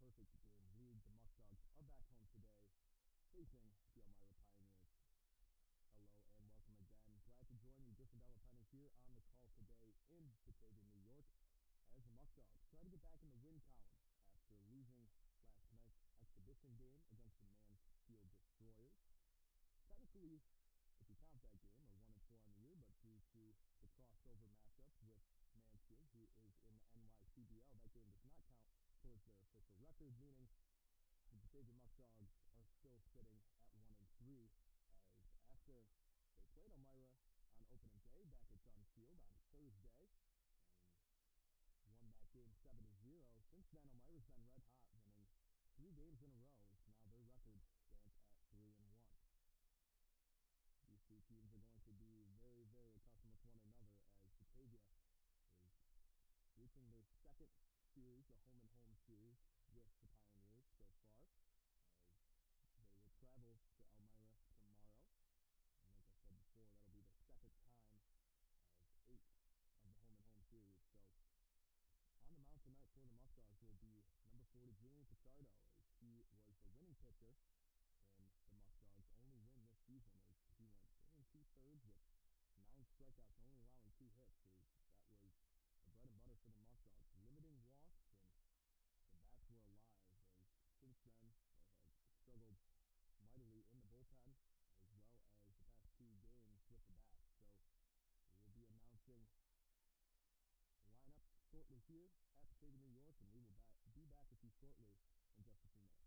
perfect game league. The Muckdogs are back home today, facing the Elmira Pioneers. Hello and welcome again. Glad to join you, Griffin Delapenny, here on the call today in Batavia, New York, as the Muckdogs try to get back in the win column after losing last night's exhibition game against the Mansfield Destroyers. Technically, if you count that game, are 1-4 on the year, but due to the crossover matchup with Mansfield, who is in the NYCBL, that game does not count towards their official record, meaning the Batavia Muckdogs are still sitting at 1-3, as after they played Elmira on opening day back at Dunn Field on Thursday and won that game 7-0. Since then, Elmira's been red hot, winning 3 games in a row. Now their record stands at 3-1. These two teams are going to be very, very accustomed with one another, as Batavia is reaching their second series, the home-and-home series, with the Pioneers so far, as they will travel to Elmira tomorrow. And like I said before, that'll be the second time of 8 of the home-and-home series. So on the mound tonight for the Muckdogs will be number 40, Julian Pichardo, as he was the winning pitcher in the Muckdogs' only win this season, as he went 4 2/3 with 9 strikeouts, only allowing 2 hits. As that was the bread and butter for the Muckdogs, limiting walks, and the bats were alive. As since then they have struggled mightily in the bullpen, as well as the past 2 games with the bats. So we will be announcing the lineup shortly here at Batavia, New York, and we will be back with you shortly in just a few minutes.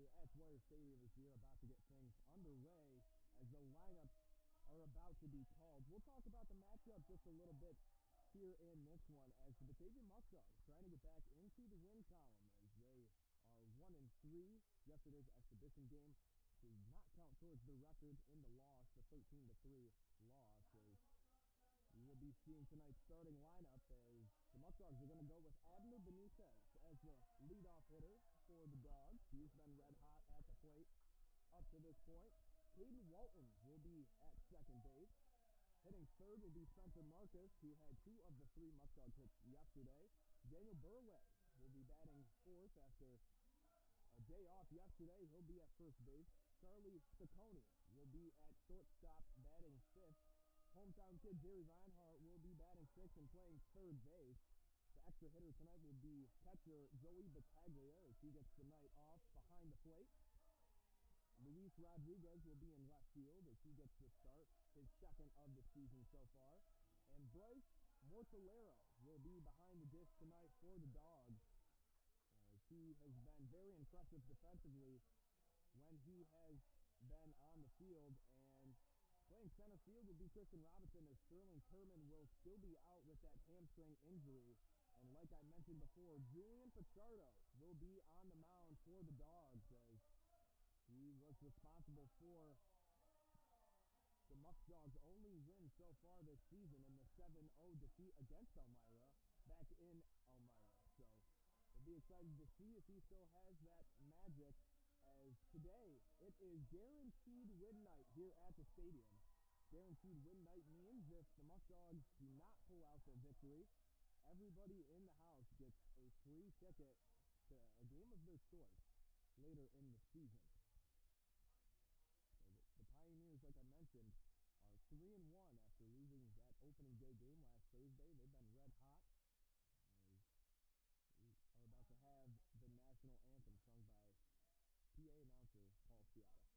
here at Dwyer Stadium this year, about to get things underway as the lineups are about to be called. We'll talk about the matchup just a little bit here in this one as the Batavia Muckdogs trying to get back into the win column as they are 1-3. Yesterday's exhibition game does not count towards their record in the loss, the 13-3 loss. As we will be seeing tonight's starting lineup as the Muckdogs are going to go with Abner Benitez as the leadoff hitter for the Dogs. He's been red hot at the plate up to this point. Caden Walton will be at second base. Hitting third will be Spencer Marcus, who had 2 of the 3 Muckdog hits yesterday. Daniel Burway will be batting fourth after a day off yesterday. He'll be at first base. Charlie Ciccone will be at shortstop batting fifth. Hometown kid Jerry Reinhardt will be batting sixth and playing third base. The extra hitter tonight will be catcher Joey Batavia as he gets the night off behind the plate. Luis Rodriguez will be in left field as he gets the start, his second of the season so far. And Bryce Mortellero will be behind the dish tonight for the Dogs as he has been very impressive defensively when he has been on the field. And playing center field will be Christian Robinson as Sterling Kerman will still be out with that hamstring injury. And like I mentioned before, Julian Pichardo will be on the mound for the Dogs as he was responsible for the Muckdogs' only win so far this season in the 7-0 defeat against Elmira back in Elmira. So we'll be excited to see if he still has that magic, as today it is guaranteed win night here at the stadium. Guaranteed win night means if the Muckdogs do not pull out their victory, everybody in the house gets a free ticket to a game of their choice later in the season. So the Pioneers, like I mentioned, are 3-1 after losing that opening day game last Thursday. They've been red hot as we are about to have the national anthem sung by PA announcer Paul Ciata.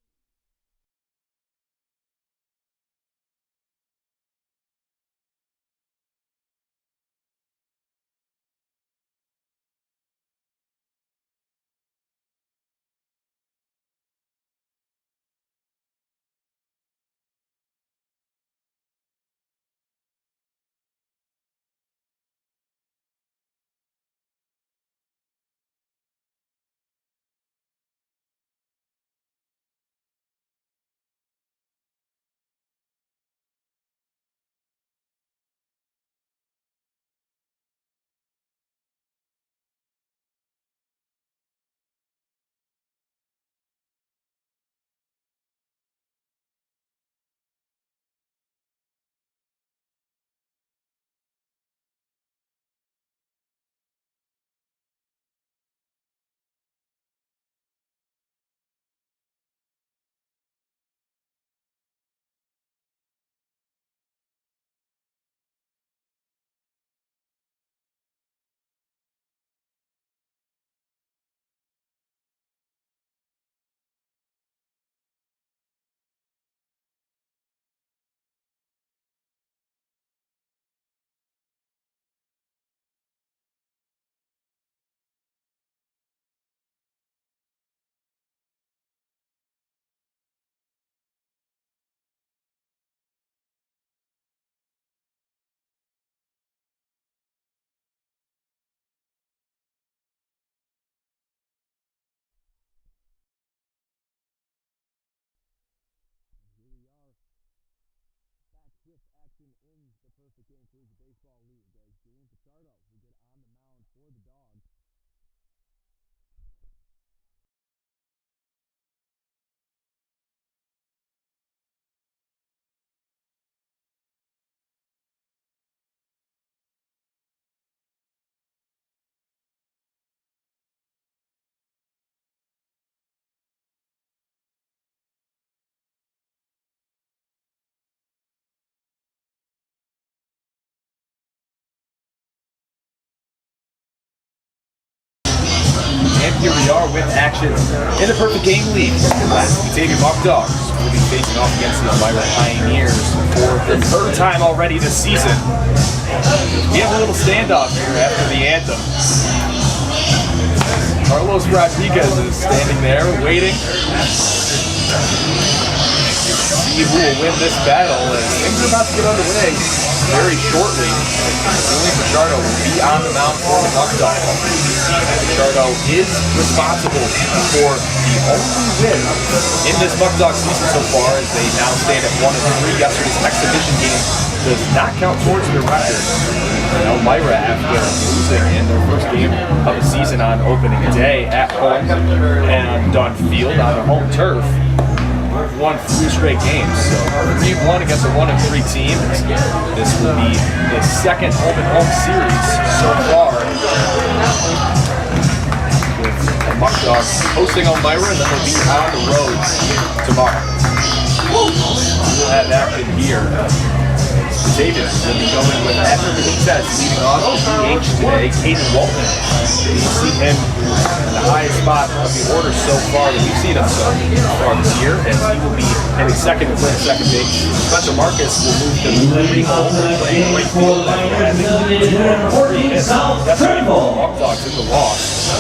Here we are back with action in the Perfect Game Collegiate Baseball League as Julian Pichardo will get on the mound for the Dogs. And here we are with action in the Perfect Game League. Batavia Muckdogs will be facing off against the Elmira Pioneers for the third time already this season. We have a little standoff here after the anthem. Carlos Rodriguez is standing there waiting. See who will win this battle, and things are about to get underway very shortly. Julian Pichardo will be on the mound for the Muckdogs. Pichardo is responsible for the only win in this Muckdog season so far, as they now stand at 1-3. Yesterday's exhibition game does not count towards their record. Elmira, after losing in their first game of the season on opening day at home and on field on their home turf, won 3 straight games. So 3-1 against a 1-3 team. This will be the second home series so far, with the Muckdogs hosting Elmira, and then they'll be on the road tomorrow. We'll have action here. David will be going with, after the test, leading off the DH today, Caden Walton. You see him in the highest spot of the order so far that we've seen him so far this year, and he will be hitting second and playing second base. Spencer Marcus will move to the home, playing right field after having 3 hits yesterday for the Muckdogs in the loss.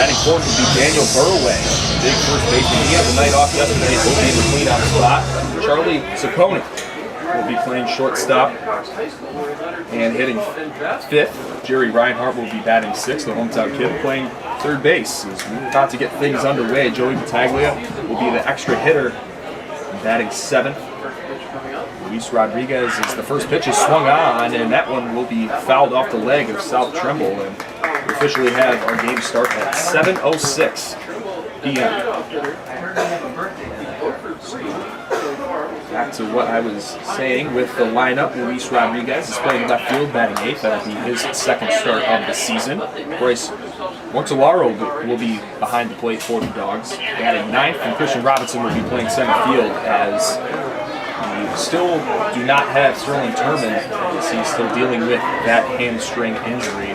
Batting fourth will be Daniel Burway, big first baseman. He had the night off yesterday, so he'll be in the cleanup spot. Charlie Ciccone will be playing shortstop and hitting 5th. Jerry Reinhardt will be batting 6th, the hometown kid, playing third base. As we're about to get things underway, Joey Battaglia will be the extra hitter, batting 7th. Luis Rodriguez is the first pitch is swung on, and that one will be fouled off the leg of South Trimble. And we officially have our game start at 7:06 p.m. Back to what I was saying with the lineup. Luis Rodriguez is playing left field, batting 8th. That'll be his second start of the season. Bryce Mortellaro will be behind the plate for the Dogs, batting 9th, and Christian Robinson will be playing center field, as we still do not have Sterling Turman, as he's still dealing with that hamstring injury.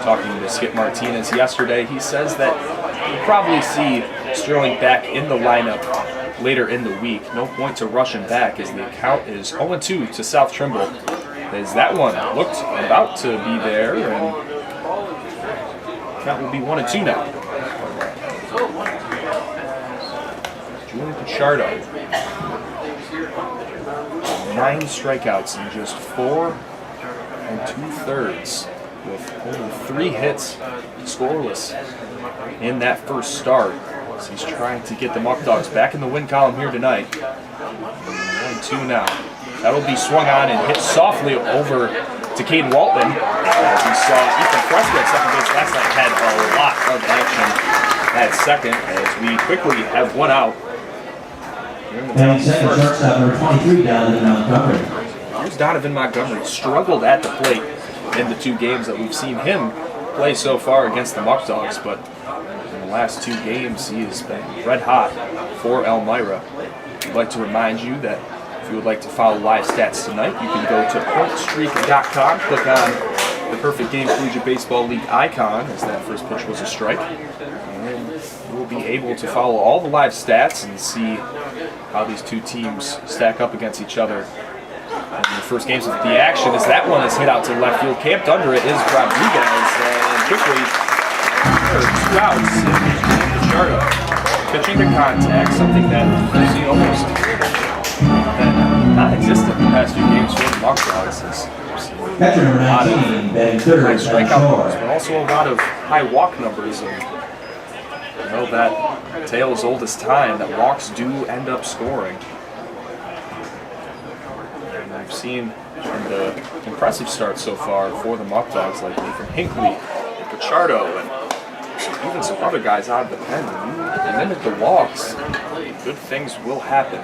Talking to Skip Martinez yesterday, he says that we'll probably see Sterling back in the lineup later in the week. No point to rush him back, as the count is 0-2 to South Trimble, as that one looked about to be there, and count will be 1-2 now. Julian Pichardo, 9 strikeouts in just 4 2/3, with only 3 hits scoreless in that first start. So he's trying to get the Muckdogs back in the win column here tonight. 1-2 now. That'll be swung on and hit softly over to Caden Walton. As we saw, Ethan Fresco at second base last night had a lot of action at second, as we quickly have one out. And second shortstop number 23, Donovan Montgomery. Here's Donovan Montgomery. Struggled at the plate in the 2 games that we've seen him play so far against the Muckdogs, but in the last 2 games he has been red hot for Elmira. I'd like to remind you that if you would like to follow live stats tonight, you can go to pointstreak.com, click on the Perfect Game Collegiate Baseball League icon, as that first pitch was a strike, and you'll be able to follow all the live stats and see how these 2 teams stack up against each other in the first games of the action. As that one is hit out to left field, camped under it is Rodriguez, and quickly 2 outs. Pichardo pitching to contact, something that we've seen almost non-existent in the past few games for the Muckdogs. Catcher number 19, batting 3rd, high strikeout numbers, but also a lot of high walk numbers. And you know that tale as old as time, that walks do end up scoring. And we've seen in the impressive start so far for the Muckdogs, like Nathan Hinckley, Pichardo, and even some other guys out of the pen. When you limit the walks, good things will happen.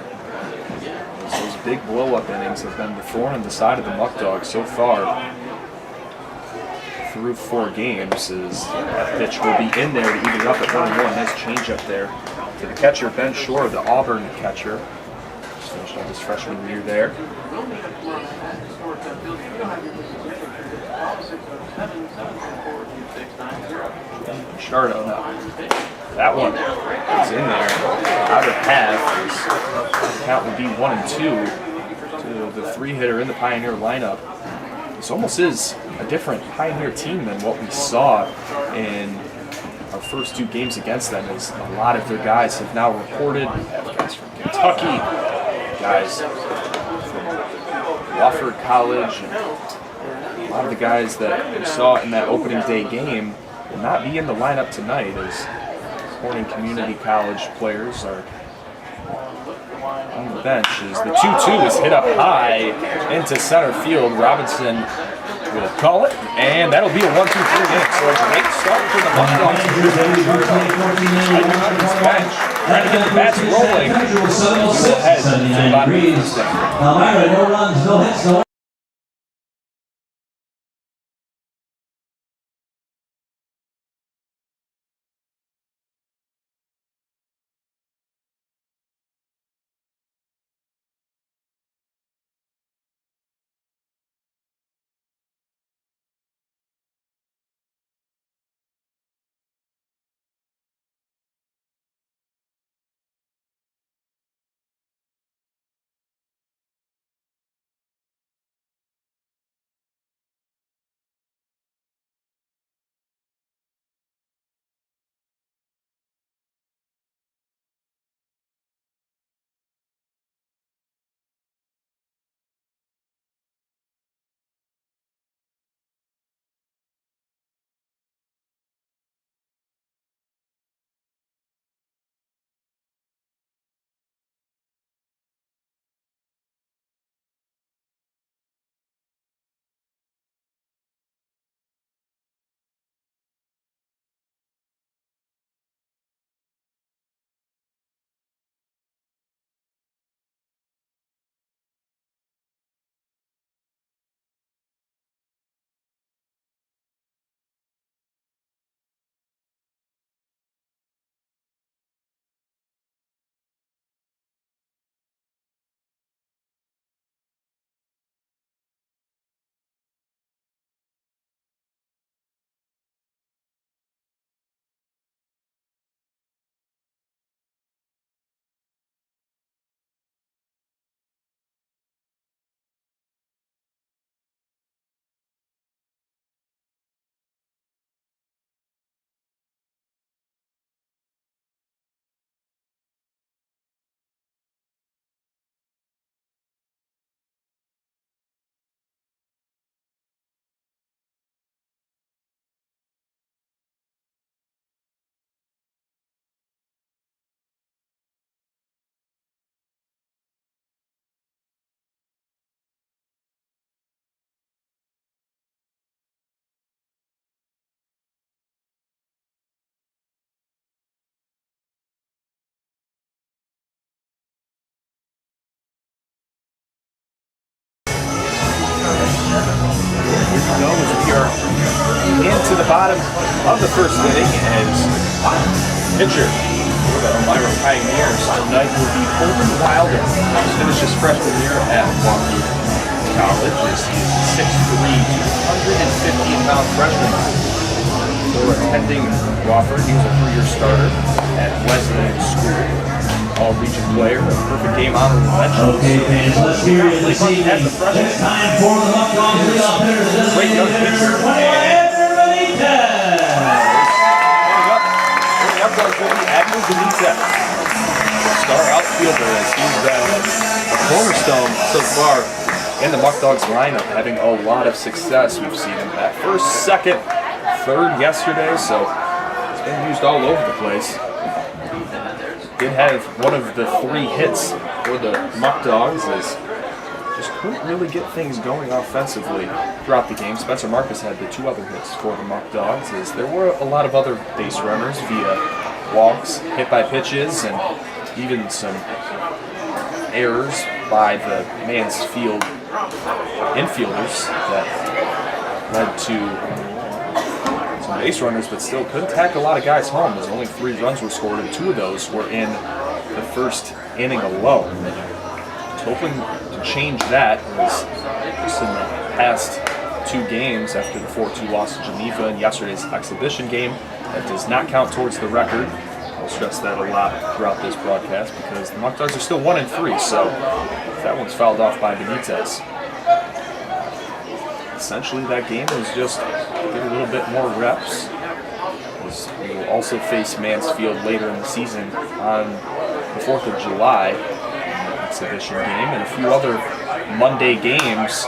Those big blow-up innings have been the thorn in the side of the Muckdogs so far through 4 games. As that pitch will be in there to even it up at 1-1. Nice change up there to the catcher, Ben Shore, the Auburn catcher. Just finished up his freshman year there. Pichardo now. That one is in there. Out of half. The count would be 1-2 to the 3-hitter in the Pioneer lineup. This almost is a different Pioneer team than what we saw in our first 2 games against them is a lot of their guys have now reported. We have guys from Kentucky, guys from Wofford College, and a lot of the guys that we saw in that opening day game will not be in the lineup tonight as Corning Community College players are on the bench. As the 2-2 is hit up high into center field. Robinson will call it, and that'll be a 1-2-3 inning. So a great start for the Muckdogs. Bench, trying to get the bats rolling. He will head to the bottom of the first inning. Elmira, no runs, no hits, no. Into the bottom of the first inning as pitcher for the Elmira Pioneers tonight will be Holden Wilder. He's finished his freshman year at Wofford College. He's a 6'3", 215-pound freshman. So attending Wofford, he was a 3-year starter at Wesleyan School. All-region player, a perfect game honorable mention. Okay, fans, let's hear it this evening. It's time for the Muckdogs leadoff hitter. Great young pitcher. Star outfielder as he's been a cornerstone so far in the Muckdogs lineup, having a lot of success. We've seen him at first, second, third yesterday, so it's been used all over the place. Did have one of the 3 hits for the Muckdogs as just couldn't really get things going offensively throughout the game. Spencer Marcus had the 2 other hits for the Muckdogs as there were a lot of other base runners via walks, hit by pitches, and even some errors by the Mansfield infielders that led to some base runners, but still couldn't tack a lot of guys home as only 3 runs were scored, and 2 of those were in the first inning alone. Hoping to change that was just in the past 2 games after the 4-2 loss to Geneva and yesterday's exhibition game. That does not count towards the record. I'll stress that a lot throughout this broadcast because the Muckdogs are still 1-3, so that one's fouled off by Benitez. Essentially, that game was just get a little bit more reps as we will also face Mansfield later in the season on the 4th of July exhibition game, and a few other Monday games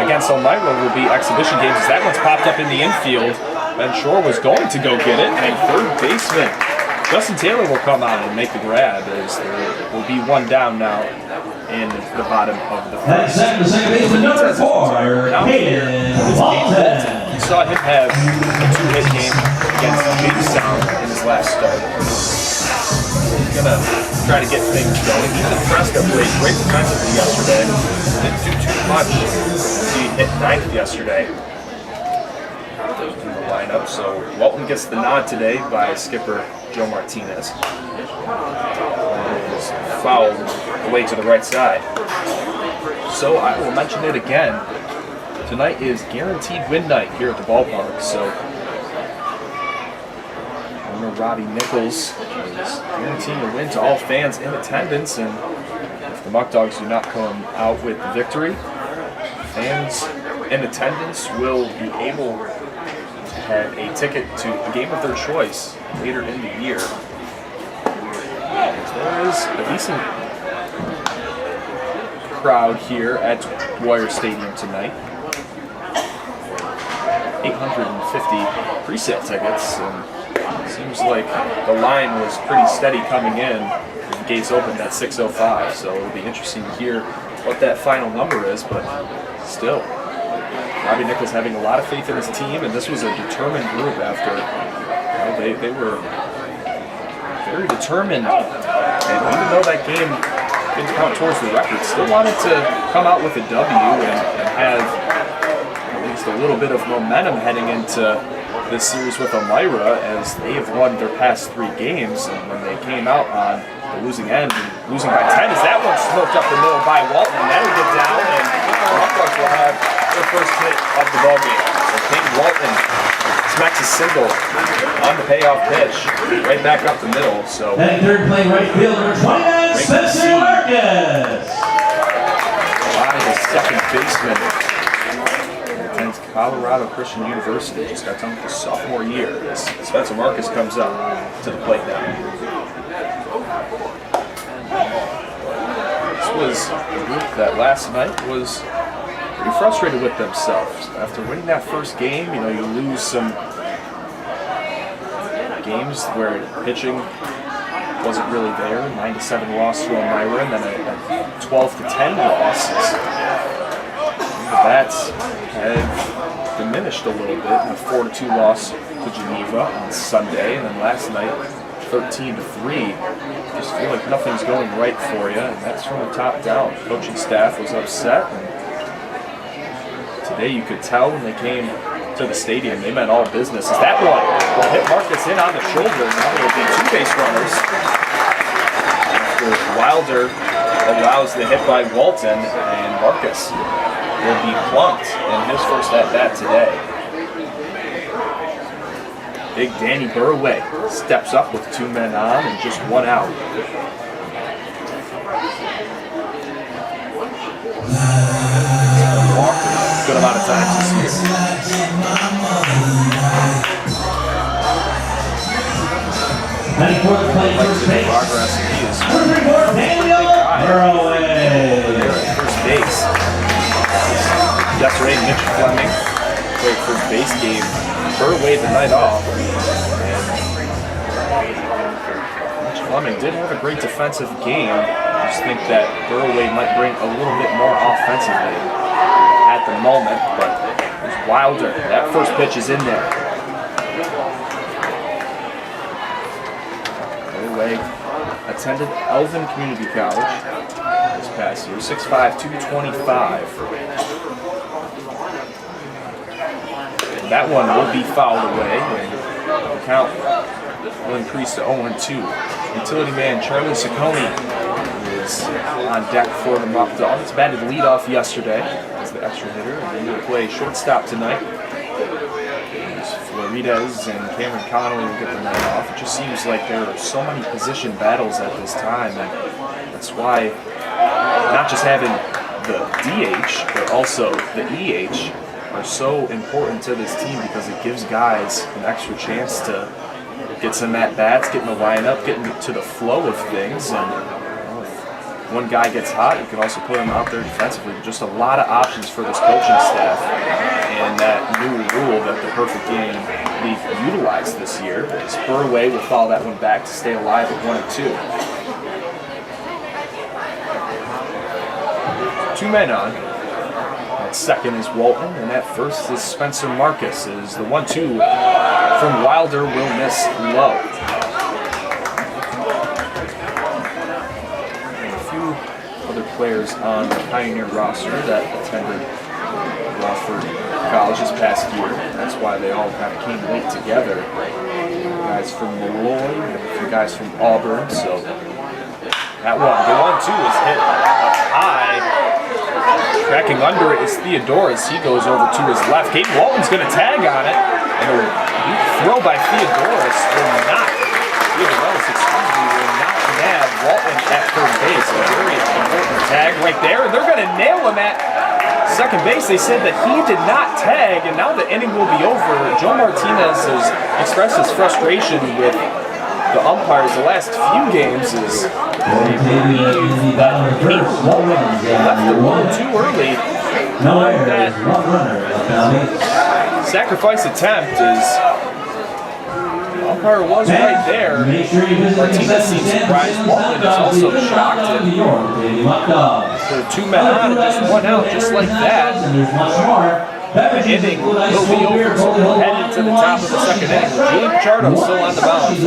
against Elmira will be exhibition games. As that one's popped up in the infield. Ben Shore was going to go get it, and third baseman Justin Taylor will come out and make the grab, as there will be one down now in the bottom of the first. The second baseman, number 4, Hayden Walton. You saw him have a 2-hit game against Jamestown in his last start. He's going to try to get things going. He's impressed of late. Great defensively yesterday. Didn't do too much. He hit 9th yesterday in the lineup. So Walton gets the nod today by skipper Joe Martinez. And is fouled away to the right side. So I will mention it again. Tonight is guaranteed win night here at the ballpark. So owner Robbie Nichols is guaranteeing a win to all fans in attendance, and if the Muckdogs do not come out with the victory, fans in attendance will be able to have a ticket to the game of their choice later in the year. There is a decent crowd here at Dwyer Stadium tonight. 850 pre-sale tickets, and it seems like the line was pretty steady coming in. The gates opened at 6:05, so it'll be interesting to hear what that final number is, but still, Robbie Nichols having a lot of faith in his team, and this was a determined group after, they were very determined, and even though that game didn't count towards the record, still wanted to come out with a W and have a little bit of momentum heading into this series with Elmira, as they have won their past 3 games, and when they came out on the losing end, losing by 10, as that one smoked up the middle by Walton, and that'll get down, and the Muckdogs will have their first hit of the ballgame. So King Walton smacks a single on the payoff pitch, right back up the middle. So and third play right field, number 29, Spencer Marcus. The second baseman attends Colorado Christian University, just got done with his sophomore year. As Spencer Marcus comes up to the plate now. This was a group that last night was pretty frustrated with themselves. After winning that first game, you lose some games where pitching wasn't really there. 9-7 loss to Elmira, and then a 12-10 loss. The bats had diminished a little bit in a 4-2 loss to Geneva on Sunday, and then last night 13-3. Just feel like nothing's going right for you, and that's from the top down. Coaching staff was upset, and today you could tell when they came to the stadium they meant all business. As that one will hit Marcus in on the shoulder. Now there will be 2 base runners after Wilder allows the hit by Walton, and Marcus will be plunked in his first at-bat today. Big Danny Burway steps up with 2 men on and just 1 out. Walked a good amount of times this year. First base. Yesterday, Mitch Fleming played first base game. Burway the night off. And Mitch Fleming did have a great defensive game. I just think that Burway might bring a little bit more offensively at the moment, but it's Wilder. That first pitch is in there. Burway attended Elvin Community College this past year, 6'5", 225. And that one will be fouled away, and the count will increase to 0-2. Utility man Charlie Ciccone is on deck for the Muckdogs. Batted leadoff yesterday as the extra hitter, and he will play shortstop tonight. Florides and Cameron Connolly will get the night off. It just seems like there are so many position battles at this time, and that's why not just having the DH, but also the EH are so important to this team because it gives guys an extra chance to get some at-bats, get in the lineup, get into the flow of things. And if one guy gets hot, you can also put him out there defensively. Just a lot of options for this coaching staff. And that new rule that the Perfect Game League utilized this year, Spurway will follow that one back to stay alive at 1-2. 2 men on. At second is Walton, and at first is Spencer Marcus. Is the 1-2 from Wilder will miss low. And a few other players on the Pioneer roster that attended Wofford College this past year. That's why they all kind of came late together. Guys from Malloy, and a few guys from Auburn. So that one, the 1-2 is hit up high. Tracking under it is Theodoris. He goes over to his left. Caden Walton's going to tag on it. And a throw by Theodoris will not nab Walton at third base. A very important tag right there. They're going to nail him at second base. They said that he did not tag, and now the inning will be over. Joe Martinez has expressed his frustration with the umpires the last few games is they believe that he left the one too early. That sacrifice attempt is the umpire was right there. Martinez seems surprised. Walton is also shocked. So 2 men on and just 1 out, just like that. The inning will be over, so we'll head into the top of the second inning. Julian Pichardo still on the mound.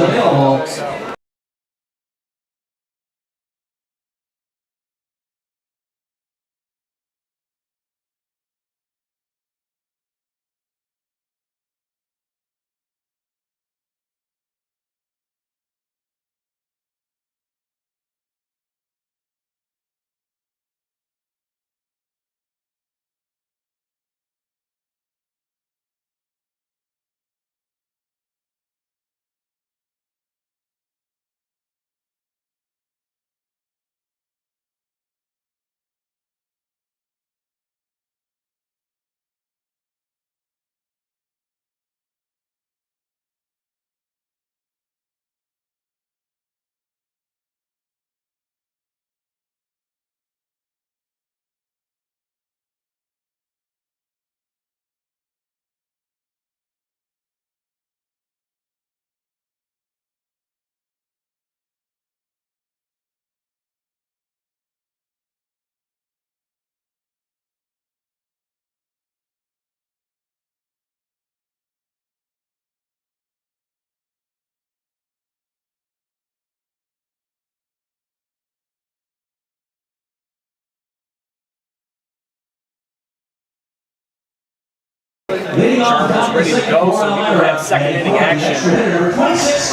Chargers ready to go, so we will have second inning action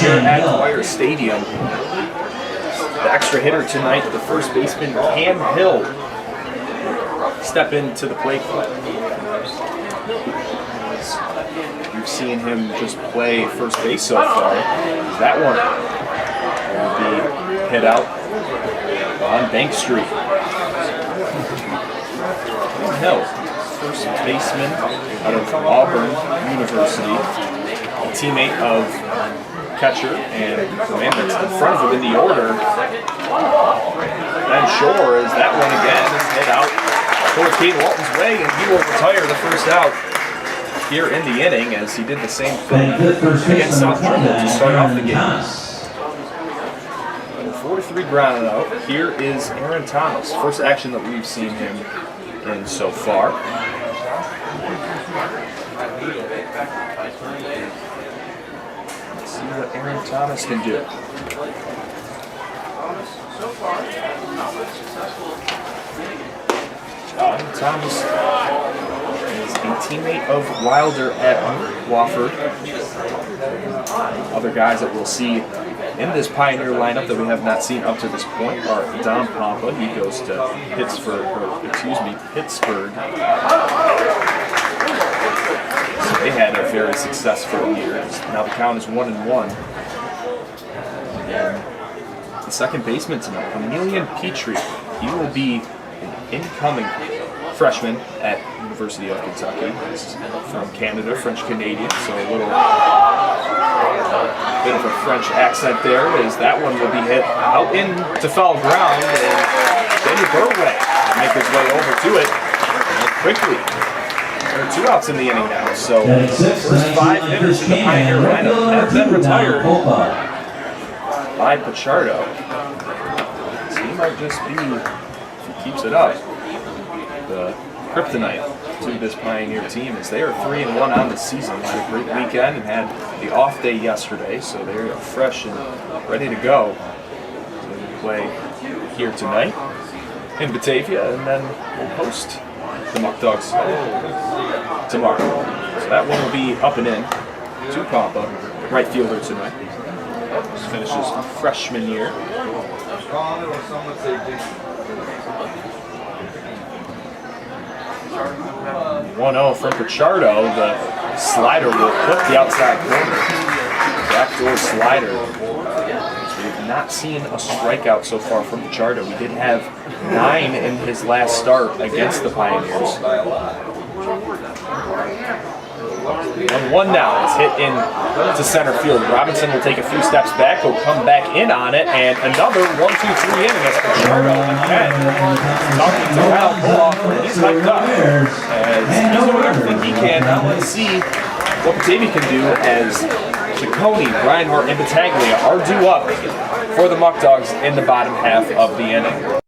here at Dwyer Stadium. The extra hitter tonight, the first baseman Cam Hill, step into the plate. You've seen him just play first base so far. That one will be hit out on Bank Street. Cam Hill, first baseman out of Auburn University, a teammate of catcher and the man that's in front of him in the order. Ben Shore, as that one again is hit out towards Caden Walton's way, and he will retire the first out here in the inning as he did the same thing against South Trumbull to start off the game. 4-3 ground out. Here is Aaron Thomas. First action that we've seen him in so far. Let's see what Aaron Thomas can do. Aaron Thomas is a teammate of Wilder at Wofford. Other guys that we'll see in this Pioneer lineup that we have not seen up to this point are Don Pompa. He goes to Pittsburgh. So they had a very successful year. Now the count is 1-1. And the second baseman tonight, Emilian Petrie. He will be an incoming freshman at University of Kentucky. He's from Canada, French-Canadian, so a little bit of a French accent there, as that one will be hit out into foul ground, and Danny Burway will make his way over to it, and quickly. There are 2 outs in the inning now, so first 5 hitters in the Pioneer lineup have been retired by Pichardo. So he might just be, if he keeps it up, the kryptonite to this Pioneer team, as they are 3-1 on the season. Had a great weekend and had the off day yesterday, so they are fresh and ready to go. So they play here tonight in Batavia, and then we'll host the Muckdogs tomorrow. So that one will be up and in to Papa, right fielder tonight. Just finishes freshman year. 1-0 from Pichardo. The slider will clip the outside corner. Backdoor slider. We have not seen a strikeout so far from Pichardo. We did have 9 in his last start against the Pioneers. 1-1 now. It's hit in to center field. Robinson will take a few steps back. He'll come back in on it, and another 1-2-3 inning as Pichardo again talking to Kyle Bullock. He's hyped up as he's doing everything he can. Now let's see what Batavia can do as Ciccone, Reinhardt, and Battaglia are due up for the Muckdogs in the bottom half of the inning.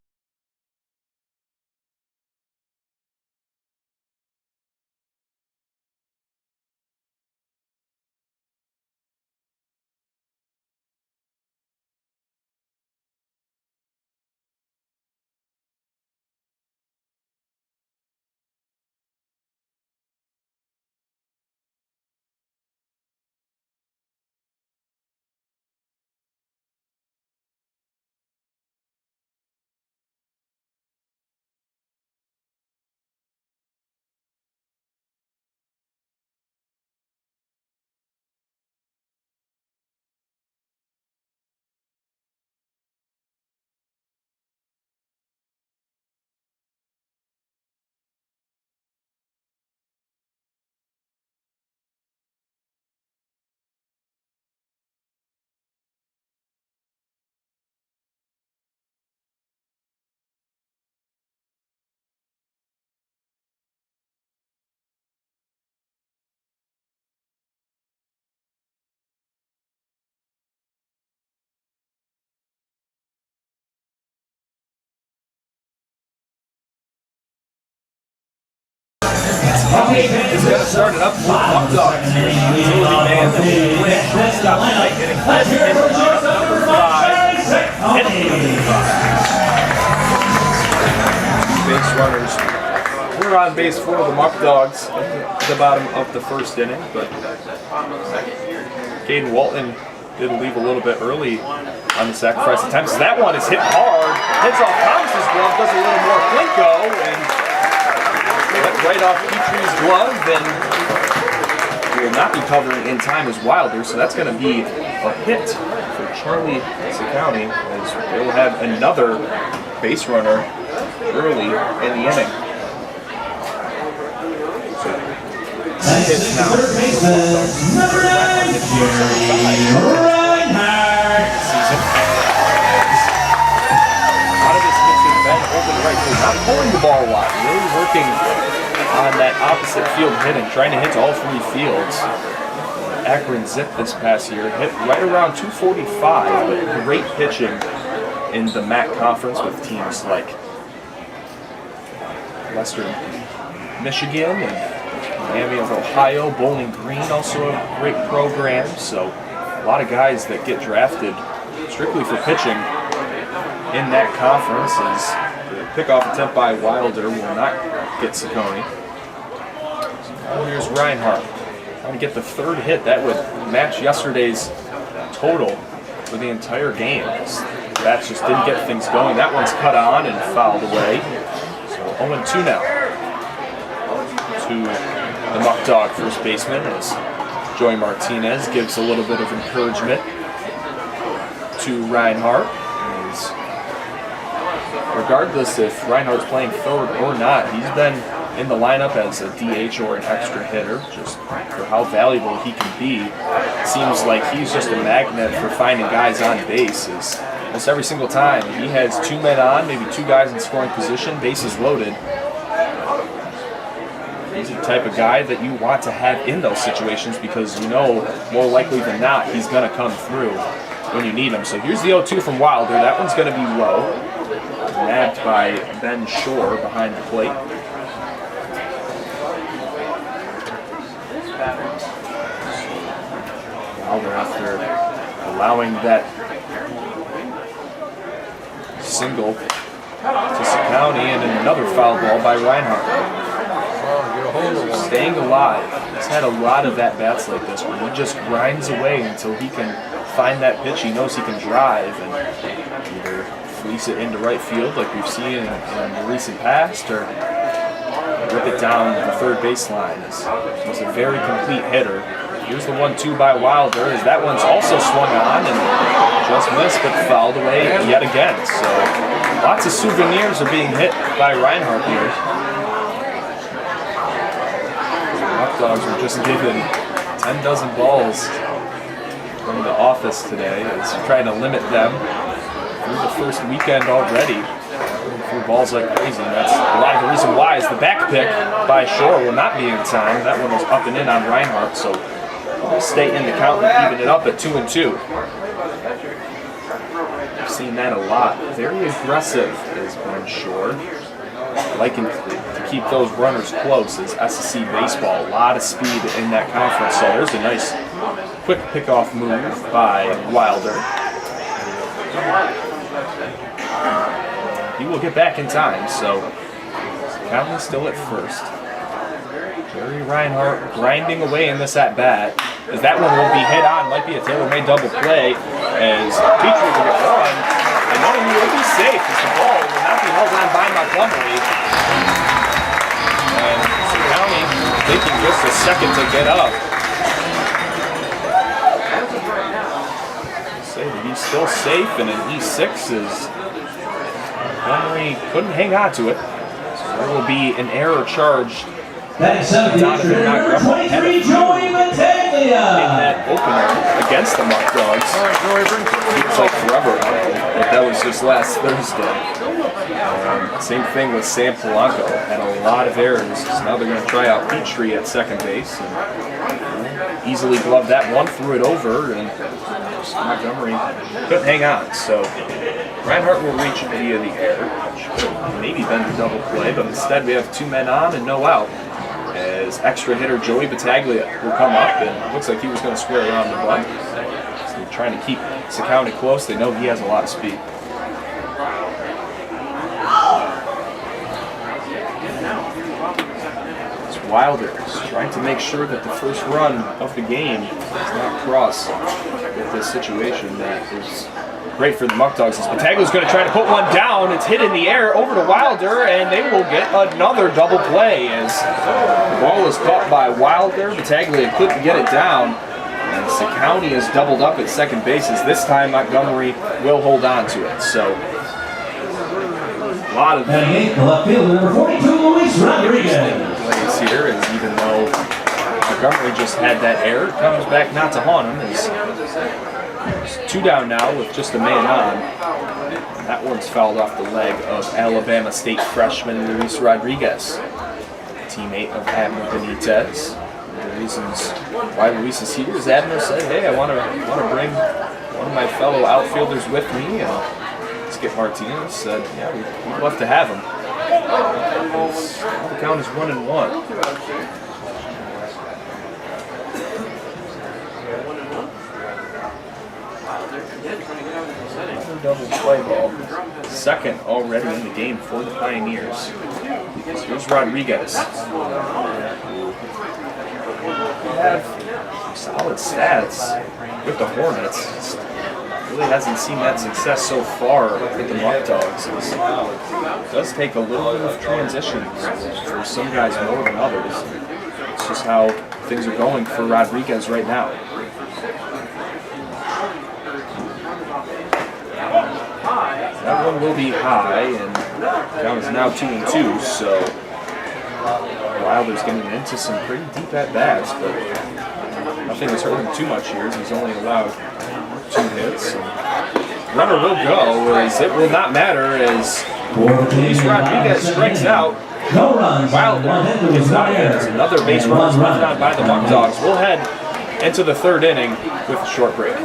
He's going to start it up for Muckdogs. Utility man that will win. Shortstop tonight, hitting number 5. Hitting number 5. Base runners. We're on base for the Muckdogs at the bottom of the first inning, but Caden Walton did leave a little bit early on the sacrifice attempts. That one is hit hard. Hits off Thomas's glove, does a little more Plinko, and right off Petrie's glove, and he will not be covering in time as Wilder, so that's going to be a hit for Charlie Ciccone, as they will have another base runner early in the inning. Hits now. Number 9, Reinhardt. Season. A lot of this pitching been open right field, not pulling the ball wide, really working on that opposite field hitting, trying to hit to all 3 fields. Akron Zip this past year hit right around 245, but great pitching in the MAC conference with teams like Western Michigan and Miami of Ohio. Bowling Green, also a great program. So a lot of guys that get drafted strictly for pitching in that conference, as the pickoff attempt by Wilder will not get Ciccone. Here's Reinhardt trying to get the 3rd hit. That would match yesterday's total for the entire game. That just didn't get things going. That one's cut on and fouled away. So 0-2 now to the Muckdog first baseman, as Joey Martinez gives a little bit of encouragement to Reinhardt. regardless if Reinhardt's playing third or not, he's been in the lineup as a DH or an extra hitter, just for how valuable he can be. Seems like he's just a magnet for finding guys on base. Almost every single time he has 2 men on, maybe 2 guys in scoring position, bases loaded. He's the type of guy that you want to have in those situations because you know more likely than not he's going to come through when you need him. So here's the 0-2 from Wilder. That one's going to be low. Nabbed by Ben Shore behind the plate. Wilder, after allowing that single to County and another foul ball by Reinhardt. Staying alive. He's had a lot of at-bats like this where he just grinds away until he can find that pitch he knows he can drive and either fleece it into right field like we've seen in the recent past or rip it down the third baseline. He's a very complete hitter. Here's the 1-2 by Wilder as that one's also swung on and just missed but fouled away yet again. So lots of souvenirs are being hit by Reinhardt here. Muckdogs were just given 10 dozen balls from the office today as trying to limit them through the first weekend already. Through balls like crazy. And that's a lot of the reason why is the back pick by Shore will not be in time. That one was up and in on Reinhardt, so we'll stay in the count and even it up at 2-2. I've seen that a lot. Very aggressive is Ben Shore. Liking to keep those runners close is SEC baseball. A lot of speed in that conference. So there's a nice quick pickoff move by Wilder. He will get back in time, so County still at first. Jerry Reinhardt grinding away in this at-bat. As that one will be hit on, might be a tailor-made double play as Petrie will get one. And no, he will be safe as the ball will not be held on by Montgomery. And County taking just a second to get up. Say that he's still safe, and an E6 is Montgomery couldn't hang on to it. So there will be an error charge. Batting 7, number 23, Joey Batavia. In that opener against the Muckdogs. It's like forever ago, but that was just last Thursday. Same thing with Sam Polanco. Had a lot of errors. So now they're going to try out Petrie at second base. And easily gloved that one, threw it over, and Montgomery couldn't hang on. So Reinhardt will reach via the air. Maybe been the double play, but instead we have 2 men on and no out. As extra hitter Joey Bataglia will come up, and it looks like he was going to square around the bunt. So they're trying to keep County close. They know he has a lot of speed. It's Wilder trying to make sure that the first run of the game does not cross with this situation that is great for the Muckdogs. Bataglia's going to try to put one down. It's hit in the air over to Wilder, and they will get another double play as the ball is caught by Wilder. Bataglia couldn't get it down, and County is doubled up at second base as this time Montgomery will hold on to it. So a lot of the left fielder, number 42, Luis Rodriguez. plays here, as even though Montgomery just had that error, comes back not to haunt him. As 2 down now with just a man on. That one's fouled off the leg of Alabama State freshman Luis Rodriguez, teammate of Abner Benitez. The reasons why Luis is here is Abner said, "Hey, I want to bring one of my fellow outfielders with me." And Skip Martinez said, "Yeah, we'd love to have him." The count is 1-1. Double play ball. Second already in the game for the Pioneers. Here's Rodriguez. They have solid stats with the Hornets. Really hasn't seen that success so far with the Muckdogs. It does take a little bit of transition for some guys more than others. It's just how things are going for Rodriguez right now. That one will be high, and Count is now 2-2, so Wilder's getting into some pretty deep at-bats, but nothing has hurt him too much here. He's only allowed 2 hits. Runner will go, as it will not matter, as Luis Rodriguez strikes out. Wilder is not in. Another base run is left on by the Muckdogs. We'll head into the 3rd inning with a short break.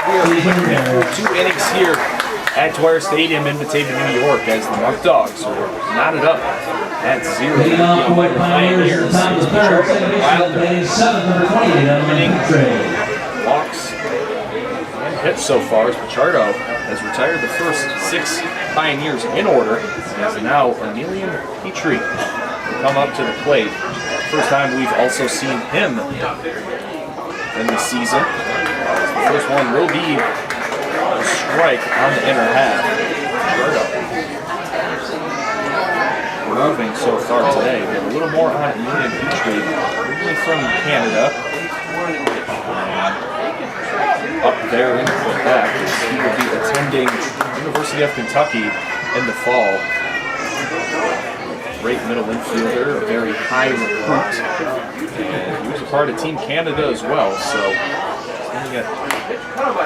We are 2 innings here at Dwyer Stadium in Batavia, New York, as the Muckdogs are knotted up at 0. Pioneers, Wilder, walks and hits so far, as Pichardo has retired the first 6 Pioneers in order, as now Emilian Petrie will come up to the plate. First time we've also seen him in the season. The first one will be a strike on the inner half. Moving so far today, but a little more on Emilian Petrie, originally from Canada. Up there in Quebec, he will be attending University of Kentucky in the fall. Great middle infielder, a very high recruit, and he was a part of Team Canada as well, so he's going to get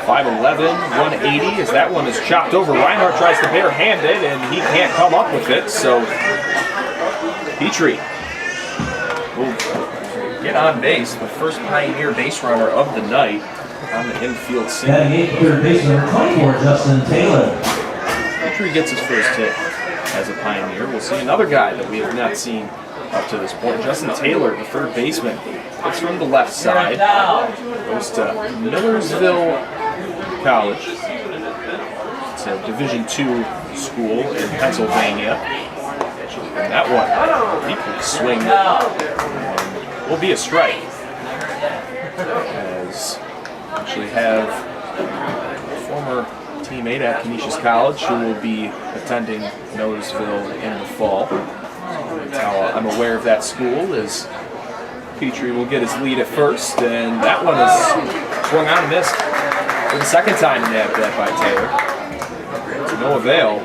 5'11", 180, as that one is chopped over. Reinhardt tries to bare-handed, and he can't come up with it, so Petrie will get on base, the first Pioneer base runner of the night on the infield single. Third baseman, 24, Justin Taylor. Petrie gets his first hit as a Pioneer. We'll see another guy that we have not seen up to this point. Justin Taylor, the third baseman, hits from the left side, goes to Millersville College. It's a Division II school in Pennsylvania. And that one, he can swing and will be a strike. As we actually have a former teammate at Canisius College who will be attending Millersville in the fall. That's how I'm aware of that school, is Petrie will get his lead at first, and that one is swung on and missed for the second time in the at-bat by Taylor. To no avail.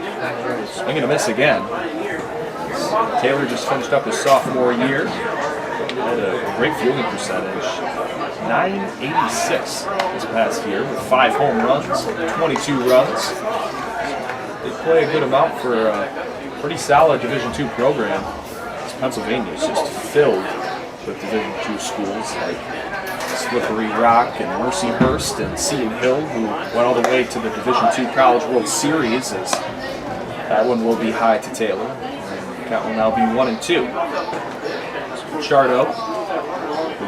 Swing and a miss again. Taylor just finished up his sophomore year. Had a great fielding percentage. 986 this past year with 5 home runs, 22 runs. They play a good amount for a pretty solid Division II program. Pennsylvania is just filled with Division II schools like Slippery Rock and Mercyhurst and Seton Hill, who went all the way to the Division II College World Series, as that one will be high to Taylor. And the count will now be 1-2. Pichardo, who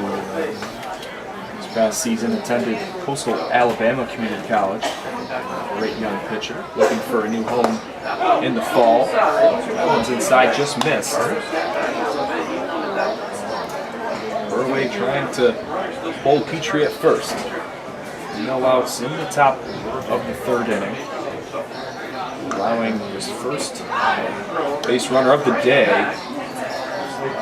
this past season attended Coastal Alabama Community College, a great young pitcher, looking for a new home in the fall. That one's inside, just missed. Burway trying to hold Petrie at first. No outs in the top of the third inning, allowing his first base runner of the day.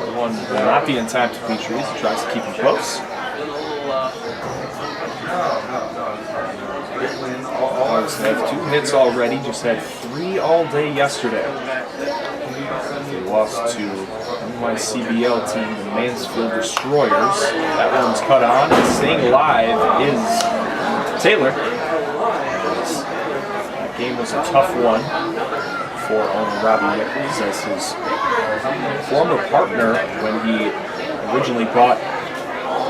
The one will not be in time to Petrie as he tries to keep him close. Dogs have 2 hits already, just had 3 all day yesterday. They lost to NYCBL team, the Mansfield Destroyers. That one's cut on, and staying alive is Taylor. That game was a tough one for owner Robbie Nichols, as his former partner, when he originally bought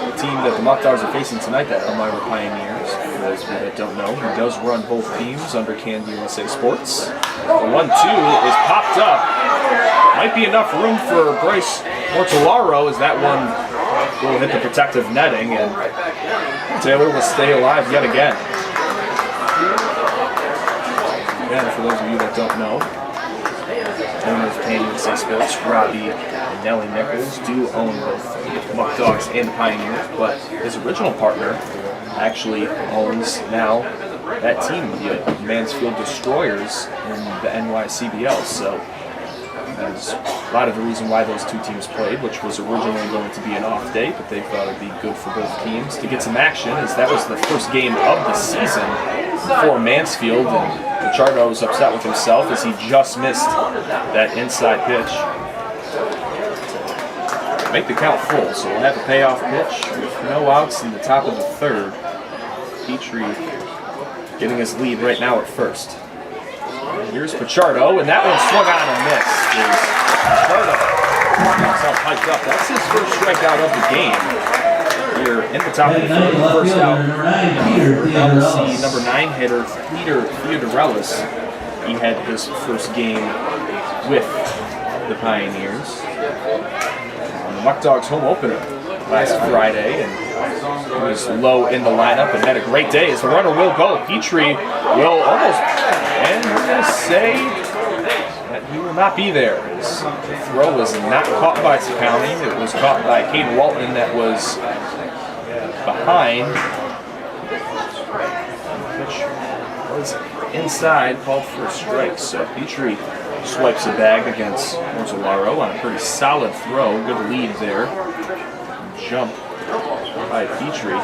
the team that the Muckdogs are facing tonight, that Elmira Pioneers. For those of you that don't know, he does run both teams under Candy USA Sports. The 1-2 is popped up. Might be enough room for Bryce Mortolaro, as that one will hit the protective netting, and Taylor will stay alive yet again. Again, for those of you that don't know, owners of Candy USA Sports, Robbie and Nellie Nichols, do own both the Muckdogs and the Pioneers, but his original partner actually owns now that team, the Mansfield Destroyers in the NYCBL. So that's a lot of the reason why those two teams played, which was originally going to be an off day, but they thought it'd be good for both teams to get some action, as that was the first game of the season for Mansfield, and Pichardo was upset with himself as he just missed that inside pitch. Make the count full, so we'll have a payoff pitch with no outs in the top of the third. Petrie getting his lead right now at first. And here's Pichardo, and that one swung on and missed. Pichardo is all piped up. That's his first strikeout of the game. Here in the top of the third, first out. Now we'll see number 9 hitter Theodorelis. He had his first game with the Pioneers on the Muckdogs home opener last Friday, and he was low in the lineup and had a great day as the runner will go. Petrie will almost, and we're going to say that he will not be there. His throw was not caught by County. It was caught by Caden Walton that was behind. The pitch was inside, called for a strike. So Petrie swipes the bag against Mortolaro on a pretty solid throw. Good lead there. Jump by Petrie.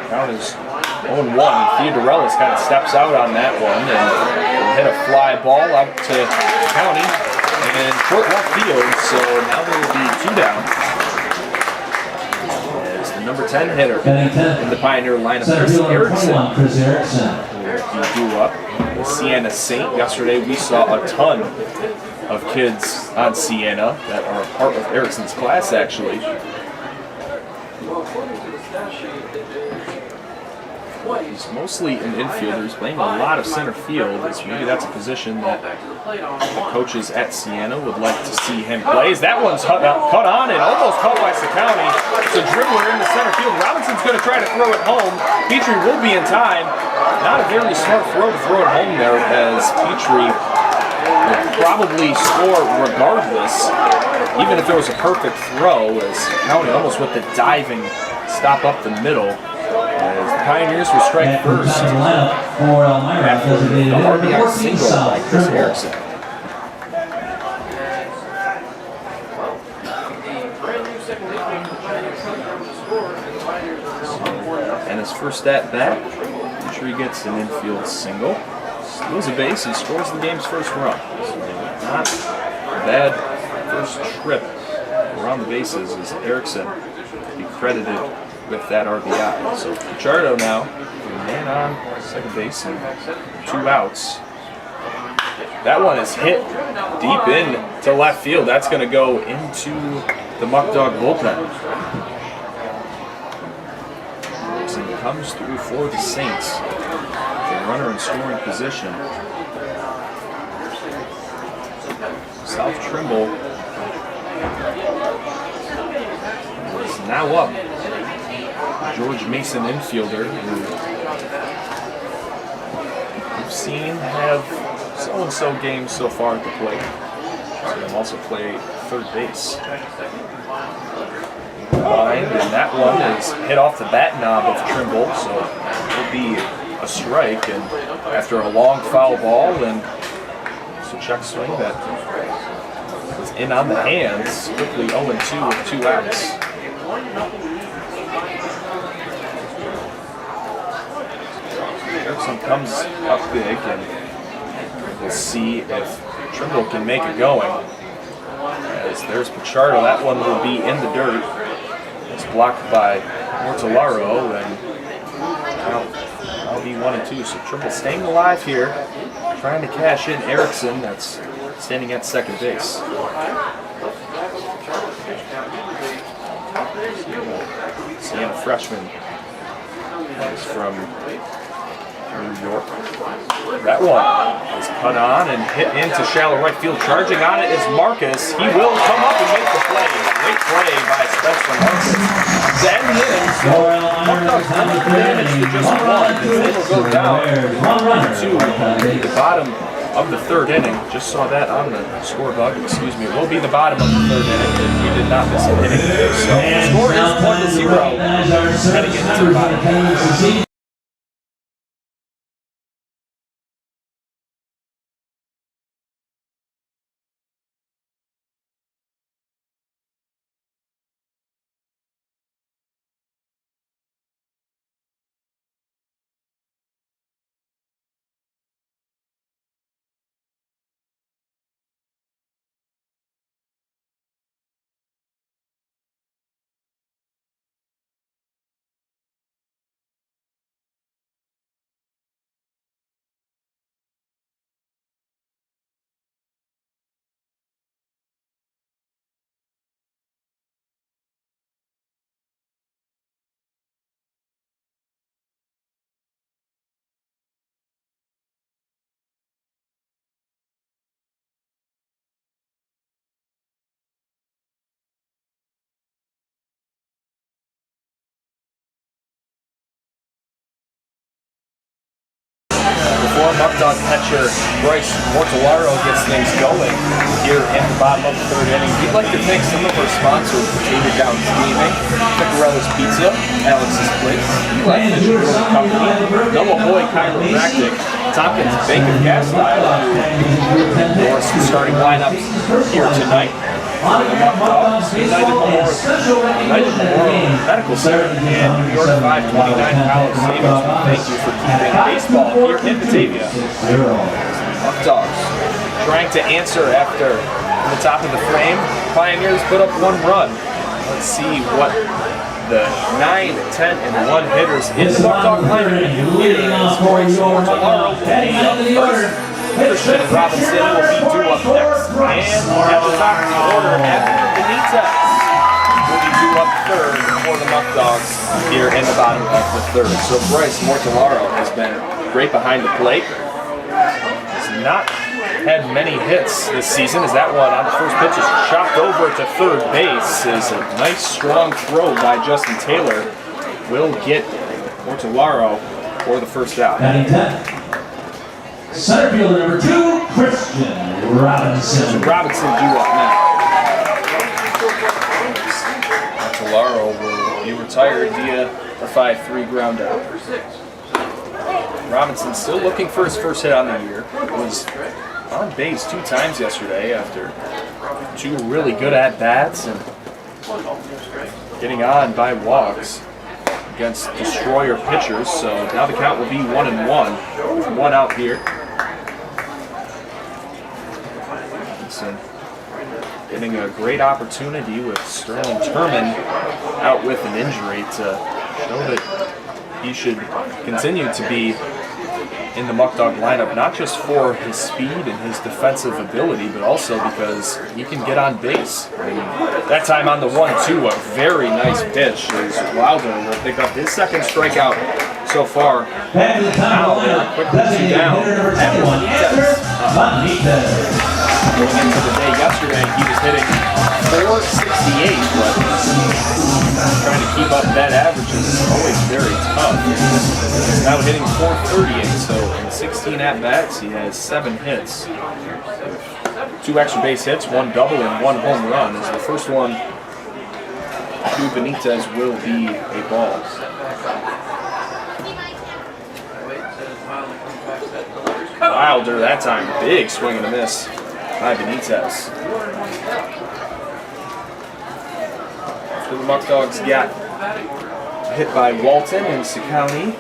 Count is 0-1. Theodorelis kind of steps out on that one and will hit a fly ball out to County and short left field. So now there will be 2 down. As the number 10 hitter in the Pioneer lineup, Chris Erickson, will be due up. The Siena Saint. Yesterday we saw a ton of kids on Siena that are a part of Erickson's class, actually. He's mostly an infielder. He's playing a lot of center field. Maybe that's a position that the coaches at Siena would like to see him play. That one's cut on and almost caught by County. It's a dribbler in the center field. Robinson's going to try to throw it home. Petrie will be in time. Not a very smart throw to throw it home there, as Petrie will probably score regardless, even if it was a perfect throw, as County almost with the diving stop up the middle. As the Pioneers will strike first after the RBI single by Chris Erickson. And his first at bat, Petrie gets an infield single, steals a base, and scores the game's first run. So not a bad first trip around the bases, as Erickson will be credited with that RBI. So Pichardo now, man on second base and 2 outs. That one is hit deep in to left field. That's going to go into the Muckdog bullpen. Erickson comes through for the Saints. The runner in scoring position. South Trimble is now up. George Mason infielder, who we've seen have so-and-so games so far at the plate. So he'll also play third base. Line, and that one is hit off the bat knob of Trimble, so it'll be a strike. And after a long foul ball, and it's a check swing that was in on the hands, quickly 0-2 with 2 outs. Erickson comes up big, and we'll see if Trimble can make it going. As there's Pichardo, that one will be in the dirt. It's blocked by Mortellaro, and I'll be 1-2. So Trimble staying alive here, trying to cash in Erickson, that's standing at second base. Seeing a freshman is from New York. That one is cut on and hit into shallow right field. Charging on it is Marcus. He will come up and make the play. Great play by Spencer Marcus. To end the inning, Muckdogs limit the damage to just 1. They will go down to the bottom of the third inning. Just saw that on the score bug. Excuse me. It will be the bottom of the third inning. We did not miss an inning today. So the score is 1-0. Heading into the bottom. Before Muckdog catcher Bryce Mortellaro gets things going here in the bottom of the third inning, we'd like to thank some of our sponsors: Batavia Muckdogs Gaming, Picarella's Pizza, Alex's Place, Eli Fisher Brewing Company, Noah Boy Chiropractic, Tompkins Bank of Gas Style, for some starting lineups here tonight. For the Muckdogs, United Memorial Medical Center and New York 529 College Savings. Thank you for keeping baseball here in Batavia. Muckdogs trying to answer after the top of the frame. Pioneers put up 1 run. Let's see what the 9, 10, and 1 hitters in the Muckdog lineup here is. Bryce Mortellaro will be up first. Christian Robinson will be due up next. And at the top of the order, Abner Benitez will be due up third for the Muckdogs here in the bottom of the third. So Bryce Mortellaro has been great behind the plate. Has not had many hits this season, as that one on the first pitch is chopped over to third base. Is a nice strong throw by Justin Taylor. Will get Mortellaro for the first out. Center fielder number 2, Christian Robinson. Robinson due up now. Mortellaro will be retired via a 5-3 ground out. Robinson still looking for his first hit on the year. Was on base 2 times yesterday after 2 really good at-bats and getting on by walks against destroyer pitchers. So now the count will be 1-1 with 1 out here. Getting a great opportunity with Sterling Turman out with an injury to show that he should continue to be in the Muckdog lineup, not just for his speed and his defensive ability, but also because he can get on base. And that time on the 1-2, a very nice pitch as Wilder will pick up his second strikeout so far. Now they're quickly 2 down. Going into the day yesterday, he was hitting .468, but trying to keep up that average is always very tough. He's now hitting .438, so in 16 at-bats. He has 7 hits. 2 extra base hits, 1 double, and 1 home run. As the first one to Benitez will be a ball. Wilder that time, big swing and a miss by Benitez. After the Muckdogs got hit by Walton and Sakowny,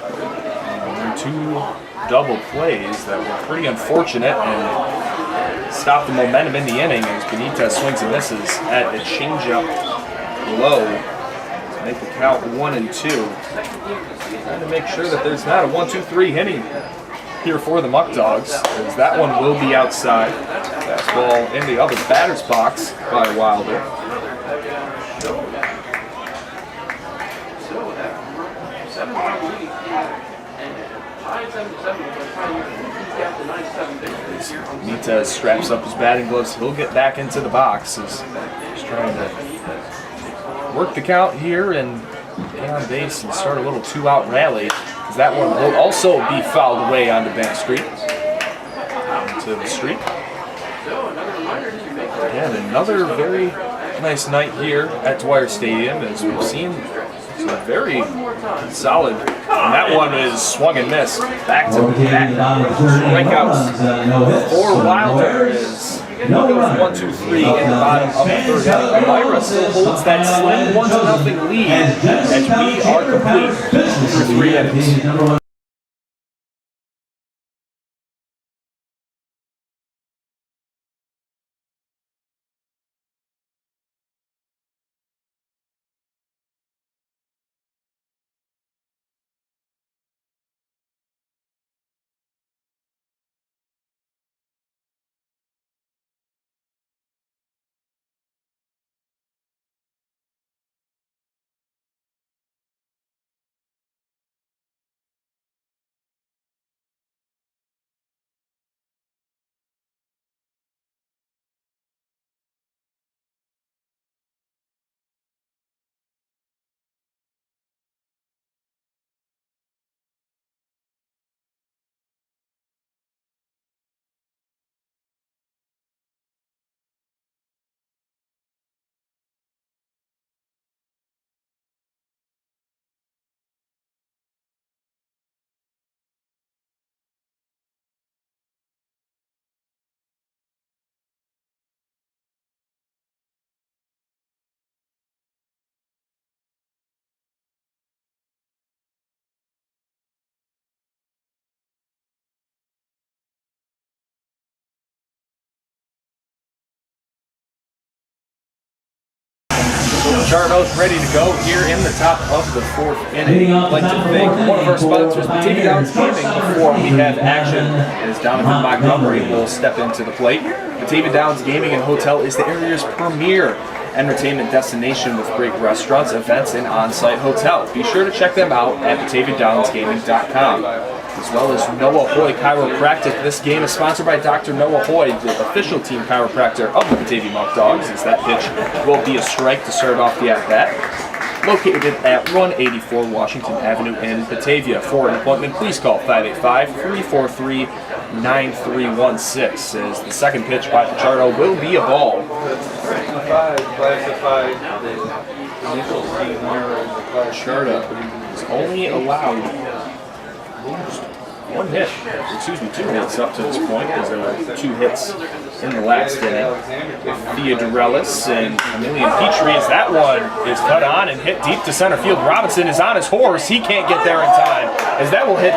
and 2 double plays that were pretty unfortunate and stopped the momentum in the inning as Benitez swings and misses at the changeup low to make the count 1-2. Trying to make sure that there's not a 1-2-3 inning here for the Muckdogs, as that one will be outside. Fastball in the other batter's box by Wilder. Benitez straps up his batting gloves. He'll get back into the box. He's trying to work the count here and get on base and start a little 2-out rally. That one will also be fouled away onto Bank Street. Into the street. Again, another very nice night here at Dwyer Stadium, as we've seen some very solid. And that one is swung and missed. Back to back strikeouts for Wilder is 1-2-3 in the bottom of the third inning. Elmira still holds that slim 1-0 lead as we are complete for 3 innings. Charno's ready to go here in the top of the 4th inning. I'd like to thank one of our sponsors, Batavia Downs Gaming, before we have action, as Donovan Montgomery will step into the plate. Batavia Downs Gaming and Hotel is the area's premier entertainment destination with great restaurants, events, and on-site hotel. Be sure to check them out at BataviaDownsGaming.com. As well as Noah Hoy Chiropractic. This game is sponsored by Dr. Noah Hoy, the official team chiropractor of the Batavia Muckdogs, as that pitch will be a strike to start off the at-bat. Located at 184 Washington Avenue in Batavia. For an appointment, please call 585-343-9316. As the second pitch by Pichardo will be a ball. Pichardo is only allowed 2 hits up to this point, as there were 2 hits in the last inning. Theodorelis and Emilian Petrie, as that one is cut on and hit deep to center field. Robinson is on his horse. He can't get there in time, as that will hit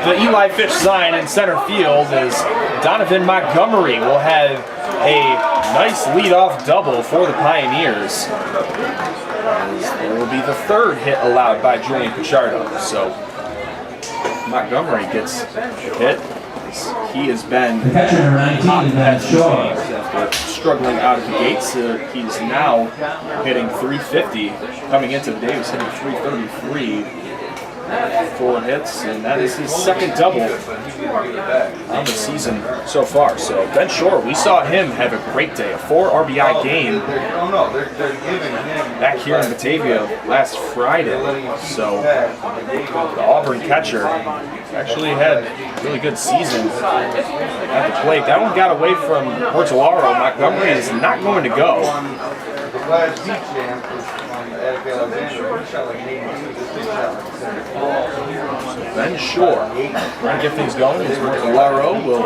the Eli Fish sign in center field, as Donovan Montgomery will have a nice leadoff double for the Pioneers. There will be the 3rd hit allowed by Julian Pichardo. So Montgomery gets hit. He has been after struggling out of the gates. He's now hitting 350. Coming into the day, he was hitting 333. 4 hits, and that is his second double on the season so far. So Ben Shore, we saw him have a great day, a 4 RBI game back here in Batavia last Friday. So the Auburn catcher actually had a really good season at the plate. That one got away from Mortellaro. Montgomery is not going to go. Ben Shore trying to get things going as Mortellaro will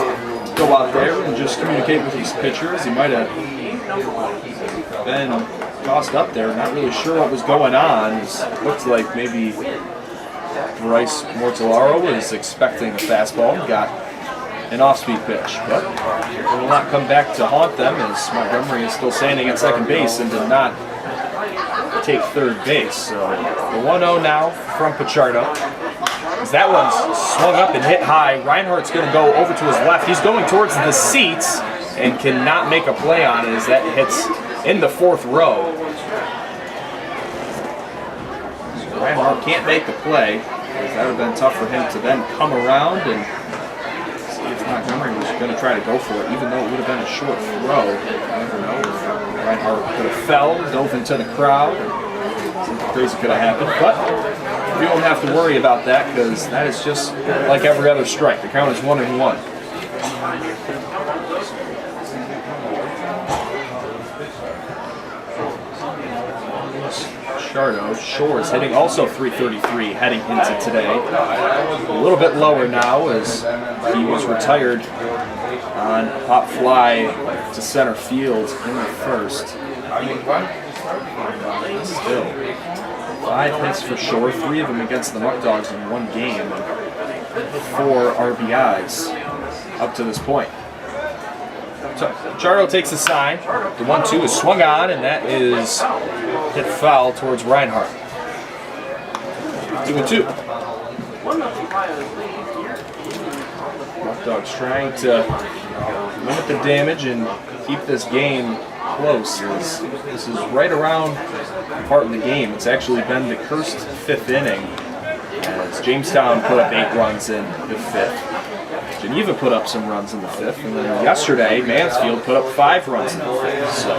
go out there and just communicate with these pitchers. He might have been tossed up there, not really sure what was going on. It looked like maybe Bryce Mortellaro was expecting a fastball and got an off-speed pitch, but it will not come back to haunt them as Montgomery is still standing at second base and did not take third base. So the 1-0 now from Pichardo. As that one's swung up and hit high, Reinhardt's going to go over to his left. He's going towards the seats and cannot make a play on it as that hits in the 4th row. So Reinhardt can't make the play. That would have been tough for him to then come around and see if Montgomery was going to try to go for it, even though it would have been a short throw. I never know. Reinhardt could have fell, dove into the crowd. Something crazy could have happened, but we don't have to worry about that because that is just like every other strike. The count is 1-1. Pichardo. Shore is hitting also .333 heading into today. A little bit lower now as he was retired on pop fly to center field in the 1st. Still, 5 hits for Shore, 3 of them against the Muckdogs in 1 game, 4 RBIs up to this point. So Pichardo takes the sign. The 1-2 is swung on, and that is hit foul towards Reinhardt. 2-2. Muckdogs trying to limit the damage and keep this game close. This is right around the part of the game. It's actually been the cursed 5th inning as Jamestown put up 8 runs in the 5th. Geneva put up some runs in the 5th, and then yesterday Mansfield put up 5 runs in the 5th. So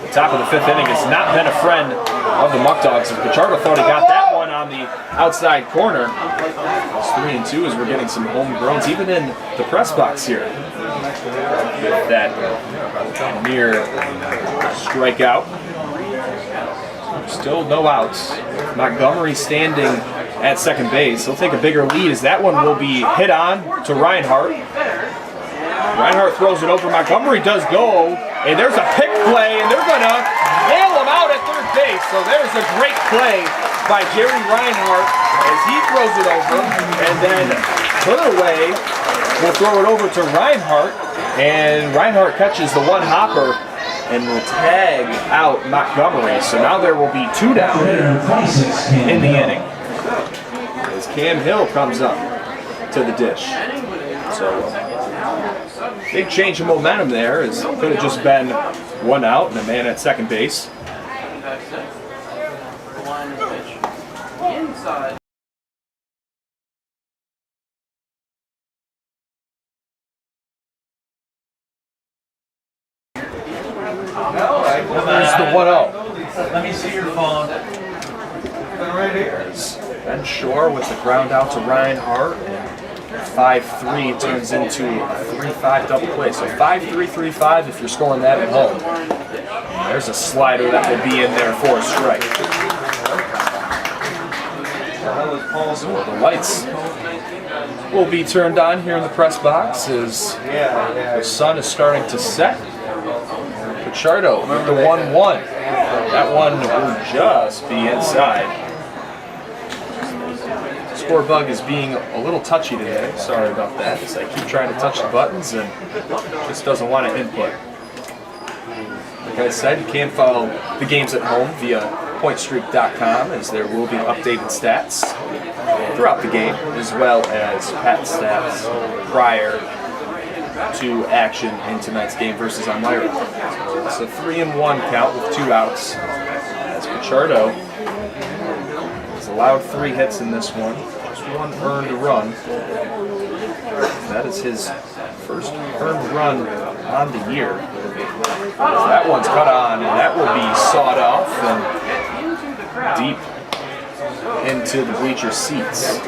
the top of the 5th inning has not been a friend of the Muckdogs. And Pichardo thought he got that one on the outside corner. It's 3-2 as we're getting some homegrowns, even in the press box here. With that near strikeout. Still no outs. Montgomery standing at second base. He'll take a bigger lead as that one will be hit on to Reinhardt. Reinhardt throws it over. Montgomery does go, and there's a pick play, and they're going to nail him out at third base. So there's a great play by Jerry Reinhardt as he throws it over, and then Putaway will throw it over to Reinhardt, and Reinhardt catches the 1-hopper and will tag out Montgomery. So now there will be 2 down in the inning as Cam Hill comes up to the dish. So big change of momentum there, as it could have just been 1 out and a man at second base. There's the 1-0. Let me see your phone. Right here. Ben Shore with the ground out to Reinhardt. 5-3 turns into a 3-5 double play. So 5-3-3-5 if you're scoring that at home. And there's a slider that will be in there for a strike. So the lights will be turned on here in the press box as the sun is starting to set. Pichardo with the 1-1. That one will just be inside. Score bug is being a little touchy today. Sorry about that. As I keep trying to touch the buttons and just doesn't want to input. Like I said, you can follow the games at home via pointstreak.com as there will be updated stats throughout the game, as well as pat stats prior to action in tonight's game versus Elmira. So it's a 3-1 count with 2 outs as Pichardo is allowed 3 hits in this one. Just 1 earned run. That is his first earned run on the year. That one's cut on, and that will be sawed off and deep into the bleacher seats.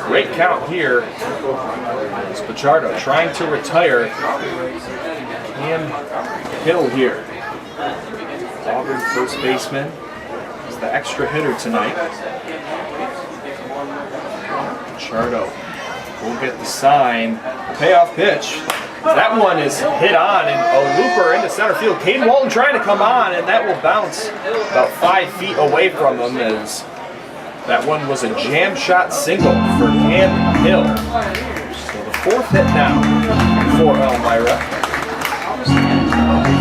Great count here. It's Pichardo trying to retire Cam Hill here. Auburn first baseman is the extra hitter tonight. Pichardo will get the sign. Payoff pitch. That one is hit on, and a looper into center field. Caden Walton trying to come on, and that will bounce about 5 feet away from him, as that one was a jam shot single for Cam Hill. So the 4th hit now for Elmira.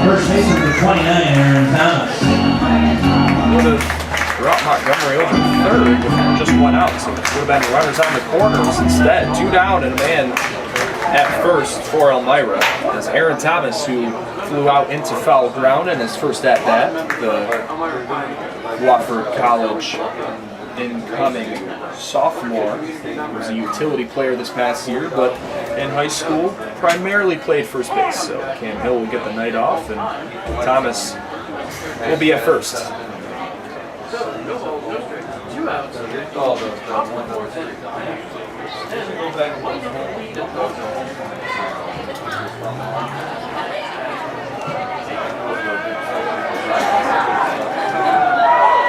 First baseman for 29, Aaron Thomas. Would have brought Montgomery over to 3rd with just 1 out, so it would have been runners on the corners instead. 2 down and a man at first for Elmira, as Aaron Thomas, who flew out into foul ground in his first at-bat, the Wofford College incoming sophomore, was a utility player this past year, but in high school primarily played first base. So Cam Hill will get the night off, and Thomas will be at first.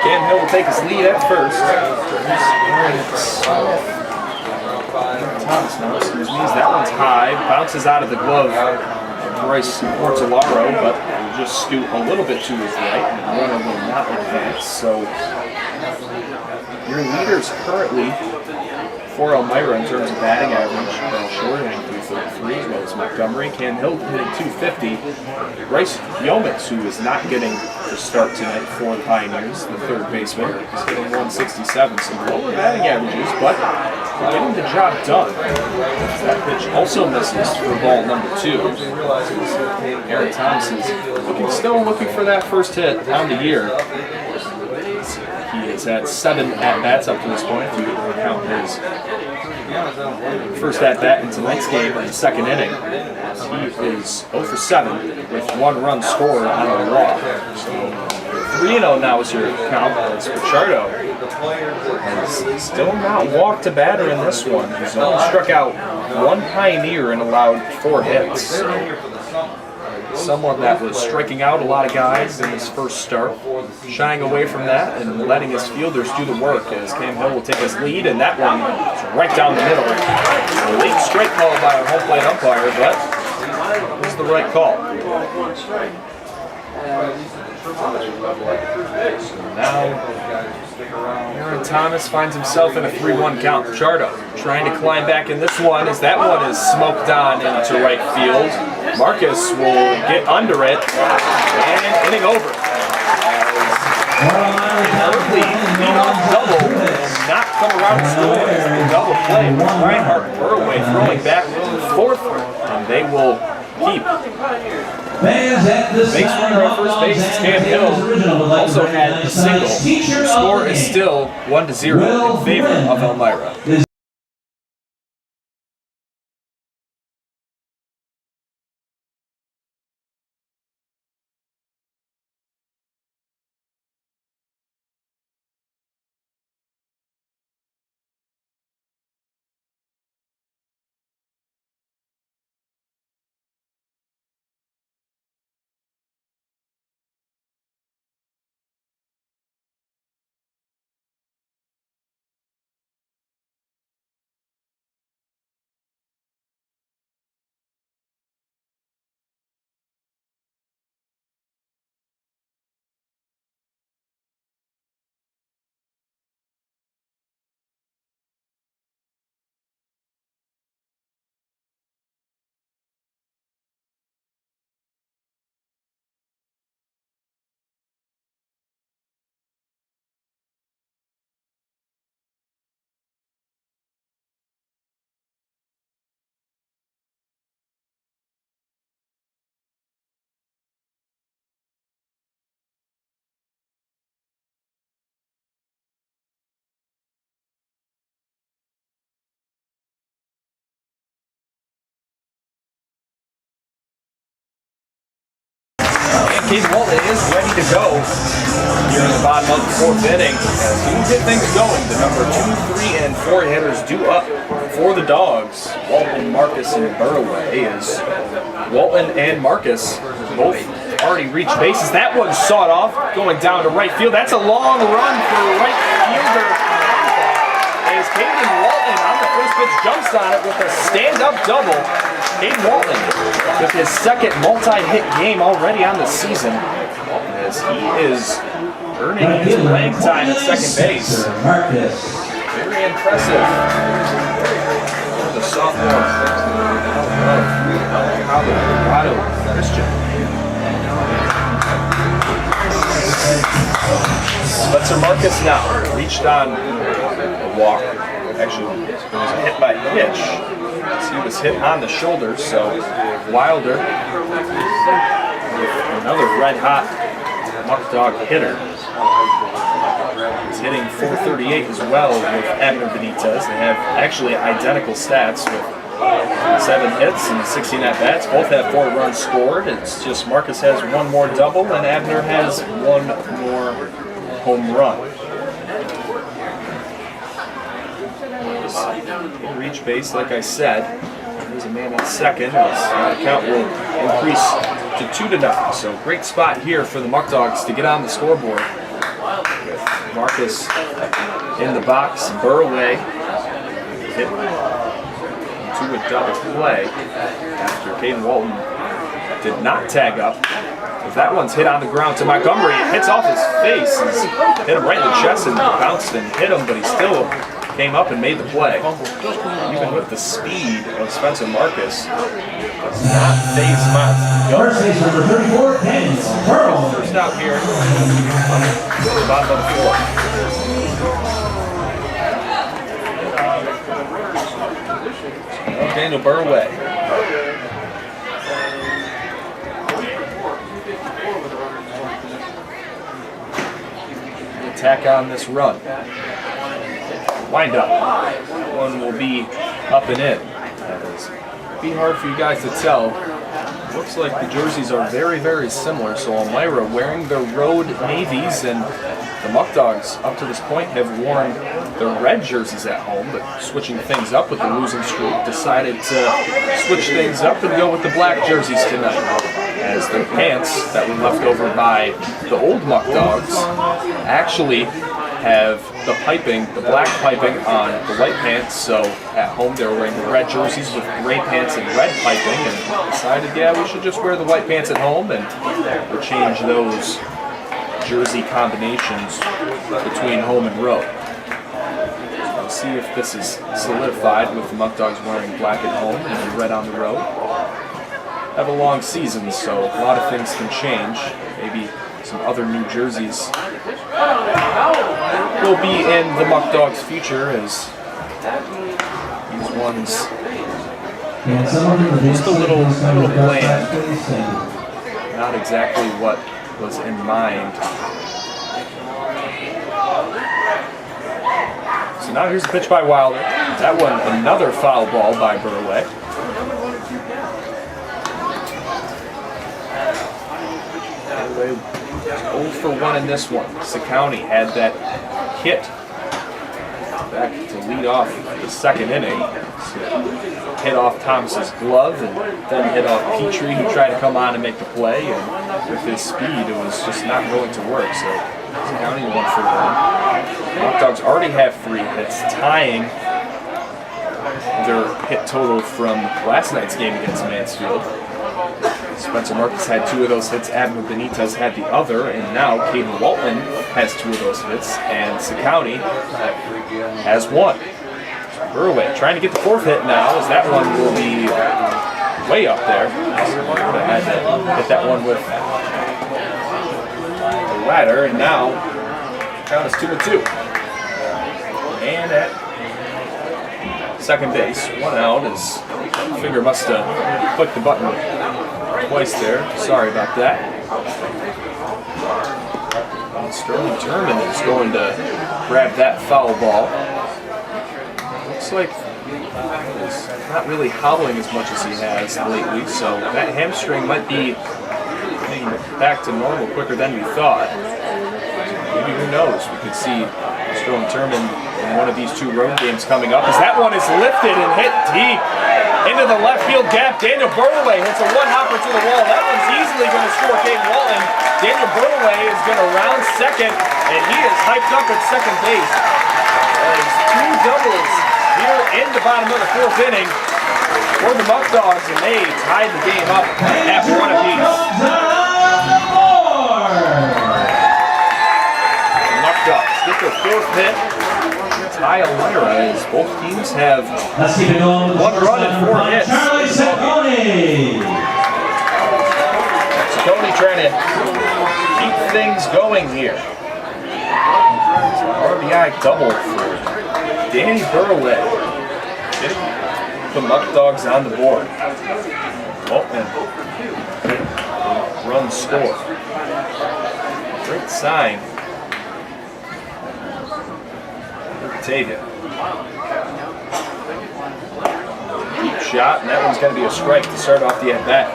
Cam Hill will take his lead at first. Thomas now, excuse me, that one's high, bounces out of the glove of Bryce Portolaro, but will just scoot a little bit to his right, and the runner will not advance. So your leaders currently for Elmira in terms of batting average, Ben Short hitting 333, as well as Montgomery. Cam Hill hitting 250. Bryce Yeomans, who is not getting the start tonight for the Pioneers, the 3rd baseman, is hitting 167. Some lower batting averages, but getting the job done. That pitch also misses for ball number 2. Aaron Thomas is still looking for that first hit on the year. He has had 7 at-bats up to this point, if you count his first at-bat in tonight's game in the 2nd inning. He is 0 for 7 with 1 run scored on a walk. So 3-0 now is your count, as Pichardo has still not walked a batter in this one. He's only struck out 1 Pioneer and allowed 4 hits. Someone that was striking out a lot of guys in his first start, shying away from that and letting his fielders do the work, as Cam Hill will take his lead, and that one is right down the middle. A late strike call by a home plate umpire, but it was the right call. So now Aaron Thomas finds himself in a 3-1 count. Pichardo trying to climb back in this one, as that one is smoked on into right field. Marcus will get under it, and inning over. Early lead-off double and not come around to score. The double play with Reinhardt Burway throwing back to the 4th, and they will keep. Base runner at first base is Cam Hill, also had a single. The score is still 1-0 in favor of Elmira. Caden Walton is ready to go here in the bottom of the fourth inning. As he will get things going, the number 2, 3, and 4 hitters due up for the Dogs. Walton, Marcus, and Burway. Is Walton and Marcus both already reached bases. That one's sawed off, going down to right field. That's a long run for right fielder. As Caden Walton on the first pitch jumps on it with a stand-up double. Caden Walton with his second multi-hit game already on the season, as he is earning his playing time at second base. Very impressive. The sophomore Colorado Christian. Spencer Marcus now reached on a walk. Actually, it was a hit by pitch. He was hit on the shoulder, so Wilder with another red-hot Muckdog hitter. He's hitting .438 as well with Abner Benitez. They have actually identical stats with 7 hits and 16 at-bats. Both have 4 runs scored. It's just Marcus has 1 more double and Abner has 1 more home run. He'll reach base, like I said. There's a man at second. His count will increase to 2-0. So great spot here for the Muckdogs to get on the scoreboard. With Marcus in the box, Burway hit to a double play after Caden Walton did not tag up. That one's hit on the ground to Montgomery. It hits off his face. He's hit him right in the chest and bounced and hit him, but he still came up and made the play. Even with the speed of Spencer Marcus, does not phase him out. First base number 34, Daniel Burway. First out here on the bottom of the fourth. Daniel Burway. Attack on this run. Wind up. One will be up and in. It'll be hard for you guys to tell. Looks like the jerseys are very, very similar. So Elmira wearing their road navies, and the Muckdogs up to this point have worn their red jerseys at home, but switching things up with the losing streak, decided to switch things up and go with the black jerseys tonight, as their pants that were left over by the old Muckdogs actually have the piping, the black piping on the white pants. So at home they were wearing the red jerseys with gray pants and red piping, and decided, yeah, we should just wear the white pants at home, and we'll change those jersey combinations between home and road. So we'll see if this is solidified with the Muckdogs wearing black at home and red on the road. Have a long season, so a lot of things can change. Maybe some other new jerseys will be in the Muckdogs' future, as these ones just a little bland. Not exactly what was in mind. So now here's a pitch by Wilder. That one, another foul ball by Burway. Anyway, 0 for 1 in this one. County had that hit back to lead off the second inning. So hit off Thomas's glove and then hit off Petrie, who tried to come on and make the play, and with his speed it was just not going to work. So County 1 for 1. Muckdogs already have 3 hits, tying their hit total from last night's game against Mansfield. Spencer Marcus had 2 of those hits, Abner Benitez had the other, and now Caden Walton has 2 of those hits, and County has 1. Burway trying to get the 4th hit now, as that one will be way up there. Would have had to hit that one with the ladder, and now count is 2-2. And at second base, 1 out, as finger must have clicked the button twice there. Sorry about that. Sterling Turman is going to grab that foul ball. Looks like he's not really hobbling as much as he has lately, so that hamstring might be getting back to normal quicker than we thought. Maybe, who knows, we could see Sterling Terman in one of these 2 road games coming up, as that one is lifted and hit deep into the left field gap. Daniel Burley hits a one-hopper to the wall. That one's easily going to score Caden Walton. Daniel Burley is going to round second, and he is hyped up at second base. There's 2 doubles here in the bottom of the 4th inning for the Muckdogs, and they tied the game up at 1 apiece. The Muckdogs get their 4th hit. Tie Elmira, as both teams have 1 run and 4 hits. Ciccone trying to keep things going here. RBI double for Danny Burley. Getting the Muckdogs on the board. Oh, and run score. Great sign. Batavia. Deep shot, and that one's going to be a strike to start off the at-bat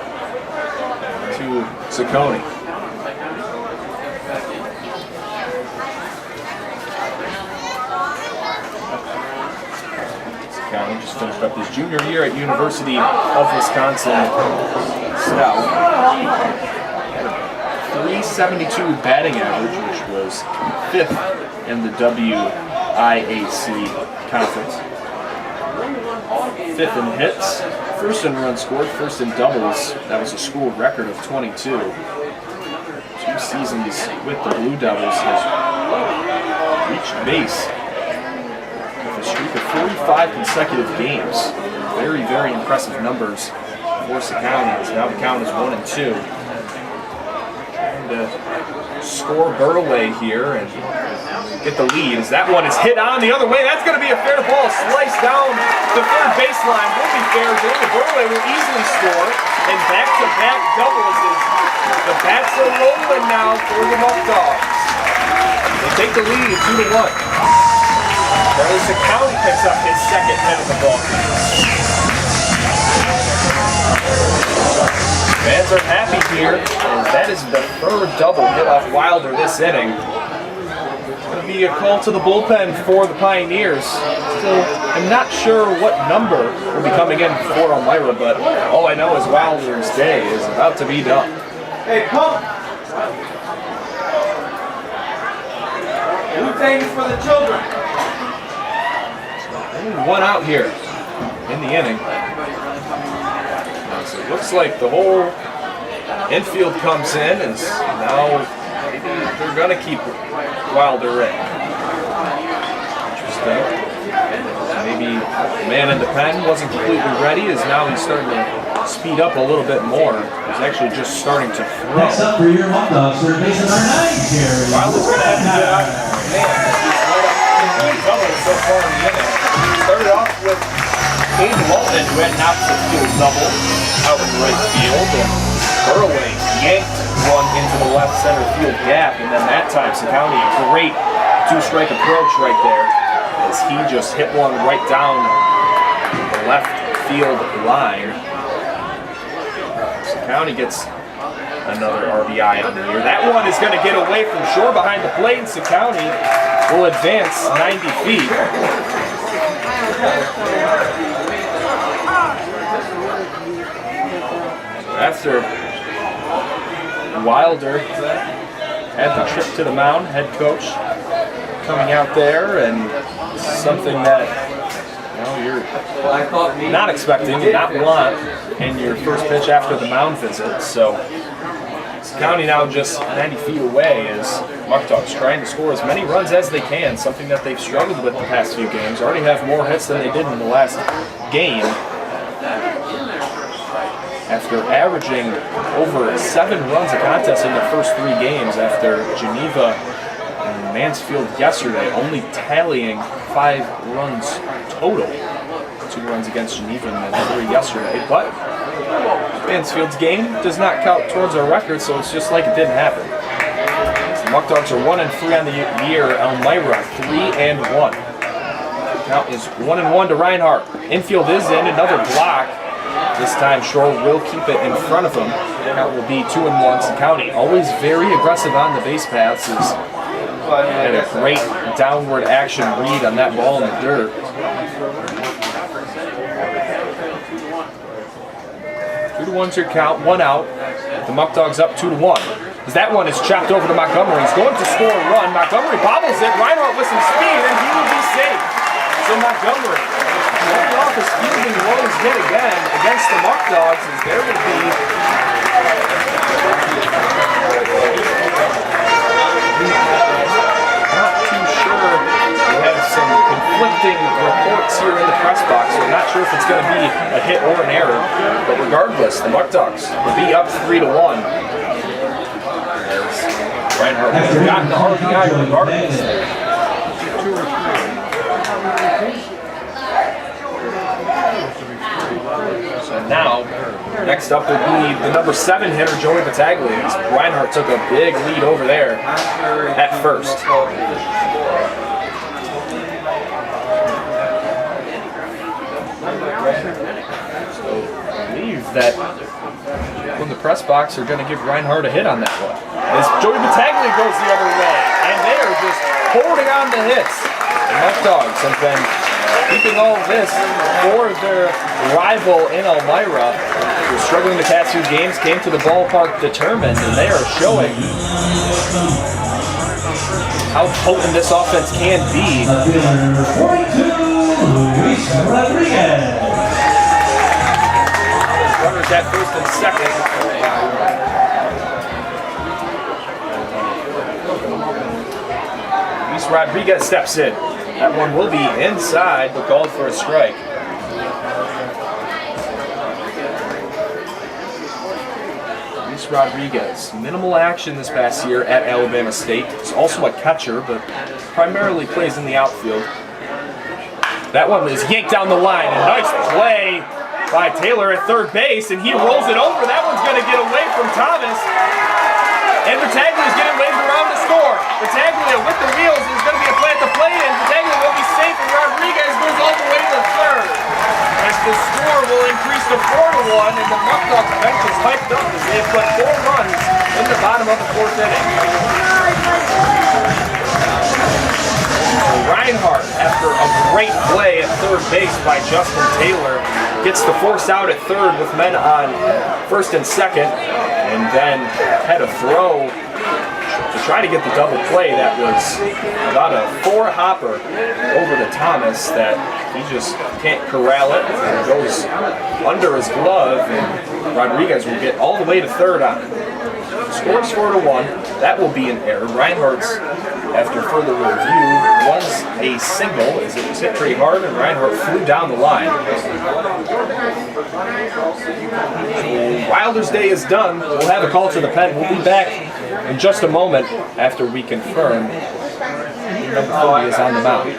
to Ciccone. Ciccone just finished up his junior year at University of Wisconsin Stout. Had a 372 batting average, which was 5th in the IAC conference. 5th in hits, 1st in runs scored, 1st in doubles. That was a school record of 22. 2 seasons with the Blue Devils, has reached base with a streak of 45 consecutive games. Very, very impressive numbers for Ciccone. Now the count is 1-2. Trying to score Burley here and get the lead, as that one is hit on the other way. That's going to be a fair ball, sliced down the 3rd baseline. Will be fair. Daniel Burley will easily score, and back-to-back doubles as the bats are rolling now for the Muckdogs. They take the lead 2-1. Charlie Ciccone picks up his 2nd hit of the ball. Fans are happy here, and that is the 3rd double hit off Wilder this inning. Going to be a call to the bullpen for the Pioneers. Still, I'm not sure what number will be coming in for Elmira, but all I know is Wilder's day is about to be done. Hey, pump! Do things for the children. Only 1 out here in the inning. So it looks like the whole infield comes in, and now they're going to keep Wilder in. Interesting. Maybe the man in the pen wasn't completely ready, as now he's starting to speed up a little bit more. He's actually just starting to throw. Next up for your Muckdogs, third base number 9, Jerry. Wilder's going to have to get out. Man, double so far in the inning. Started off with Caden Walton, who had an opposite field double out in right field, and Burley yanked one into the left center field gap, and then that time Ciccone, a great 2-strike approach right there, as he just hit one right down the left field line. Ciccone gets another RBI on the year. That one is going to get away from shore behind the plate, and Ciccone will advance 90 feet. After Wilder had the trip to the mound, head coach coming out there, and something that you're not expecting, not want in your first pitch after the mound visit. So Ciccone now just 90 feet away as Muckdogs trying to score as many runs as they can, something that they've struggled with the past few games. Already have more hits than they did in the last game, after averaging over 7 runs a contest in the first 3 games, after Geneva and Mansfield yesterday, only tallying 5 runs total. 2 runs against Geneva and 3 yesterday. But Mansfield's game does not count towards our record, so it's just like it didn't happen. The Muckdogs are 1-3 on the year. Elmira 3-1. Count is 1-1 to Reinhardt. Infield is in, another block. This time, Shore will keep it in front of him. Count will be 2-1. County always very aggressive on the base paths. And a great downward action read on that ball in the dirt. 2-1's your count, 1 out. The Muckdogs up 2-1. As that one is chopped over to Montgomery. He's going to score a run. Montgomery bobbles it. Reinhardt with some speed, and he will be safe. So Montgomery, holding off his fielding Lowe's hit again against the Muckdogs, as there will be not too sure. We have some conflicting reports here in the press box, so I'm not sure if it's going to be a hit or an error. But regardless, the Muckdogs will be up 3-1. Reinhardt has gotten the RBI regardless. So now, next up will be the number 7 hitter, Joey Batavia. Reinhardt took a big lead over there at first. So I believe that when the press box are going to give Reinhardt a hit on that one. As Joey Batavia goes the other way, and they are just holding on to hits. The Muckdogs have been keeping all of this for their rival in Elmira, who are struggling the past few games, came to the ballpark determined, and they are showing how potent this offense can be. Runners at first and second. Luis Rodriguez steps in. That one will be inside, but called for a strike. Luis Rodriguez, minimal action this past year at Alabama State. He's also a catcher, but primarily plays in the outfield. That one is yanked down the line. A nice play by Taylor at third base, and he rolls it over. That one's going to get away from Thomas. And Batavia is getting waved around to score. Batavia with the wheels is going to be a play at the plate, and Batavia will be safe, and Rodriguez goes all the way to third. As the score will increase to 4-1, and the Muckdogs bench is hyped up as they have put 4 runs in the bottom of the 4th inning. Reinhardt, after a great play at third base by Justin Taylor, gets the force out at third with men on first and second, and then had a throw to try to get the double play that was about a 4-hopper over to Thomas that he just can't corral it. It goes under his glove, and Rodriguez will get all the way to third on it. Scores 4-1. That will be an error. Reinhardt's, after further review, was a single as it was hit pretty hard, and Reinhardt flew down the line. So Wilder's day is done. We'll have a call to the pen. We'll be back in just a moment after we confirm number 30 is on the mound.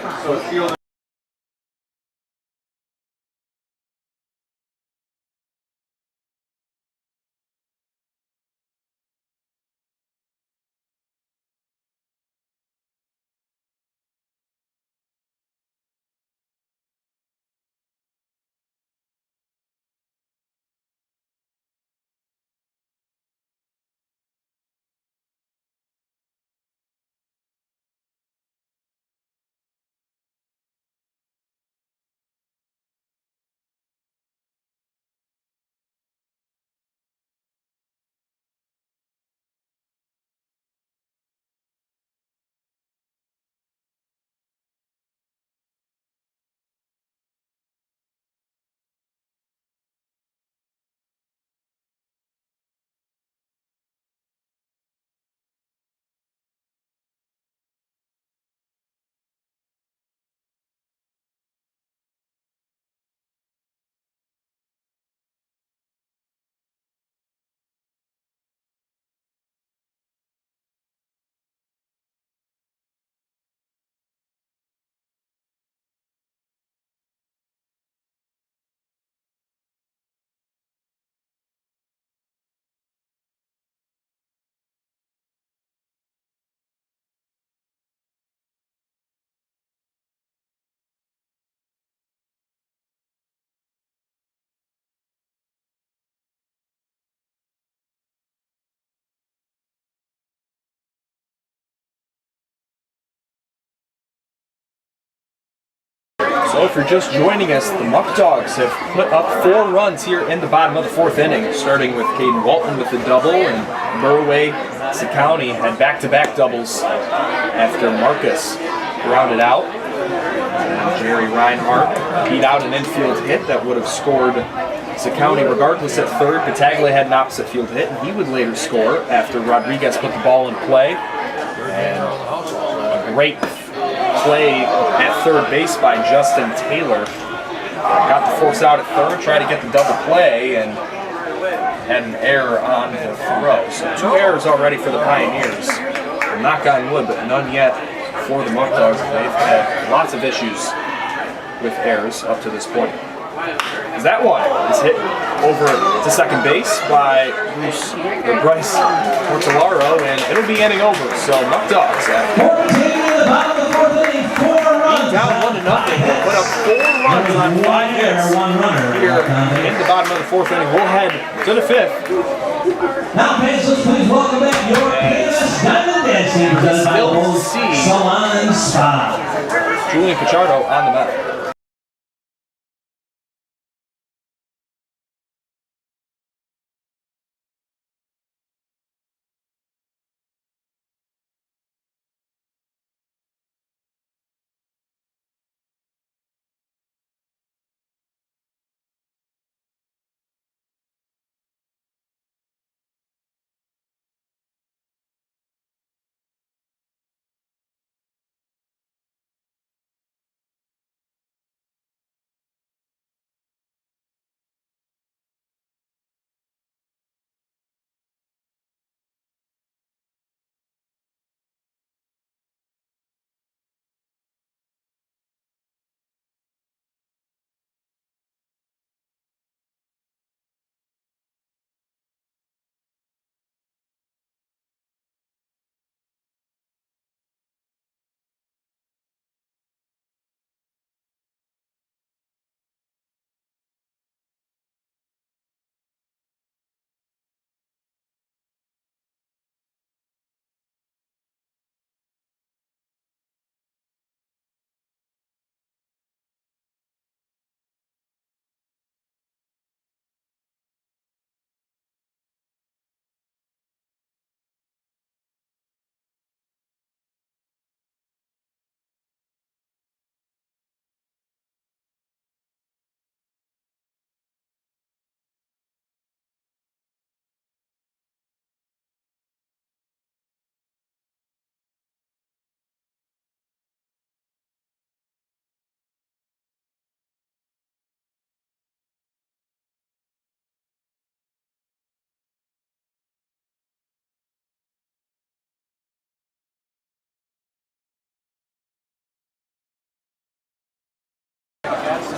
So if you're just joining us, the Muckdogs have put up 4 runs here in the bottom of the 4th inning, starting with Caden Walton with the double, and Burway County had back-to-back doubles after Marcus grounded out. And Jerry Reinhardt beat out an infield hit that would have scored County regardless at third. Batavia had an opposite field hit, and he would later score after Rodriguez put the ball in play. And a great play at third base by Justin Taylor. Got the force out at third, tried to get the double play, and had an error on the throw. So 2 errors already for the Pioneers. Knock on wood, but none yet for the Muckdogs. They've had lots of issues with errors up to this point. That one is hit over to second base by Bryce Portolaro, and it'll be inning over. So Muckdogs down 1-0. Put up 4 runs on 5 hits here in the bottom of the 4th inning. We'll head to the 5th. Now, Pacers, please welcome back your PMS Diamond Dancing presented by Old Salon and Spa. Julian Pichardo on the mound.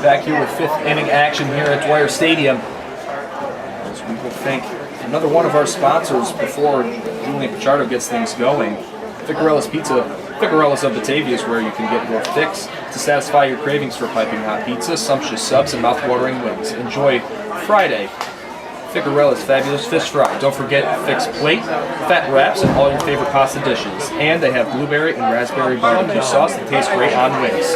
Back here with 5th inning action here at Dwyer Stadium. As we will thank another one of our sponsors before Julian Pichardo gets things going. Ficarella's Pizza. Ficarella's of Batavia is where you can get your fix to satisfy your cravings for piping hot pizza, sumptuous subs, and mouth-watering wings. Enjoy Friday. Ficarella's Fabulous Fish Fry. Don't forget Fix Plate, Fat Wraps, and all your favorite pasta dishes. And they have blueberry and raspberry barbecue sauce that tastes great on wings.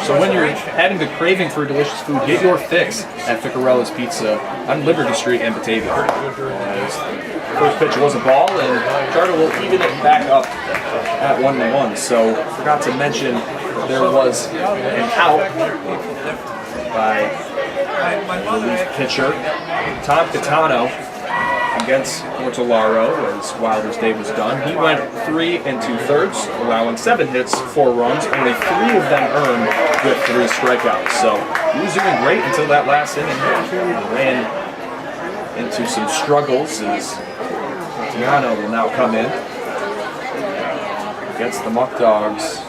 So when you're having the craving for delicious food, get your fix at Ficarella's Pizza on Liberty Street in Batavia. First pitch was a ball, and Pichardo will even it back up at 1-1. So forgot to mention there was an out by the pitcher Tom Catano against Portolaro as Wilder's day was done. He went 3 2/3, allowing 7 hits, 4 runs, only 3 of them earned with 3 strikeouts. So he was doing great until that last inning. He ran into some struggles as Catano will now come in against the Muckdogs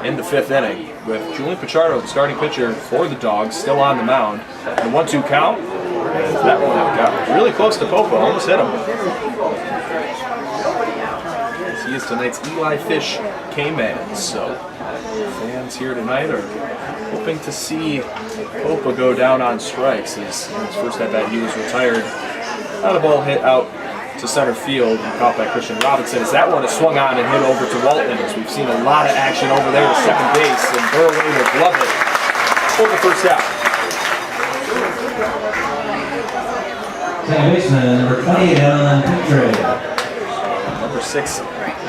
in the 5th inning with Julian Pichardo, the starting pitcher for the Dogs, still on the mound. The 1-2 count. That one got really close to Popo, almost hit him. He is tonight's Eli Fish K-Man, so fans here tonight are hoping to see Popo go down on strikes. As his first at bat, he was retired. Not a ball hit out to center field and caught by Christian Robinson as that one is swung on and hit over to Walton, as we've seen a lot of action over there to second base, and Burway will glove it for the first out. Second baseman, number 28, Alan Petrie. Number 6,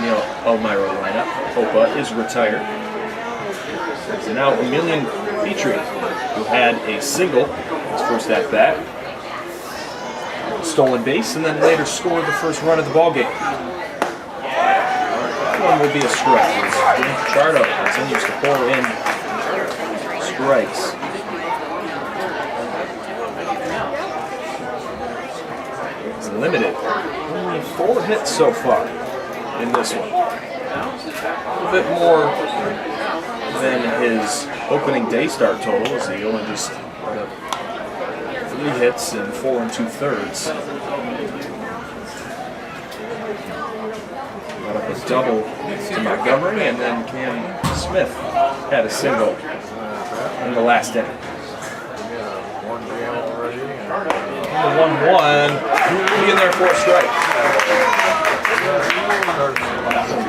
Neil Elmira lineup. Opa is retired. So now Emilian Petrie, who had a single his first at bat, stolen base, and then later scored the first run of the ball game. One will be a strike. Chardo continues to pour in strikes. It's limited. Only 4 hits so far in this one. A bit more than his opening day start total, as he only just got 3 hits and 4 2/3. Got up a double to Montgomery, and then Cam Smith had a single in the last inning. The 1-1, be in there for a strike.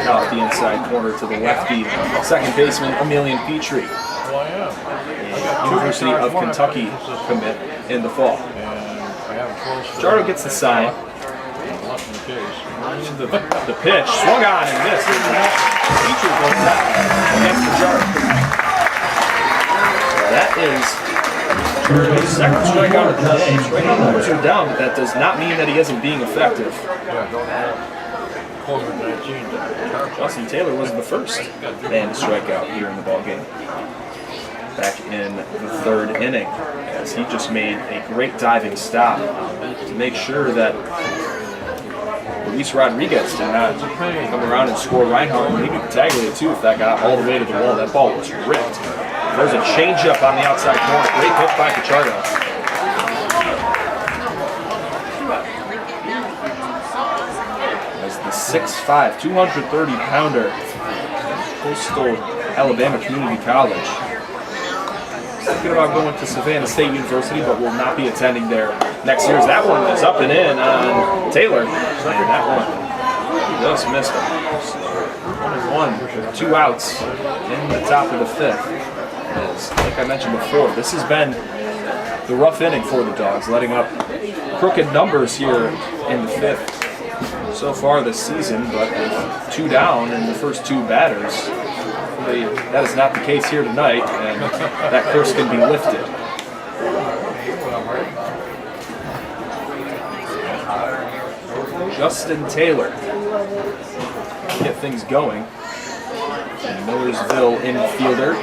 Out the inside corner to the lefty, second baseman Emilian Petrie, University of Kentucky commit in the fall. Jardo gets the sign. The pitch, swung on and missed. Petrie goes down against the Jardo. That is the second strikeout of the day. Strikeout numbers are down, but that does not mean that he isn't being effective. Justin Taylor was the first man to strike out here in the ballgame. Back in the 3rd inning, as he just made a great diving stop to make sure that Luis Rodriguez did not come around and score Reinhardt, maybe Batavia too if that got all the way to the wall. That ball was ripped. There's a changeup on the outside corner. Great hit by Pichardo. As the 6'5", 230-pounder, Coastal Alabama Community College. Thinking about going to Savannah State University, but will not be attending there next year. That one is up and in on Taylor, and that one just missed him. 1, 2 outs in the top of the 5th. As, like I mentioned before, this has been the rough inning for the Dogs, letting up crooked numbers here in the 5th so far this season, but with 2 down in the first 2 batters. That is not the case here tonight, and that curse can be lifted. Justin Taylor get things going. And Millersville infielder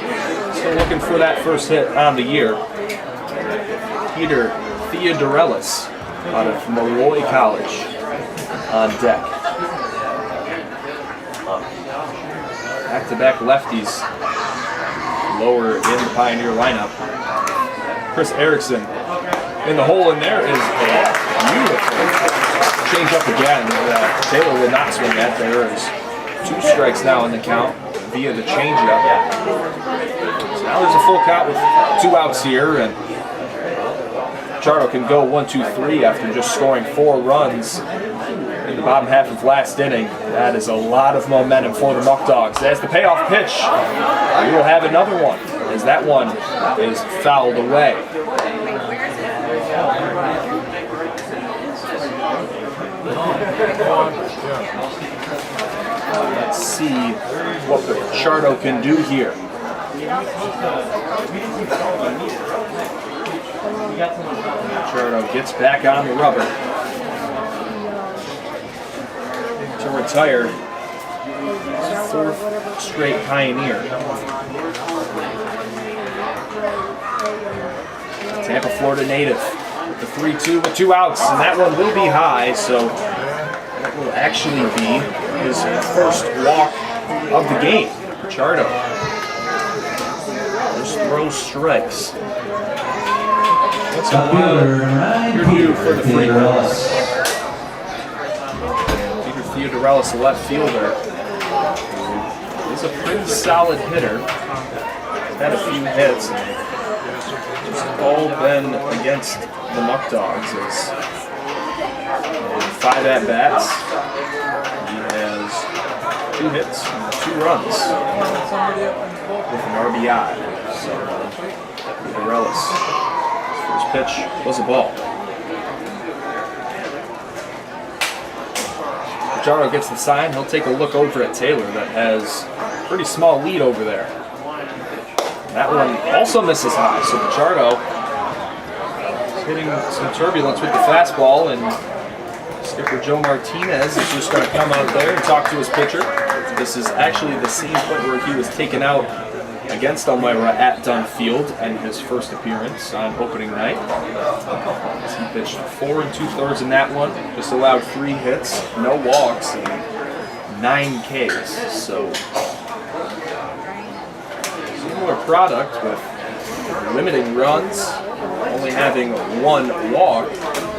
still looking for that first hit on the year. Peter Theodorelis out of Molloy College on deck. Back-to-back lefties lower in the Pioneer lineup. Chris Erickson in the hole, and there is a beautiful change up again that Taylor will not swing at. There is 2 strikes now in the count via the changeup. So now there's a full count with 2 outs here, and Chardo can go 1, 2, 3 after just scoring 4 runs in the bottom half of last inning. That is a lot of momentum for the Muckdogs. As the payoff pitch, we will have another one, as that one is fouled away. Let's see what the Chardo can do here. Chardo gets back on the rubber to retire his 4th straight Pioneer. Tampa, Florida native with the 3-2 with 2 outs, and that one will be high, so that will actually be his first walk of the game. Chardo just throws strikes. What's going on here for the free runs? Peter Theodorelis, the left fielder, is a pretty solid hitter. Had a few hits. It's all been against the Muckdogs. As 5 at-bats. He has 2 hits and 2 runs with an RBI. So Dorellis. First pitch was a ball. Pichardo gets the sign. He'll take a look over at Taylor that has a pretty small lead over there. That one also misses high, so Pichardo is hitting some turbulence with the fastball, and skipper Joe Martinez is just going to come out there and talk to his pitcher. This is actually the same point where he was taken out against Elmira at Dunn Field in his first appearance on opening night. He pitched 4 2/3 in that one, just allowed 3 hits, no walks, and 9 Ks. So similar product with limiting runs, only having 1 walk,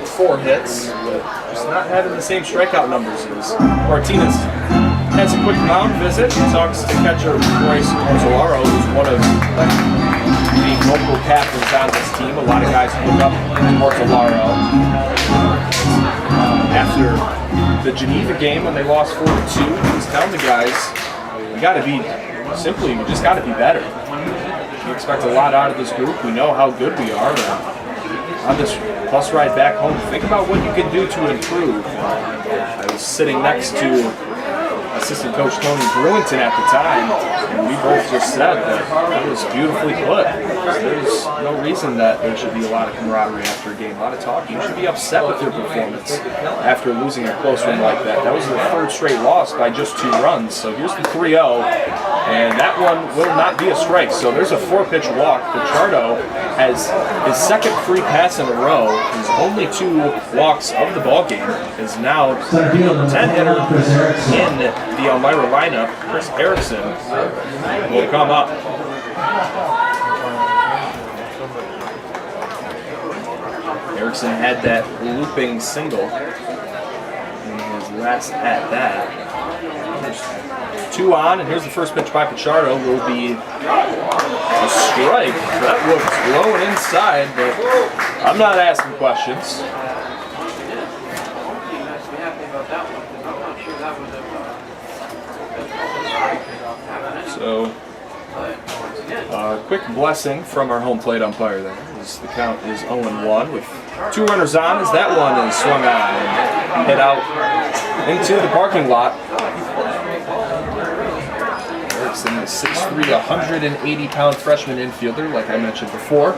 4 hits, but just not having the same strikeout numbers as Martinez. Has a quick mound visit. He talks to catcher Bryce Ortolaro, who's one of the local captains on this team. A lot of guys look up Ortolaro. After the Geneva game when they lost 4-2, he was telling the guys, we just got to be better. We expect a lot out of this group. We know how good we are. On this bus ride back home, think about what you can do to improve. I was sitting next to assistant coach Tony Brewington at the time, and we both just said that it was beautifully put. There's no reason that there should be a lot of camaraderie after a game, a lot of talking. You should be upset with your performance after losing a close one like that. That was the 3rd straight loss by just 2 runs. So here's the 3-0, and that one will not be a strike. So there's a 4-pitch walk. Pichardo has his 2nd free pass in a row. His only 2 walks of the ball game is now 10 hitter in the Elmira lineup. Chris Erickson will come up. Erickson had that looping single in his last at bat. 2 on, and here's the first pitch by Pichardo. Will be a strike. That looks low and inside, but I'm not asking questions. So, quick blessing from our home plate umpire there. The count is 0-1 with 2 runners on as that one is swung on and hit out into the parking lot. Erickson is 6'3", 180-pound freshman infielder, like I mentioned before.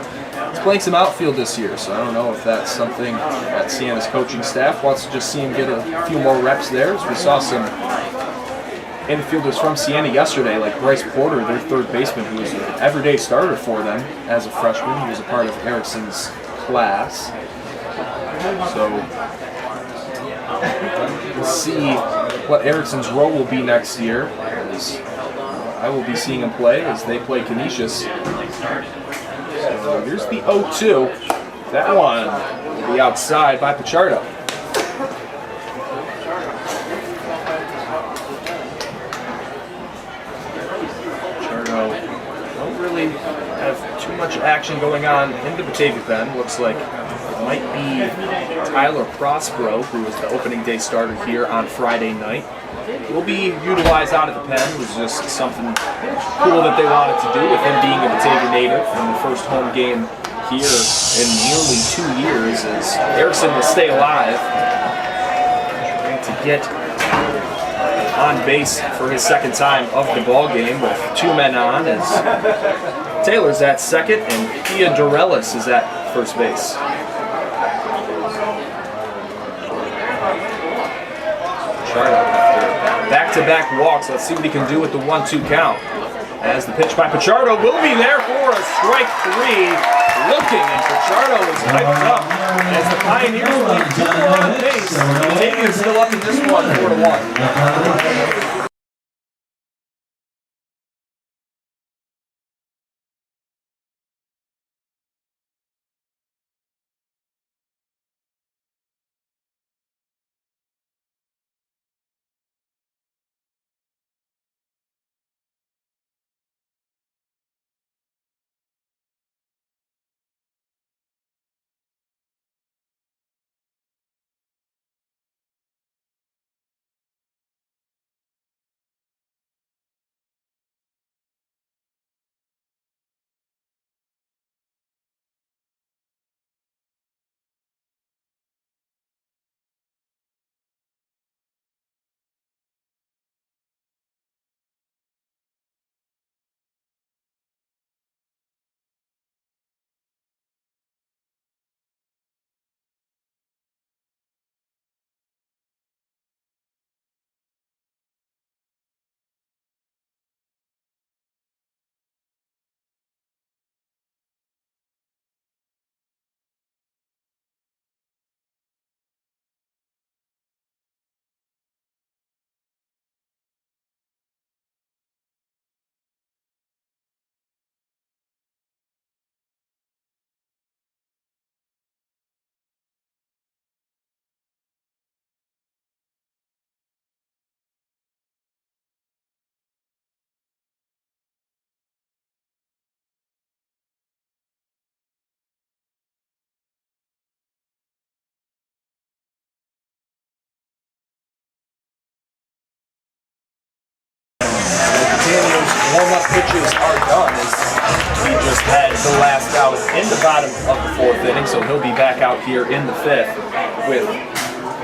He's playing some outfield this year, so I don't know if that's something that Sienna's coaching staff wants to just see him get a few more reps there. As we saw some infielders from Siena yesterday, like Bryce Porter, their 3rd baseman, who was an everyday starter for them as a freshman. He was a part of Erickson's class. So we'll see what Erickson's role will be next year. As I will be seeing him play as they play Canisius. So here's the 0-2. That one will be outside by Pichardo. Don't really have too much action going on in the Batavia pen. Looks like it might be Tyler Prospero, who was the opening day starter here on Friday night. Will be utilized out of the pen. It was just something cool that they wanted to do with him being a Batavia native in the first home game here in nearly 2 years, as Erickson will stay alive, trying to get on base for his 2nd time of the ball game with 2 men on, as Taylor's at 2nd and Thea Dorellis is at 1st base. Back-to-back walks. Let's see what he can do with the 1-2 count. As the pitch by Pichardo will be there for a strike 3. Looking, and Pichardo is hyped up as the Pioneers lead 2 on base. Batavia is still up in this one, 4-1. warm-up pitches are done, as he just had the last out in the bottom of the 4th inning, so he'll be back out here in the 5th with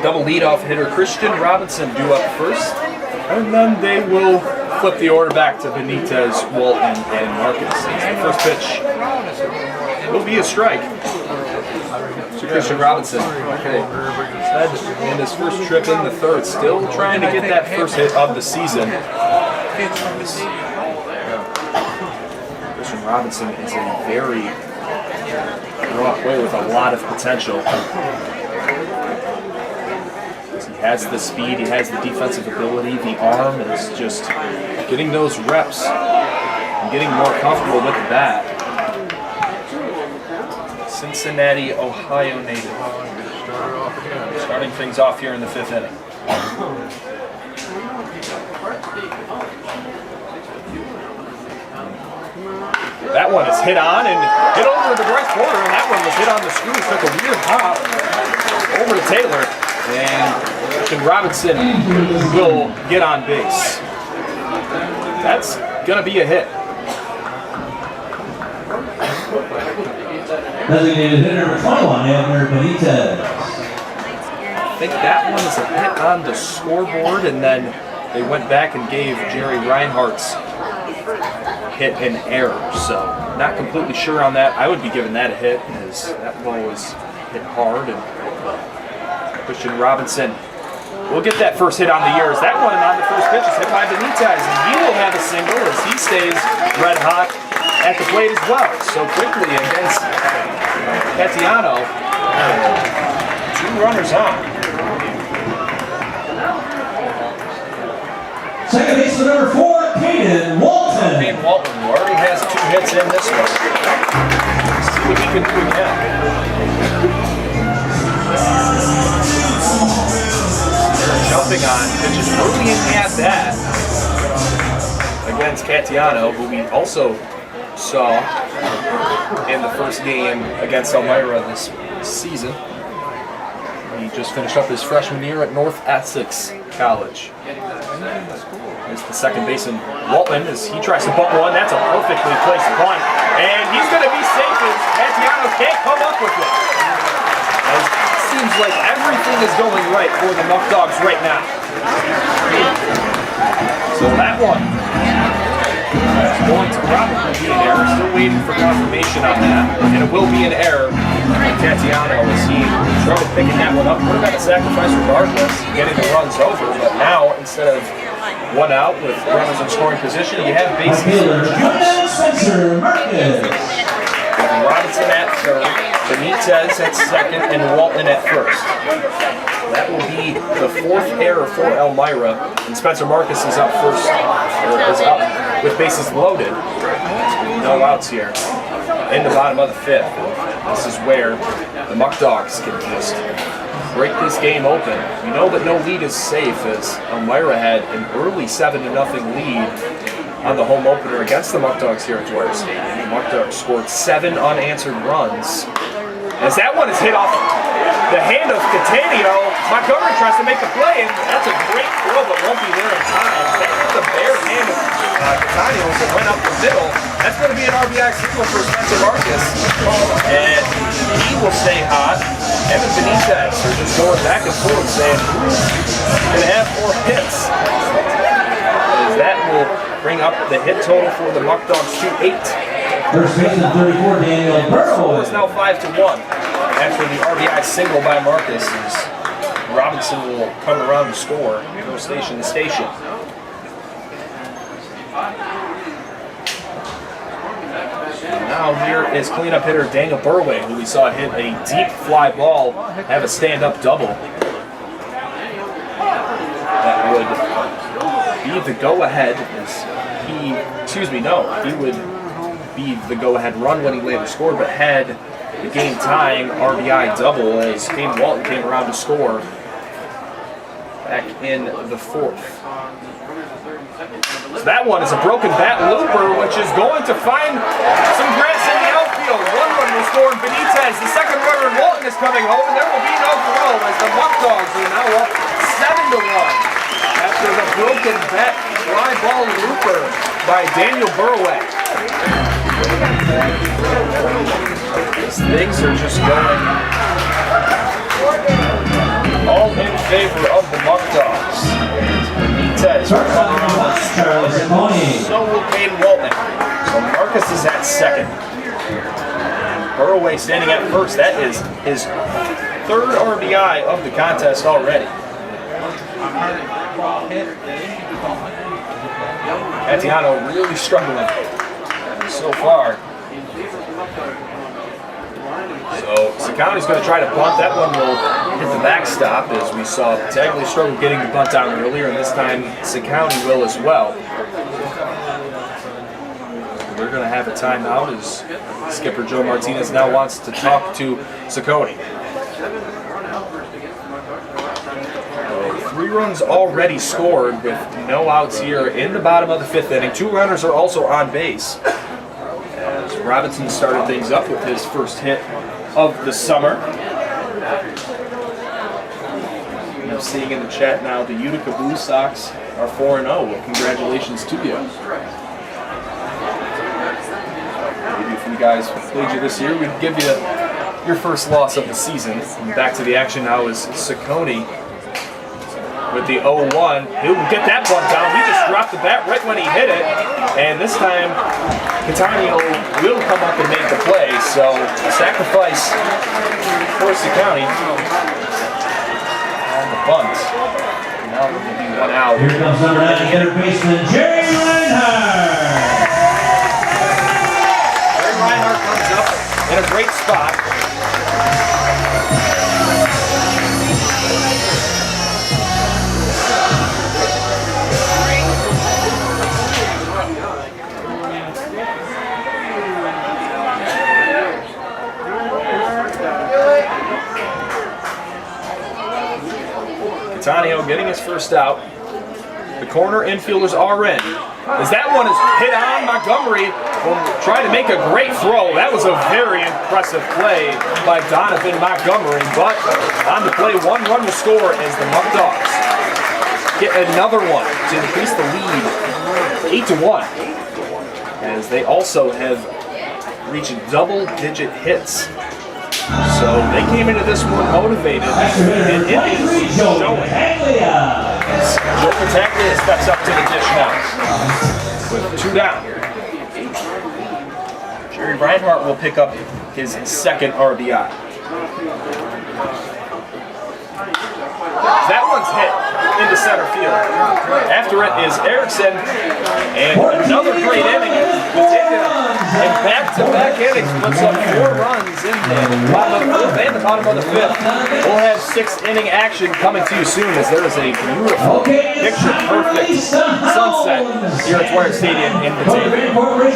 double leadoff hitter Christian Robinson due up first, and then they will flip the order back to Benitez, Walton, and Marcus. The first pitch will be a strike to Christian Robinson. Okay. In his first trip in the 3rd, still trying to get that first hit of the season. Christian Robinson is a very rough way with a lot of potential. He has the speed, he has the defensive ability, the arm is just getting those reps and getting more comfortable with the bat. Cincinnati, Ohio native. Starting things off here in the 5th inning. That one is hit on and hit over the right corner, and that one was hit on the screw. Took a weird hop over to Taylor, and Robinson will get on base. That's gonna be a hit. Designated hitter number 21, Elmira Benitez. I think that one is a hit on the scoreboard, and then they went back and gave Jerry Reinhardt's hit an error. So not completely sure on that. I would be giving that a hit, as that ball was hit hard, and Christian Robinson will get that first hit on the years. That one on the first pitch is hit by Benitez, and he will have a single as he stays red hot at the plate as well. So quickly against Catiano, 2 runners on. Second baseman number 4, Caden Walton. Caden Walton, who already has 2 hits in this one. Let's see what he can do now. Jumping on pitches early in the at-bat against Catiano, who we also saw in the first game against Elmira this season. He just finished up his freshman year at North Essex College. There's the second baseman, Walton, as he tries to bunt one. That's a perfectly placed bunt, and he's going to be safe as Catiano can't come up with it. As it seems like everything is going right for the Muckdogs right now. So that one is going to probably be an error. Still waiting for confirmation on that, and it will be an error. Catiano, as he struggled picking that one up, would have got a sacrifice regardless, getting the runs over. But now, instead of 1 out with runners in scoring position, you have bases. Robinson at 3rd, Benitez at 2nd, and Walton at 1st. That will be the 4th error for Elmira, and Spencer Marcus is up first, or is up with bases loaded. No outs here in the bottom of the 5th. This is where the Muckdogs can just break this game open. We know that no lead is safe, as Elmira had an early 7-0 lead on the home opener against the Muckdogs here at Dwyer Stadium. The Muckdogs scored 7 unanswered runs. As that one is hit off the hand of Catania, Montgomery tries to make the play, and that's a great throw, but won't be there in time. That was the bare hand of Catania that went up the middle. That's going to be an RBI single for Spencer Marcus, and he will stay hot. Evan Benitez are just going back and forth, saying who's going to have 4 hits. As that will bring up the hit total for the Muckdogs to 8. First baseman 34, Daniel Burrow. It's now 5-1 after the RBI single by Marcus, as Robinson will come around to score, go station to station. And now here is cleanup hitter Daniel Burway, who we saw hit a deep fly ball, have a stand-up double. That would be the go-ahead, as he would be the go-ahead run when he later scored, but had the game-tying RBI double as Caden Walton came around to score back in the 4th. So that one is a broken bat looper, which is going to find some grass in the outfield. 1 run will score in Benitez. The second runner in Walton is coming home, and there will be no throw as the Muckdogs are now up 7-1 after There's a broken bat, fly ball looper by Daniel Burway. Things are just going all in favor of the Muckdogs. Benitez will come around. So will Caden Waltman. So Marcus is at second. Burway standing at first. That is his third RBI of the contest already. Atiano really struggling so far. So Sakoni's going to try to bunt. That one will hit the backstop, as we saw Tagley struggle getting the bunt down earlier, and this time Sakoni will as well. They're going to have a timeout as skipper Joe Martinez now wants to talk to Sakoni. 3 runs already scored with no outs here in the bottom of the 5th inning. 2 runners are also on base, as Robinson started things up with his first hit of the summer. I'm seeing in the chat now the Utica Blue Sox are 4-0. Well, congratulations to you. Maybe if you guys played you this year, we'd give you your first loss of the season. And back to the action now is Sakoni with the 0-1. He'll get that bunt down. He just dropped the bat right when he hit it. And this time, Catania will come up and make the play. So, a sacrifice for Sakoni on the bunt. Now there will be 1 out. Here comes number 9, third baseman Jerry Reinhardt. Jerry Reinhardt comes up in a great spot. Catania getting his first out. The corner infielders are in. As that one is hit on, Montgomery will try to make a great throw. That was a very impressive play by Donovan Montgomery, but on the play, 1 run will score as the Muckdogs get another one to increase the lead 8-1, as they also have reached double-digit hits. So they came into this one motivated, and it is showing. Joe Batavia steps up to the dish now with 2 down. Jerry Reinhardt will pick up his second RBI. That one's hit into center field. After it is Erickson, and another great inning. And back-to-back innings puts up 4 runs in the bottom of the 4th and the bottom of the 5th. We'll have 6-inning action coming to you soon, as there is a beautiful, picture-perfect sunset here at Dwyer Stadium in Batavia.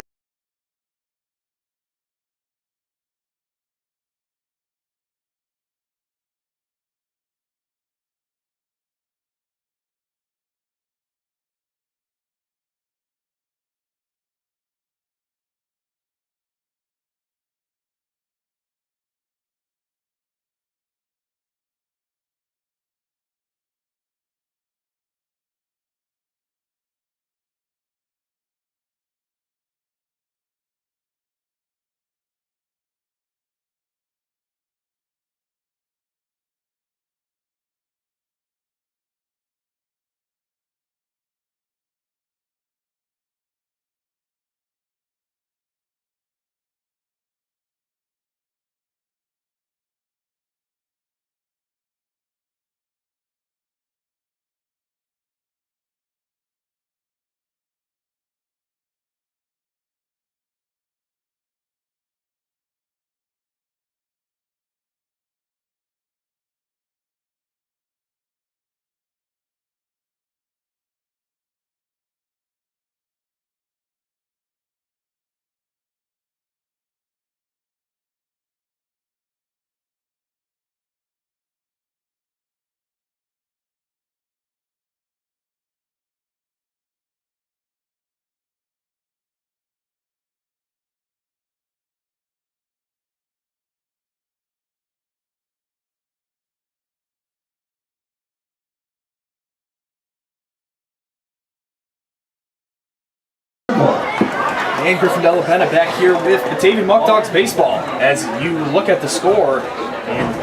and Griffin Della Penna back here with Batavia Muckdogs baseball. As you look at the score, and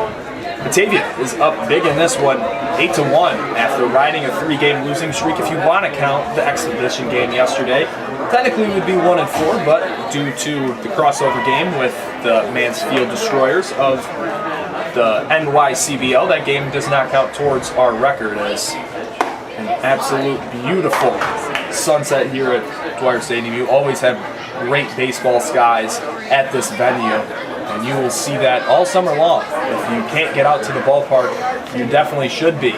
Batavia is up big in this one, 8-1 after riding a 3-game losing streak. If you want to count the exhibition game yesterday, technically it would be 1-4, but due to the crossover game with the Mansfield Destroyers of the NYCBL, that game does not count towards our record. As an absolute beautiful sunset here at Dwyer Stadium. You always have great baseball skies at this venue, and you will see that all summer long. If you can't get out to the ballpark, you definitely should be. The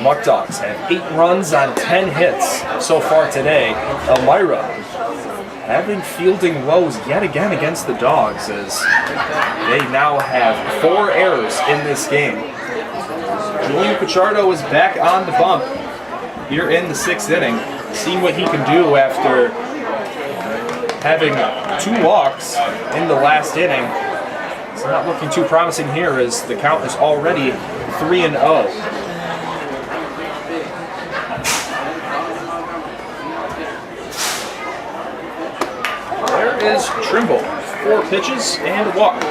Muckdogs have 8 runs on 10 hits so far today. Elmira having fielding woes yet again against the Dogs, as they now have 4 errors in this game. Julian Pichardo is back on the bump here in the 6th inning, seeing what he can do after having 2 walks in the last inning. It's not looking too promising here, as the count is already 3-0. There is Trimble, 4 pitches and a walk.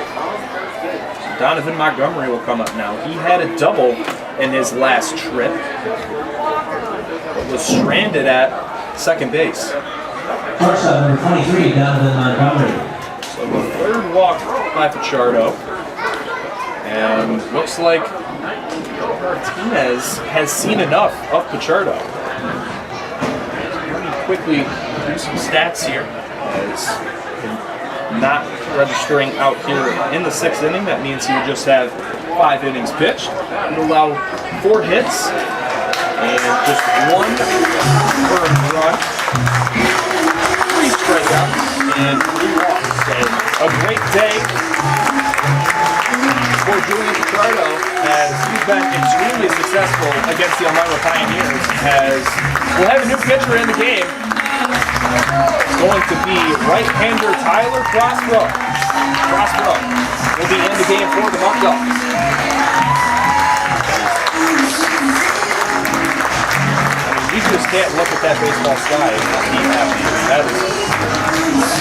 Donovan Montgomery will come up now. He had a double in his last trip, but was stranded at second base. Shortstop number 23, Donovan Montgomery. So the 3rd walk by Pichardo, and looks like Martinez has seen enough of Pichardo. Let me quickly do some stats here, as not registering out here in the 6th inning. That means he would just have 5 innings pitched. He would allow 4 hits and just 1 earned run, 3 strikeouts, and 3 walks. So a great day for Julian Pichardo, as he's been extremely successful against the Elmira Pioneers. As we'll have a new pitcher in the game. Going to be right-hander Tyler Prospero. Prospero will be in the game for the Muckdogs. I mean, you just can't look at that baseball sky and not be happy. That is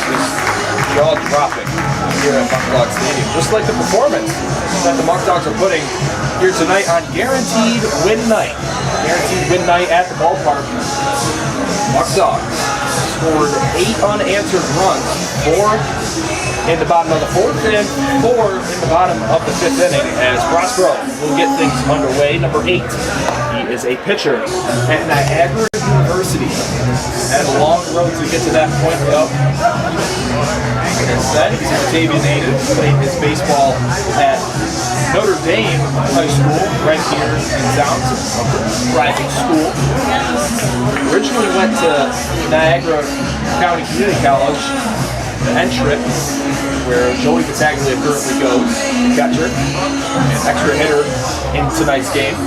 just jaw-dropping here at Muckdogs Stadium. Just like the performance that the Muckdogs are putting here tonight on Guaranteed Win Night. Guaranteed Win Night at the ballpark. Muckdogs scored 8 unanswered runs, 4 in the bottom of the 4th and 4 in the bottom of the 5th inning, as Prospero will get things underway. Number 8, he is a pitcher at Niagara University. Had a long road to get to that point, though. Like I said, he's a Batavia native, played his baseball at Notre Dame High School, right here in town, a private school. Originally went to Niagara County Community College, the N-Trip, where Joey Bataglia currently goes, catcher, and extra hitter in tonight's game.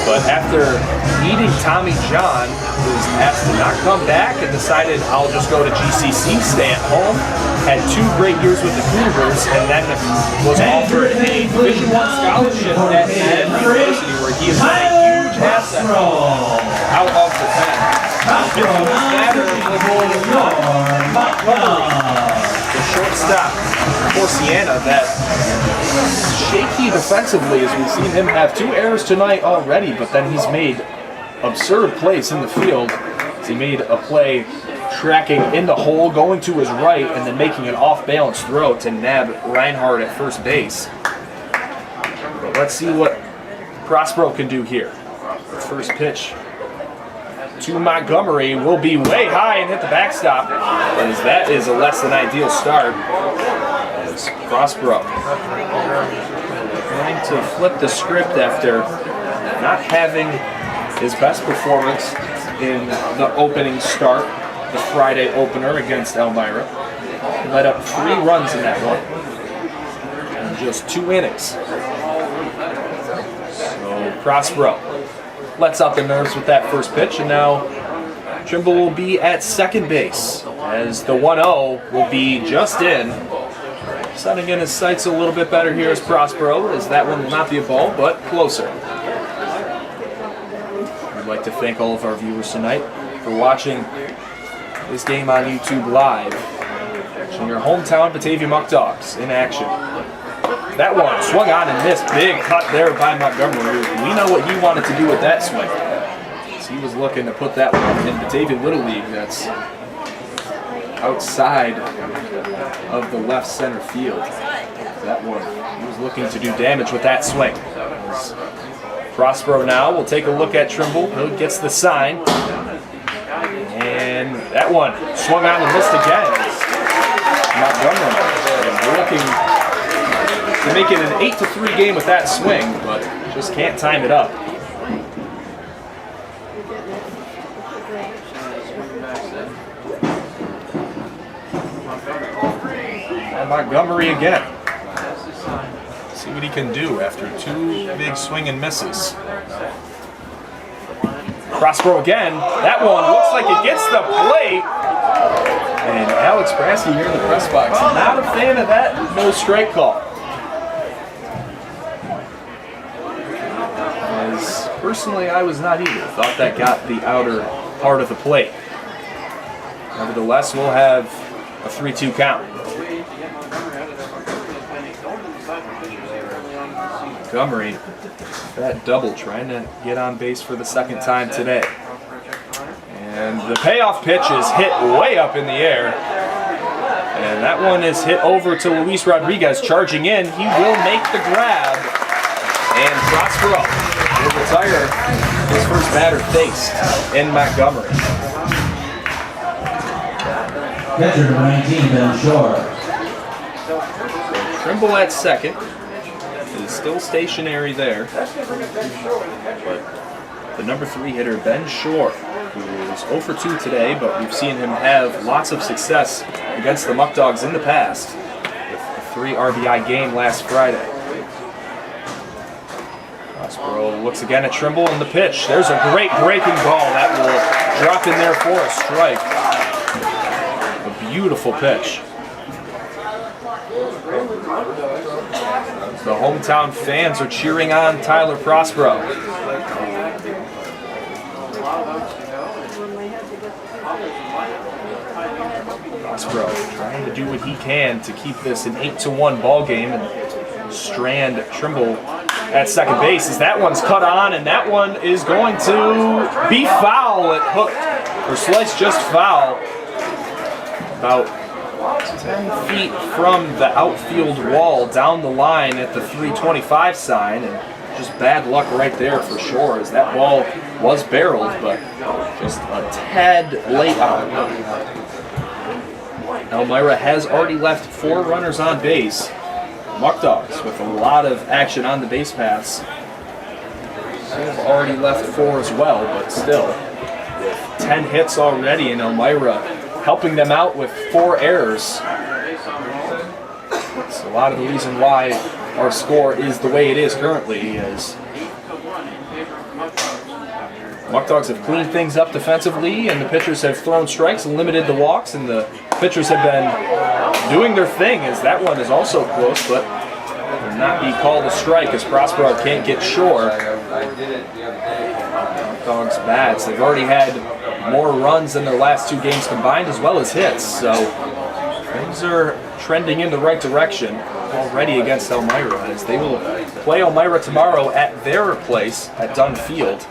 But after meeting Tommy John, who was asked to not come back and decided I'll just go to GCC, stay at home, had 2 great years with the Cougars, and then was offered a Division I scholarship at University, where he has been a huge asset out of the pen. It was matter the shortstop for Siena, that shaky defensively, as we've seen him have 2 errors tonight already, but then he's made absurd plays in the field. He made a play tracking in the hole, going to his right, and then making an off-balance throw to nab Reinhardt at first base. But let's see what Prospero can do here. The first pitch to Montgomery will be way high and hit the backstop, as that is a less than ideal start. As Prospero trying to flip the script after not having his best performance in the opening start, the Friday opener against Elmira. He let up 3 runs in that one in just 2 innings. So Prospero lets out the nerves with that first pitch, and now Trimble will be at second base, as the 1-0 will be just in. Setting in his sights a little bit better here is Prospero, as that one will not be a ball, but closer. I'd like to thank all of our viewers tonight for watching this game on YouTube live. Watching your hometown Batavia Muckdogs in action. That one swung on and missed. Big cut there by Montgomery. We know what he wanted to do with that swing. He was looking to put that one in Batavia Little League. That's outside of the left center field. That one, he was looking to do damage with that swing. Prospero now will take a look at Trimble. He gets the sign. And that one swung on and missed again. Montgomery looking to make it an 8-3 game with that swing, but just can't time it up. And Montgomery again. See what he can do after 2 big swing and misses. Prospero again. That one looks like it gets the plate. And Alex Brassky here in the press box. Not a fan of that no strike call. As personally, I was not either. Thought that got the outer part of the plate. Nevertheless, we'll have a 3-2 count. Montgomery, that double, trying to get on base for the second time today. And the payoff pitch is hit way up in the air. And that one is hit over to Luis Rodriguez charging in. He will make the grab. And Prospero will retire his first batter faced in Montgomery. Catcher number 19, Ben Shore. Trimble at second. Is still stationary there. But the number 3 hitter, Ben Shore, who is 0 for 2 today, but we've seen him have lots of success against the Muckdogs in the past with a 3 RBI game last Friday. Prospero looks again at Trimble and the pitch. There's a great breaking ball that will drop in there for a strike. A beautiful pitch. The hometown fans are cheering on Tyler Prospero. Prospero trying to do what he can to keep this an 8-1 ball game and strand Trimble at second base as that one's cut on, and that one is going to be foul. It hooked or sliced just foul. About 10 feet from the outfield wall down the line at the 325 sign, and just bad luck right there for sure as that ball was barreled, but just a tad late on. Elmira has already left 4 runners on base. Muckdogs with a lot of action on the base paths have already left 4 as well, but still with 10 hits already, and Elmira helping them out with 4 errors. It's a lot of the reason why our score is the way it is currently, as Muckdogs have cleaned things up defensively, and the pitchers have thrown strikes and limited the walks, and the pitchers have been doing their thing, as that one is also close, but will not be called a strike as Prospero can't get sure. Muckdogs bats, they've already had more runs than their last 2 games combined, as well as hits, so things are trending in the right direction already against Elmira, as they will play Elmira tomorrow at their place at Dunn Field.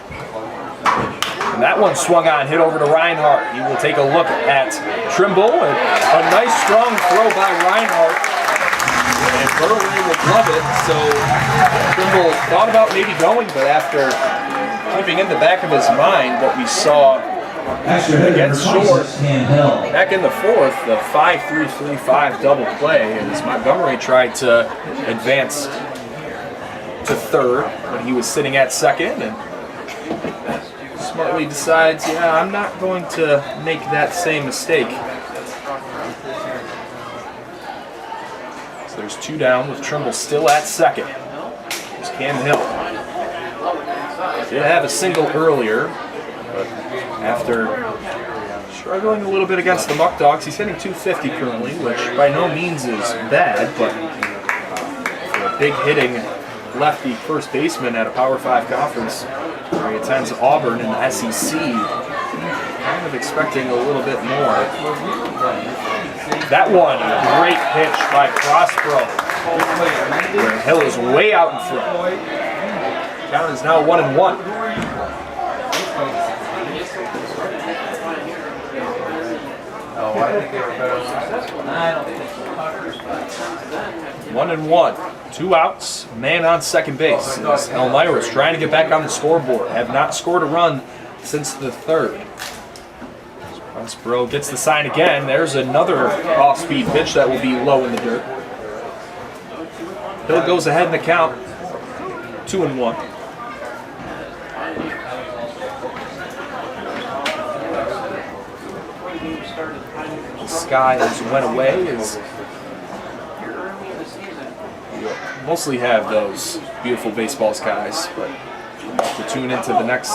And that one swung on, hit over to Reinhardt. He will take a look at Trimble, and a nice strong throw by Reinhardt. And Burley will glove it, so Trimble thought about maybe going, but after keeping in the back of his mind what we saw against Short back in the 4th, the 5-3-3-5 double play, as Montgomery tried to advance to 3rd, but he was sitting at 2nd, and smartly decides, yeah, I'm not going to make that same mistake. So there's 2 down with Trimble still at 2nd. There's Cam Hill. Did have a single earlier, but after struggling a little bit against the Muckdogs, he's hitting .250 currently, which by no means is bad, but for a big hitting lefty first baseman at a Power 5 conference where he attends Auburn in the SEC, kind of expecting a little bit more. That one, great pitch by Prospero. Where Hill is way out in front. Count is now 1-1. Oh, I think they were better than 1-1. 2 outs, man on second base. As Elmira is trying to get back on the scoreboard. Have not scored a run since the third. Prospero gets the sign again. There's another off-speed pitch that will be low in the dirt. Hill goes ahead in the count. 2-1. The sky has went away as you mostly have those beautiful baseball skies, but you have to tune into the next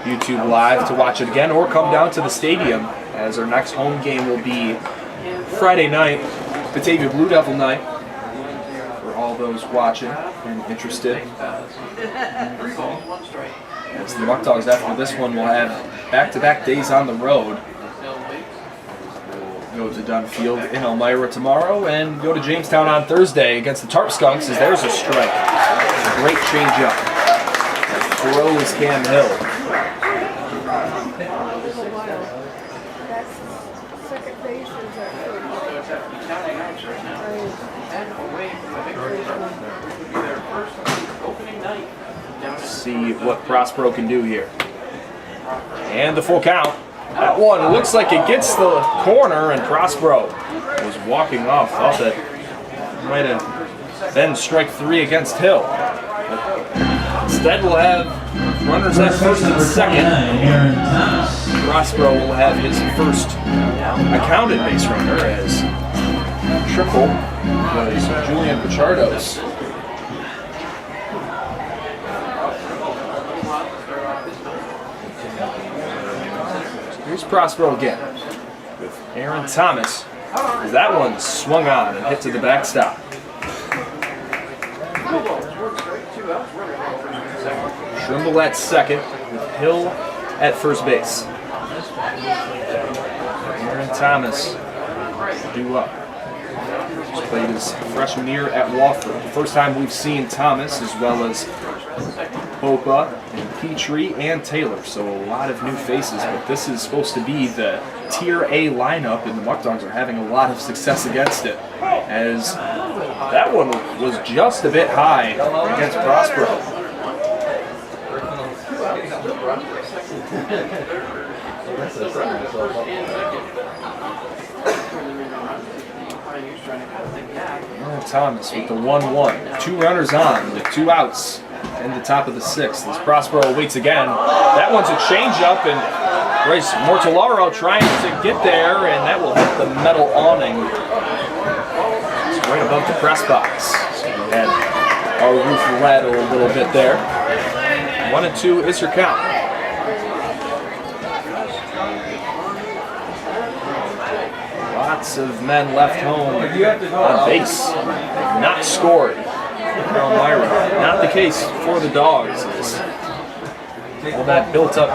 YouTube Live to watch it again, or come down to the stadium, as our next home game will be Friday night, Batavia Blue Devil night, for all those watching and interested. As the Muckdogs after this one will have back-to-back days on the road. We'll go to Dunn Field in Elmira tomorrow and go to Jamestown on Thursday against the Tarp Skunks, as there's a strike. Great change-up. Throws Cam Hill. See what Prospero can do here. And the full count. That one looks like it gets the corner, and Prospero was walking off. Thought that might have been strike 3 against Hill. But instead we'll have runners at first and second. Prospero will have his first accounted base runner, as triple was Julian Pichardo's. Here's Prospero again with Aaron Thomas. That one swung on and hit to the backstop. Trimble at second with Hill at first base. Aaron Thomas due up. He's played his freshman year at Wofford. The first time we've seen Thomas, as well as Bopa and Petrie and Taylor, so a lot of new faces, but this is supposed to be the Tier A lineup, and the Muckdogs are having a lot of success against it, as that one was just a bit high against Prospero. Thomas with the 1-1. 2 runners on with 2 outs in the top of the 6th. As Prospero waits again. That one's a changeup, and Bryce Mortellaro trying to get there, and that will hit the metal awning. It's right above the press box. So we had our roof rattle a little bit there. 1-2 is your count. Lots of men left home on base, not scored. Elmira. Not the case for the Dogs. All that built-up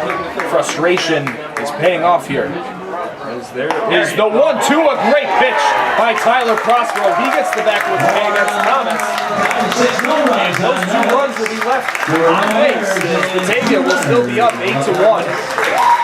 frustration is paying off here. As there is the 1-2, a great pitch by Tyler Prospero. He gets the backward swing against Thomas. And those 2 runs will be left on base. Batavia will still be up 8-1.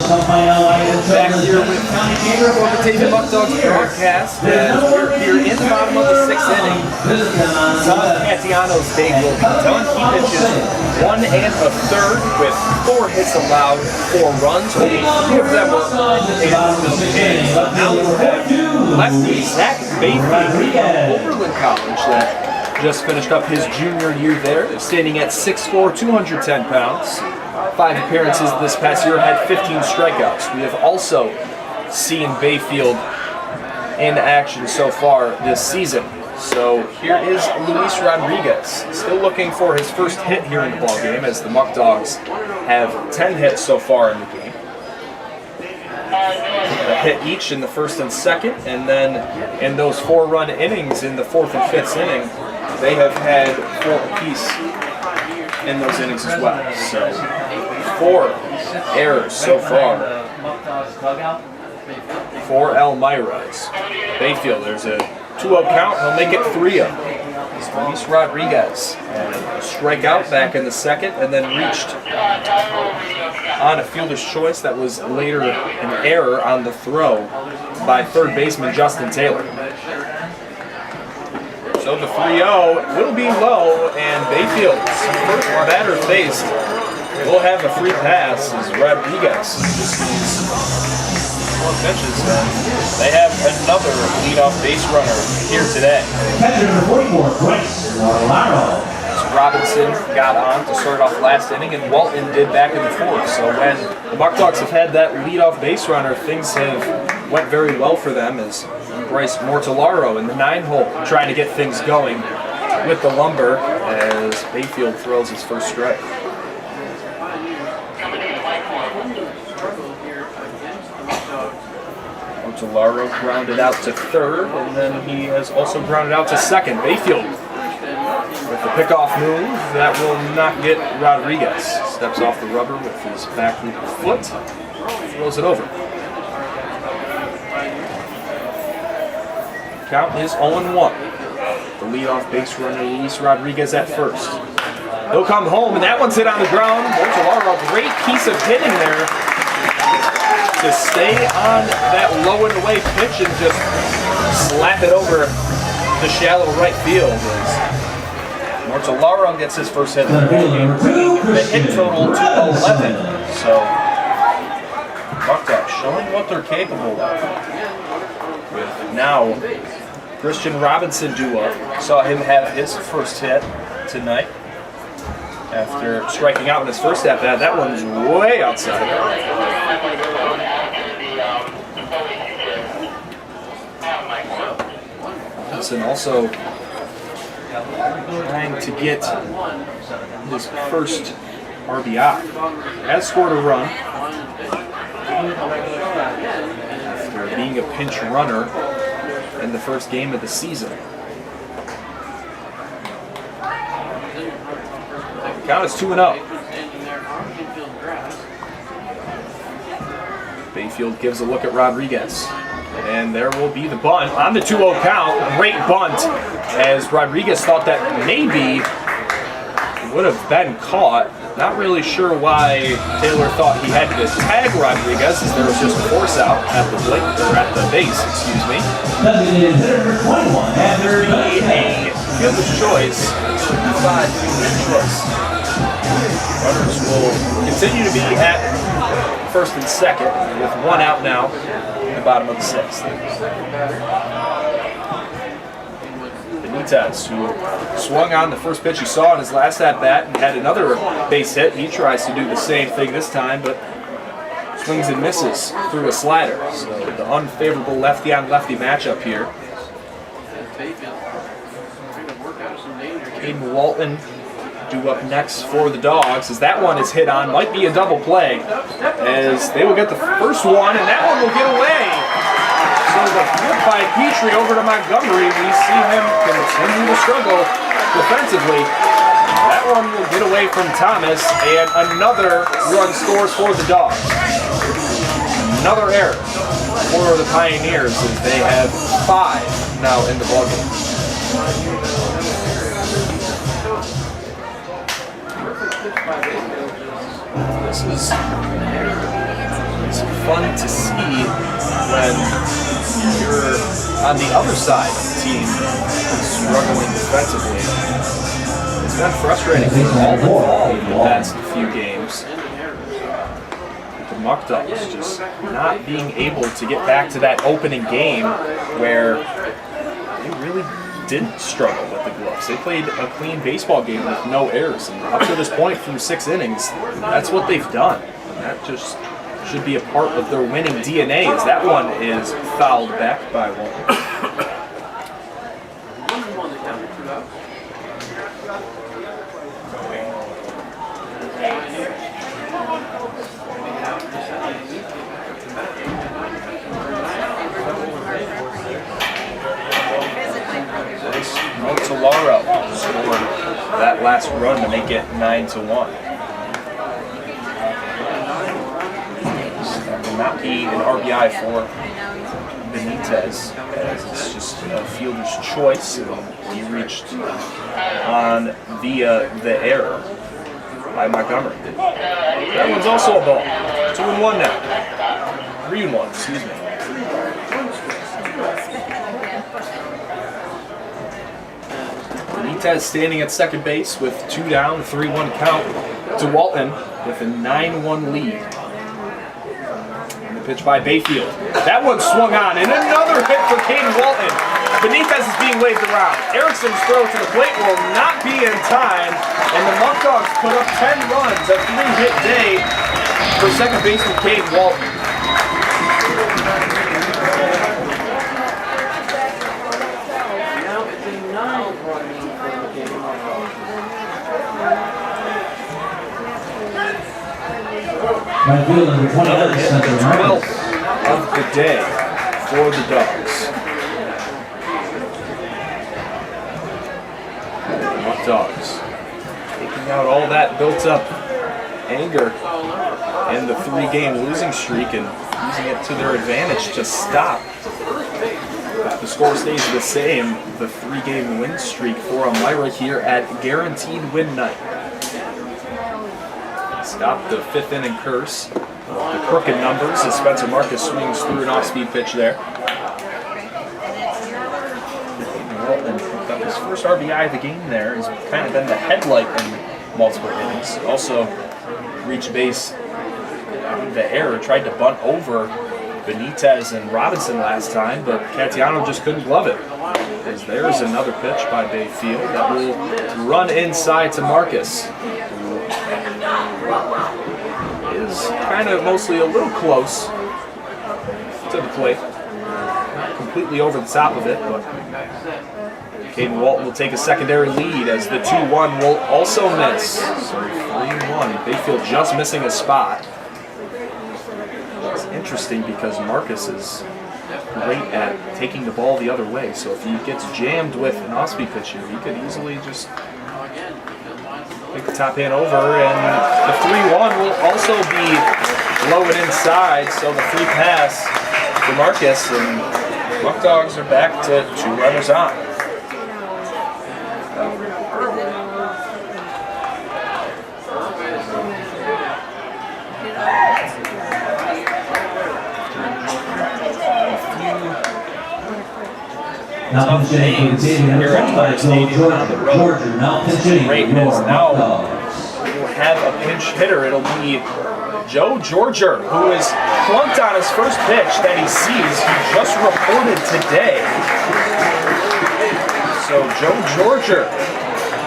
Back here with the Batavia Muckdogs broadcast as we're here in the bottom of the 6th inning. Son Catiano's day will be done. He pitches 1 1/3 with 4 hits allowed, 4 runs. Only 3 of them were in. Now we have lefty Zach Bayfield from Oberlin College that just finished up his junior year there, standing at 6'4", 210 pounds. 5 appearances this past year, had 15 strikeouts. We have also seen Bayfield in action so far this season. So here is Luis Rodriguez, still looking for his first hit here in the ballgame, as the Muckdogs have 10 hits so far in the game. A hit each in the 1st and 2nd, and then in those 4-run innings in the 4th and 5th inning, they have had 4 apiece in those innings as well. So 4 errors so far for Elmira's. Bayfield, there's a 2-0 count, he'll make it 3-0. It's Luis Rodriguez, and a strikeout back in the 2nd, and then reached on a fielder's choice that was later an error on the throw by 3rd baseman Justin Taylor. So the 3-0 will be low, and Bayfield's first batter faced will have a free pass as Rodriguez just needs 4 pitches. They have another leadoff base runner here today. Catcher number 44, Bryce Laro. Robinson got on to start off last inning, and Walton did back in the 4th. So when the Muckdogs have had that leadoff base runner, things have went very well for them, as Bryce Mortellaro in the 9-hole trying to get things going with the lumber as Bayfield throws his first strike. Mortellaro grounded out to 3rd, and then he has also grounded out to 2nd. Bayfield with the pickoff move that will not get Rodriguez. Steps off the rubber with his back foot, throws it over. Count is 0-1. The leadoff base runner, Luis Rodriguez at first. He'll come home, and that one's hit on the ground. Mortellaro, great piece of hitting there to stay on that low and away pitch and just slap it over the shallow right field. Mortellaro gets his first hit in the ballgame, bringing the hit total to 11. So, Muckdogs showing what they're capable of. With now Christian Robinson due up. Saw him have his first hit tonight after striking out in his first at-bat. That one's way outside. Robinson also trying to get his first RBI. Has scored a run after being a pinch runner in the first game of the season. The count is 2-0. Bayfield gives a look at Rodriguez. And there will be the bunt on the 2-0 count. Great bunt, as Rodriguez thought that maybe would have been caught. Not really sure why Taylor thought he had to tag Rodriguez, as there was just a force out at the plate, or at the base, excuse me. There will be a fielder's choice, 5 fielder's choice. Runners will continue to be at 1st and 2nd, with 1 out now in the bottom of the 6th. Benitez, who swung on the first pitch he saw in his last at-bat and had another base hit. He tries to do the same thing this time, but swings and misses through a slider. So the unfavorable lefty-on-lefty matchup here. Aiden Walton due up next for the Dogs, as that one is hit on. Might be a double play, as they will get the first one, and that one will get away. So the flip by Petrie over to Montgomery. We see him continue to struggle defensively. That one will get away from Thomas, and another run scores for the Dogs. Another error for the Pioneers, as they have 5 now in the ballgame. This is always fun to see when you're on the other side of the team struggling defensively. It's been frustrating for all involved in the past few games. The Muckdogs just not being able to get back to that opening game where they really didn't struggle with the gloves. They played a clean baseball game with no errors, and up to this point through 6 innings, that's what they've done. And that just should be a part of their winning DNA, as that one is fouled back by Walton. Motolaro scored that last run to make it 9-1. That will not be an RBI for Benitez, as it's just a fielder's choice, and he reached on via the error by Montgomery. That one's also a ball. 2-1 now. 3-1, excuse me. Benitez standing at second base with 2 down, 3-1 count to Walton with a 9-1 lead. And the pitch by Bayfield. That one swung on, and another hit for Caden Walton. Benitez is being waved around. Erickson's throw to the plate will not be in time, and the Muckdogs put up 10 runs, a 3-hit day for second baseman Caden Walton. Another hit, the 12th of the day for the Dogs. Muckdogs taking out all that built up anger and the 3-game losing streak and using it to their advantage to stop. If the score stays the same, the 3-game win streak for Elmira here at Guaranteed Win Night. Stop the 5th inning curse. The crooked numbers as Spencer Marcus swings through an off-speed pitch there. Walton picked up his first RBI of the game there. He's kind of been the headlight in multiple innings. Also reached base on the error, tried to bunt over Benitez and Robinson last time, but Catiano just couldn't glove it. As there's another pitch by Bayfield that will run inside to Marcus. Is kind of mostly a little close to the plate. Not completely over the top of it, but Caden Walton will take a secondary lead as the 2-1 will also miss. So 3-1. Bayfield just missing a spot. It's interesting because Marcus is great at taking the ball the other way. So if he gets jammed with an off-speed pitch here, he could easily just pick the top hand over, and the 3-1 will also be low and inside, so the free pass for Marcus, and Muckdogs are back to 2 runners on. Now pinch hitting for the team here at Batavia Stadium on the road. Now pinch hitting for your Muckdogs. We'll have a pinch hitter. It'll be Joe Georger, who is plunked on his first pitch that he sees. He just reported today. So Joe Georger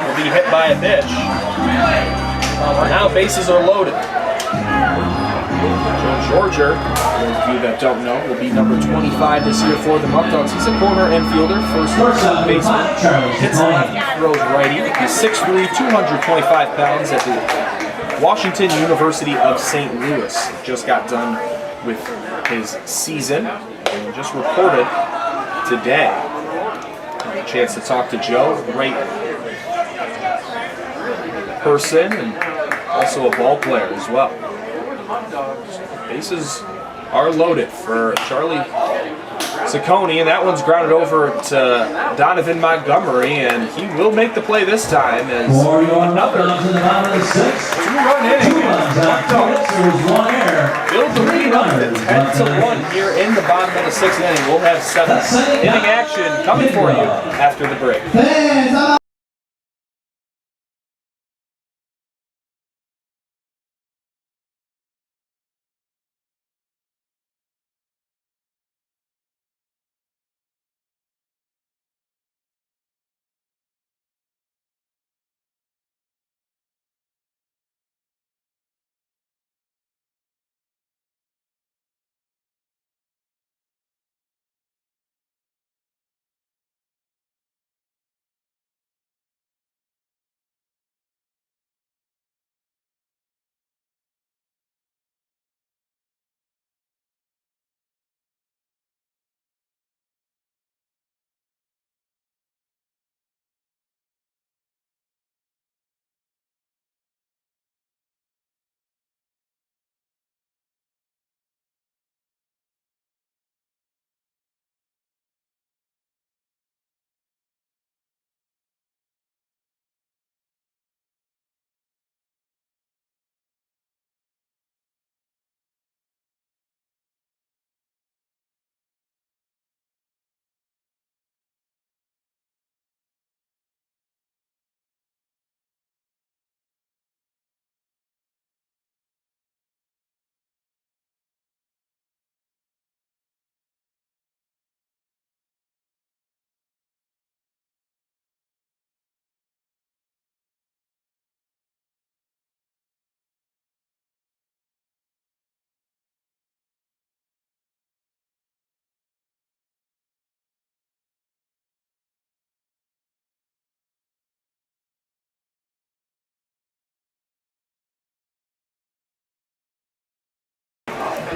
will be hit by a pitch. Now bases are loaded. Joe Georger, those of you that don't know, will be number 25 this year for the Muckdogs. He's a corner infielder, first baseman. Hits lefty, throws righty. He's 6'3", 225 pounds at the Washington University of St. Louis. Just got done with his season and just reported today. Had a chance to talk to Joe, great person and also a ball player as well. Bases are loaded for Charlie Saccone, and that one's grounded over to Donovan Montgomery, and he will make the play this time as another two-run inning. Build the lead up to 10-1 here in the bottom of the 6th inning. We'll have 7th inning action coming for you after the break.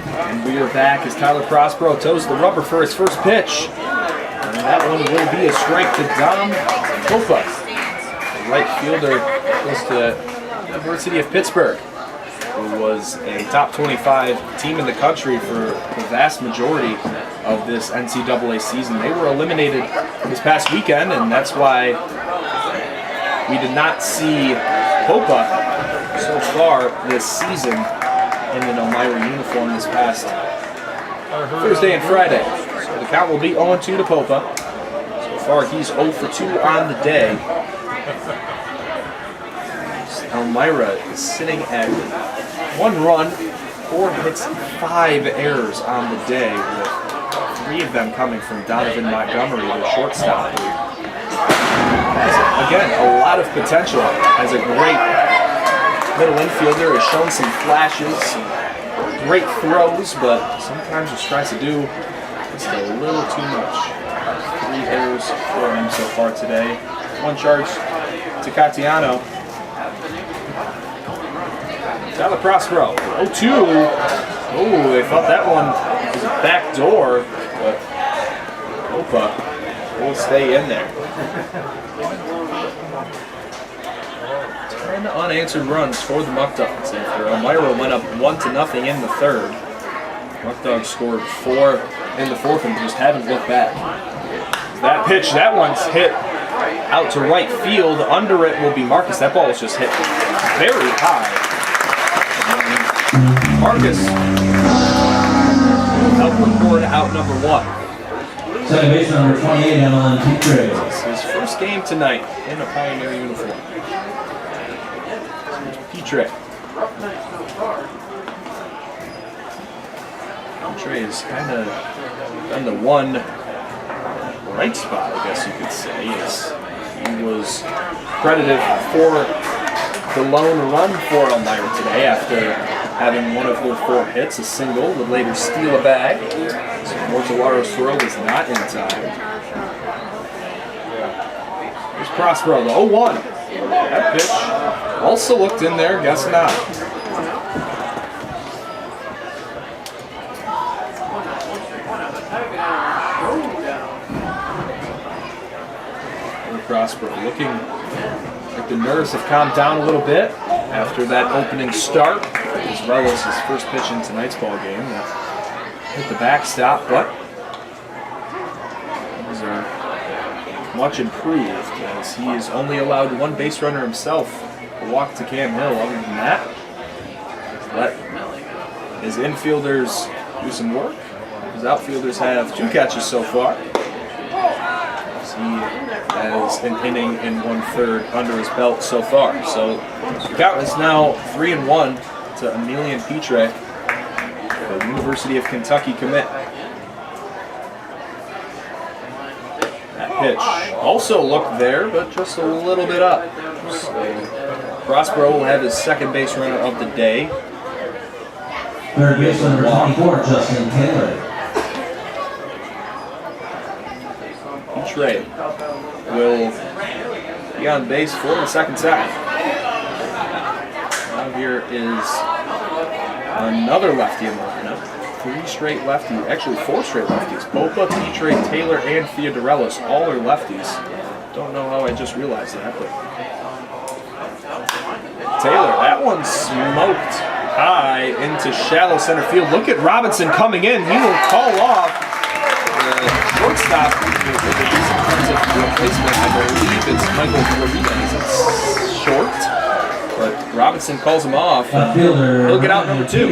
And we are back as Tyler Prospero toes the rubber for his first pitch. And that one will be a strike to Dom Popa, the right fielder close to the University of Pittsburgh, who was a top 25 team in the country for the vast majority of this NCAA season. They were eliminated this past weekend, and that's why we did not see Popa so far this season in an Elmira uniform this past Thursday and Friday. So the count will be 0-2 to Popa. So far he's 0 for 2 on the day. Elmira is sitting at 1 run, 4 hits, 5 errors on the day, with 3 of them coming from Donovan Montgomery, the shortstop. Again, a lot of potential as a great middle infielder, has shown some flashes, some great throws, but sometimes just tries to do just a little too much. 3 errors for him so far today. 1 charge to Catiano. Tyler Prospero, 0-2. Oh, they thought that one was a back door, but Popa will stay in there. 10 unanswered runs for the Muckdogs after Elmira went up 1-0 in the 3rd. Muckdogs scored 4 in the 4th and just haven't looked back. That pitch, that one's hit out to right field. Under it will be Marcus. That ball was just hit very high. Marcus will help record out number 1. Second base number 28, Alan Petrie. It's his first game tonight in a Pioneer uniform. Petrie. Petrie has kind of done the one bright spot, I guess you could say, as he was credited for the lone run for Elmira today after having one of their 4 hits, a single, would later steal a bag. So Mortawaro's throw was not in time. Here's Prospero, the 0-1. That pitch also looked in there, guess not. And Prospero looking like the nerves have calmed down a little bit after that opening start, as well as his first pitch in tonight's ball game. That hit the backstop, but much improved, as he has only allowed one base runner himself, a walk to Cam Hill. Other than that, let his infielders do some work. His outfielders have 2 catches so far. As he has an inning and 1/3 under his belt so far. So the count is now 3-1 to Emilian Petre, the University of Kentucky commit. That pitch also looked there, but just a little bit up. So Prospero will have his second base runner of the day. Third baseman number 24, Justin Taylor. Petre will be on base for the second time. Now here is another lefty in the lineup. 3 straight lefties, actually 4 straight lefties. Bopa, Petre, Taylor, and Theodorelis, all are lefties. Don't know how I just realized that, but Taylor, that one smoked high into shallow center field. Look at Robinson coming in. He will call off the shortstop with a defensive replacement. I believe it's Michael Floridas. It's short, but Robinson calls him off. He'll get out number 2.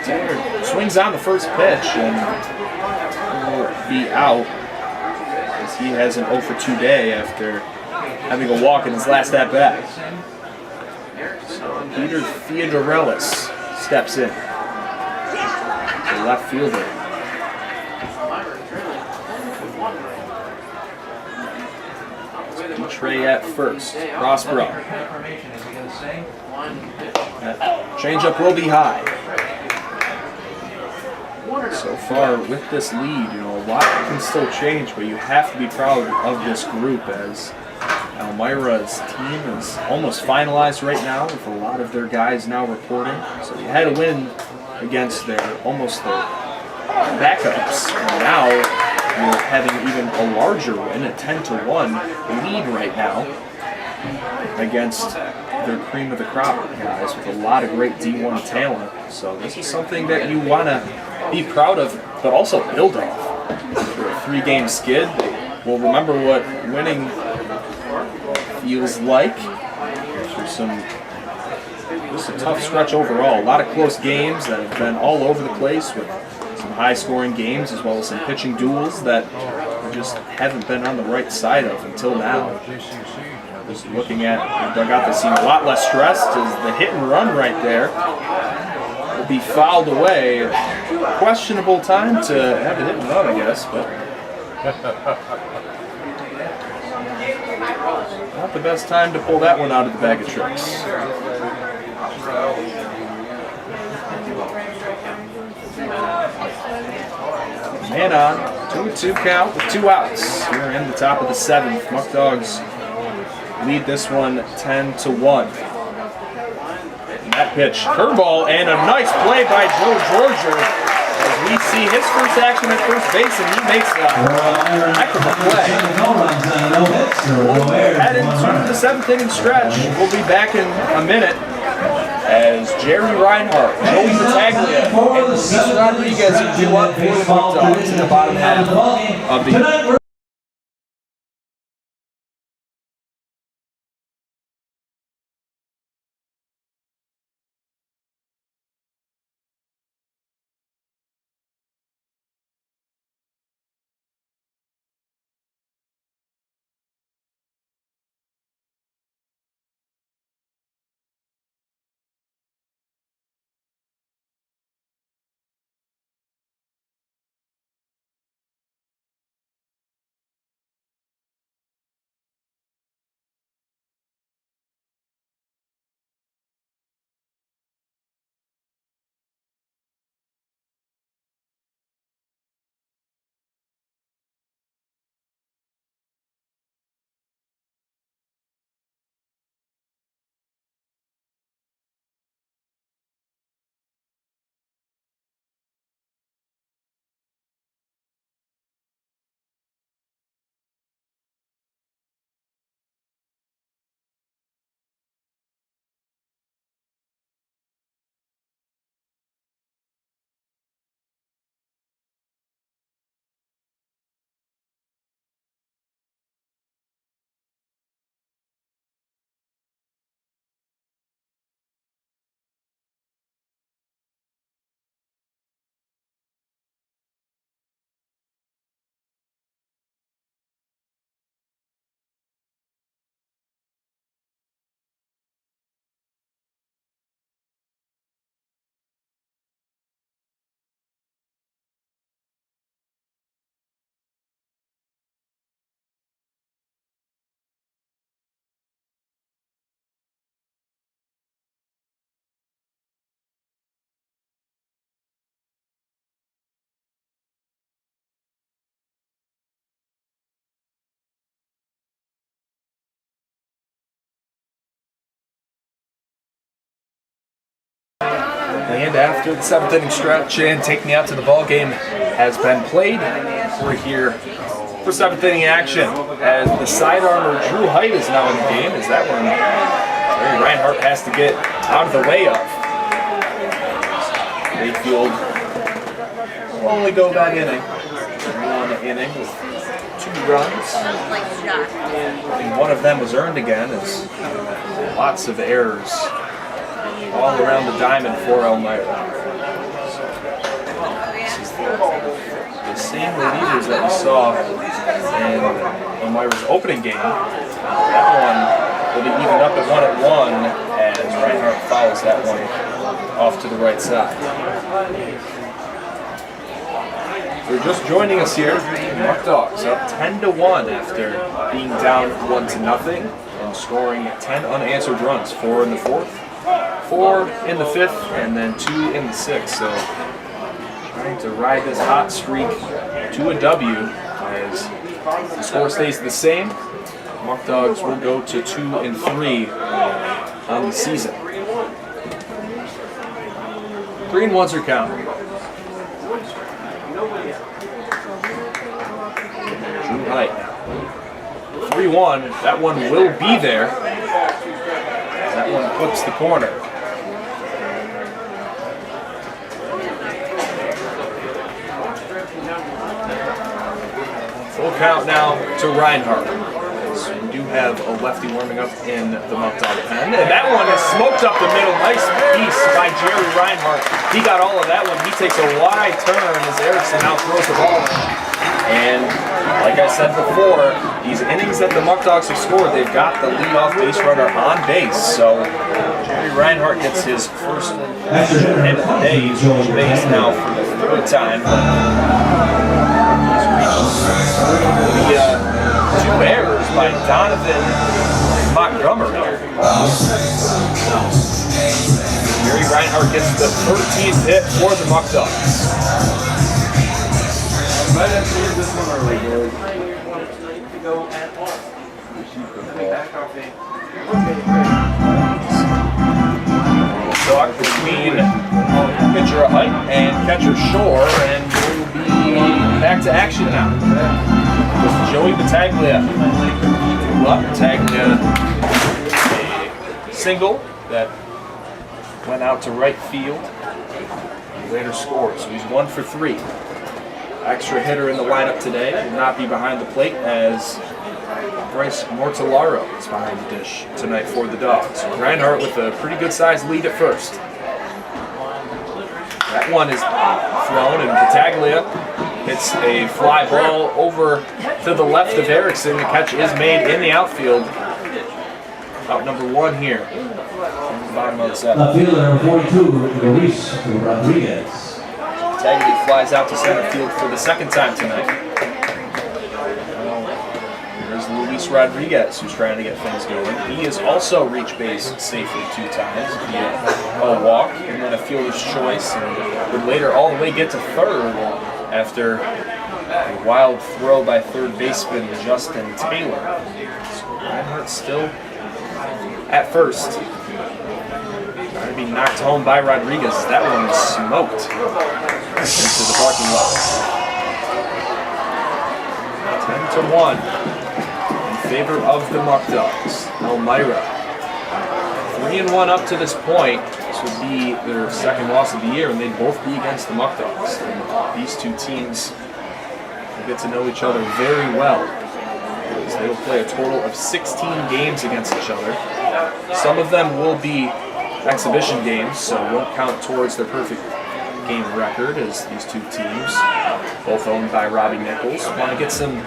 Taylor swings on the first pitch and will be out, as he has an 0 for 2 day after having a walk in his last at-bat. So Peter Theodorelis steps in, the left fielder. Petre at first. Prospero. Changeup will be high. So far with this lead, a lot can still change, but you have to be proud of this group, as Elmira's team is almost finalized right now, with a lot of their guys now reporting. So you had a win against their backups. And now you're having even a larger win, a 10-1 lead right now against their cream of the crop guys with a lot of great D1 talent. So this is something that you want to be proud of, but also build off. For a 3-game skid, we'll remember what winning feels like. Just a tough stretch overall. A lot of close games that have been all over the place, with some high-scoring games as well as some pitching duels that we just haven't been on the right side of until now. Just looking at the dugout, they seem a lot less stressed, as the hit and run right there will be fouled away. Questionable time to have a hit and run, I guess, but not the best time to pull that one out of the bag of tricks. Man on, 2-2 count with 2 outs. Here in the top of the 7th. Muckdogs lead this one 10-1. And that pitch, curveball, and a nice play by Joe Georgia, as we see his first action at first base, and he makes a heck of a play. We'll head into the 7th inning stretch. We'll be back in a minute, as Jerry Reinhardt, Joe Battaglia, and Luis Rodriguez do up for the Muckdogs in the bottom half of the And after the 7th inning stretch and taking me out to the ball game has been played, we're here for 7th inning action as the sidearmer Drew Height is now in the game. As that one, Jerry Reinhardt has to get out of the way of. Mayfield will only go that inning. 1 inning with 2 runs. And one of them was earned again as lots of errors all around the diamond for Elmira. The same relievers that we saw in Elmira's opening game. That one will be evened up at 1-1 as Reinhardt fouls that one off to the right side. They're just joining us here. Muckdogs up 10-1 after being down 1-0 and scoring 10 unanswered runs. 4 in the 4th, 4 in the 5th, and then 2 in the 6th. So trying to ride this hot streak to a W as the score stays the same. Muckdogs will go to 2-3 on the season. 3-1's your count. Drew Height. 3-1. That one will be there. That one clips the corner. Full count now to Reinhardt. So we do have a lefty warming up in the Muckdog pen. And that one is smoked up the middle. Nice piece by Jerry Reinhardt. He got all of that one. He takes a wide turn as Erickson out throws the ball. And like I said before, these innings that the Muckdogs have scored, they've got the leadoff base runner on base. So Jerry Reinhardt gets his first hit of the day. He's on base now for the 3rd time. He's reached the 2 errors by Donovan Montgomery. Jerry Reinhardt gets the 13th hit for the Muckdogs. Right after this one early, boys. Talk between pitcher Height and catcher Shore, and we'll be back to action now. With Joey Batavia. Batavia, a single that went out to right field. He later scored, so he's 1 for 3. Extra hitter in the lineup today will not be behind the plate as Bryce Mortellaro is behind the dish tonight for the Dogs. Reinhardt with a pretty good sized lead at first. That one is thrown and Batavia hits a fly ball over to the left of Erickson. The catch is made in the outfield. Out number 1 here. Bottom of the 7th. Left fielder number 42, Luis Rodriguez. Taggedy flies out to center field for the 2nd time tonight. There's Luis Rodriguez, who's trying to get things going. He has also reached base safely 2 times via a walk and then a fielder's choice, and would later all the way get to 3rd after a wild throw by 3rd baseman Justin Taylor. So Reinhardt still at first. Trying to be knocked home by Rodriguez. That one was smoked into the parking lot. 10-1 in favor of the Muckdogs. Elmira. 3-1 up to this point. This would be their 2nd loss of the year, and they'd both be against the Muckdogs. And these 2 teams will get to know each other very well. They will play a total of 16 games against each other. Some of them will be exhibition games, so won't count towards their perfect game record, as these 2 teams, both owned by Robbie Nichols, want to get some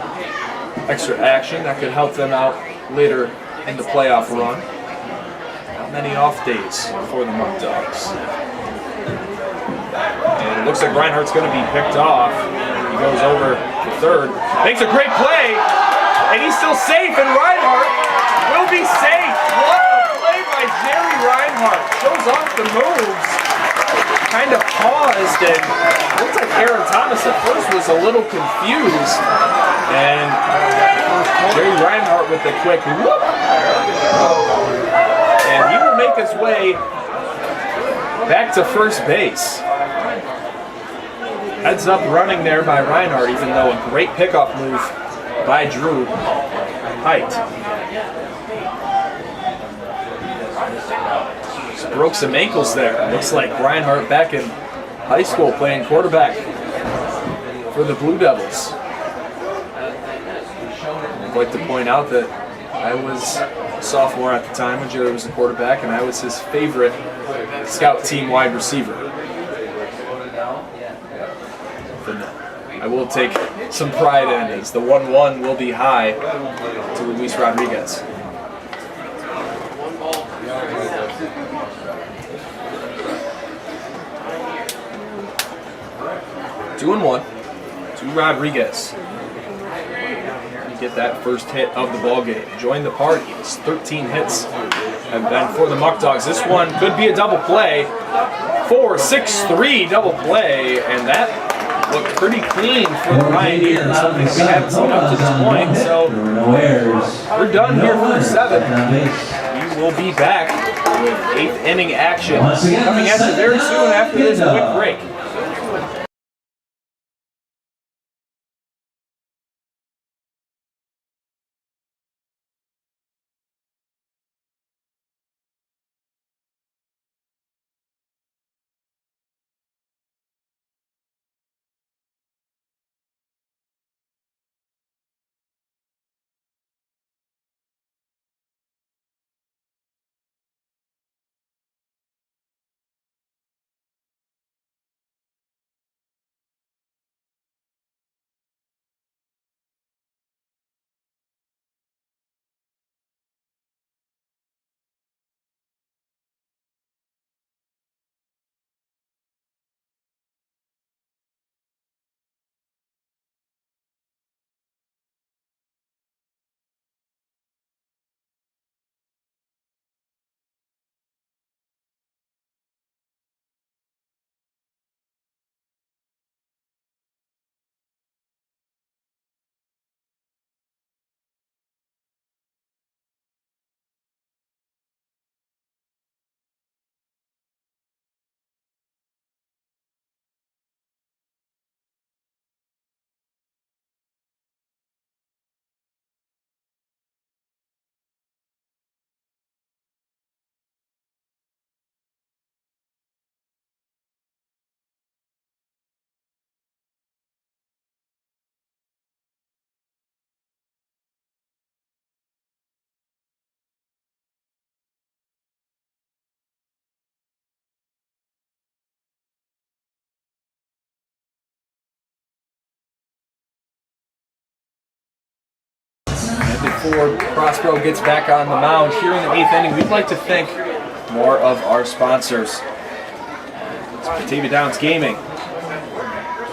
extra action that could help them out later in the playoff run. Not many off days for the Muckdogs. And it looks like Reinhardt's going to be picked off. He goes over to 3rd, makes a great play, and he's still safe, and Reinhardt will be safe. What a play by Jerry Reinhardt. Shows off the moves. Kind of paused, and looks like Aaron Thomas at first was a little confused. And Jerry Reinhardt with the quick whoop. And he will make his way back to first base. Heads up running there by Reinhardt, even though a great pickoff move by Drew Height. Just broke some ankles there. Looks like Reinhardt back in high school playing quarterback for the Blue Devils. I'd like to point out that I was a sophomore at the time when Jerry was the quarterback, and I was his favorite scout team wide receiver. I will take some pride in it, as the 1-1 will be high to Luis Rodriguez. Two and 1 to Rodriguez. Get that first hit of the ball game. Join the party. It's 13 hits have been for the Muckdogs. This one could be a double play. 4-6-3 double play, and that looked pretty clean for the Pioneers. Something we haven't seen up to this point. So we're done here for 7. We will be back with 8th inning action coming at you very soon after this quick break. Before Prospero gets back on the mound here in the 8th inning, we'd like to thank more of our sponsors. It's Batavia Downs Gaming,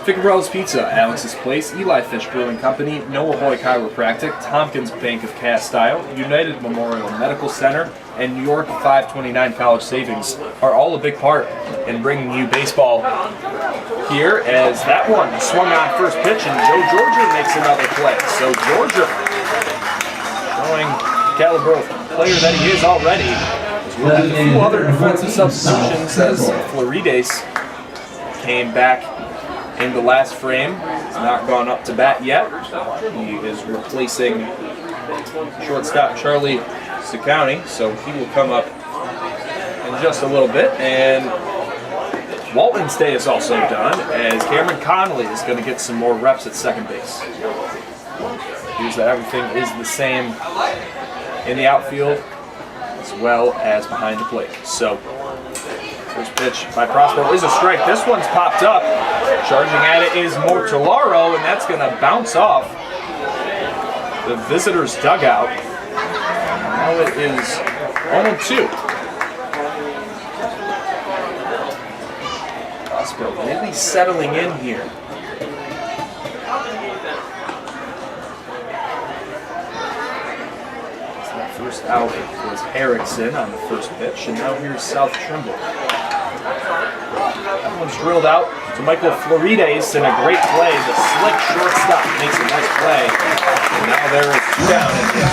Ficarello's Pizza, Alex's Place, Eli Fish Brewing Company, Noahoe Chiropractic, Tompkins Bank of Cast Iron, United Memorial Medical Center, and New York 529 College Savings are all a big part in bringing you baseball here, as that one swung on first pitch and Joe Georgia makes another play. So Georgia, showing caliber of player that he is already, we'll have a few other defensive substitutions as Florides came back in the last frame. He's not gone up to bat yet. He is replacing shortstop Charlie Ciccone, so he will come up in just a little bit. And Walton's day is also done, as Cameron Connolly is going to get some more reps at second base. Here's that everything is the same in the outfield as well as behind the plate. So, first pitch by Prospero is a strike. This one's popped up. Charging at it is Mortellaro, and that's going to bounce off the visitors' dugout. Now it is 0-2. Prospero really settling in here. First out was Erickson on the first pitch, and now here's South Trimble. That one's drilled out to Michael Florides, and a great play. The slick shortstop makes a nice play, and now there is 2 down in here.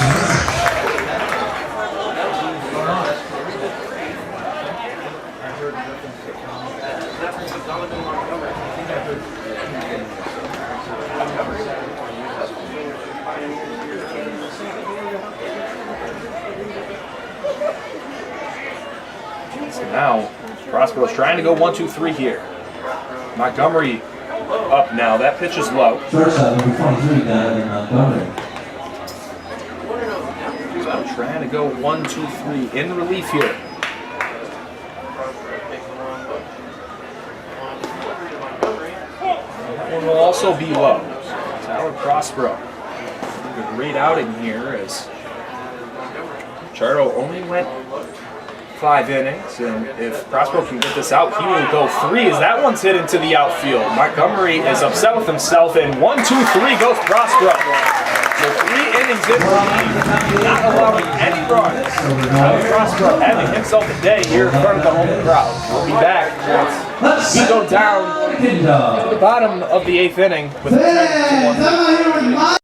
So now Prospero's trying to go 1-2-3 here. Montgomery up now. That pitch is low. Shortstop number 23 down in Montgomery. So trying to go 1-2-3 in relief here. That one will also be low. Tyler Prospero. A great outing here as Chardo only went 5 innings, and if Prospero can get this out, he will go 3 as that one's hit into the outfield. Montgomery is upset with himself, and 1-2-3 goes Prospero. So 3 innings in relief, not allowing any runs. Prospero having himself a day here in front of the home crowd. We'll be back. He go down to the bottom of the 8th inning with a 10-1.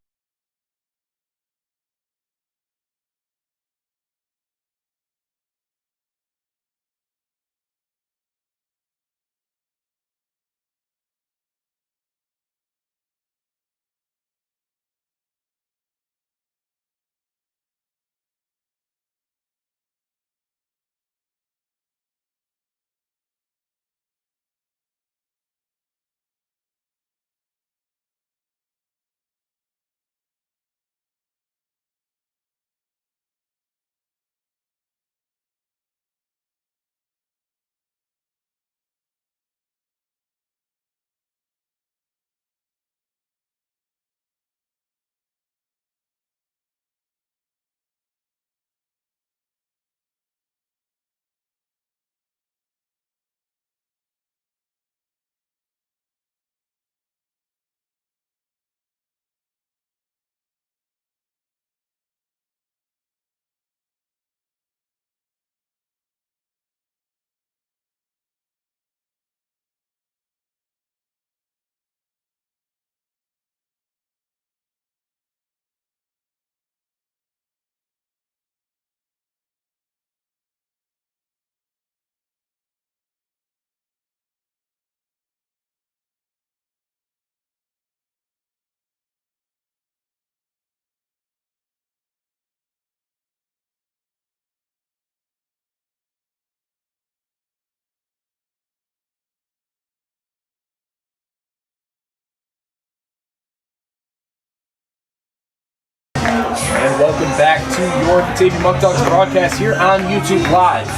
And welcome back to your Batavia Muckdogs broadcast here on YouTube Live.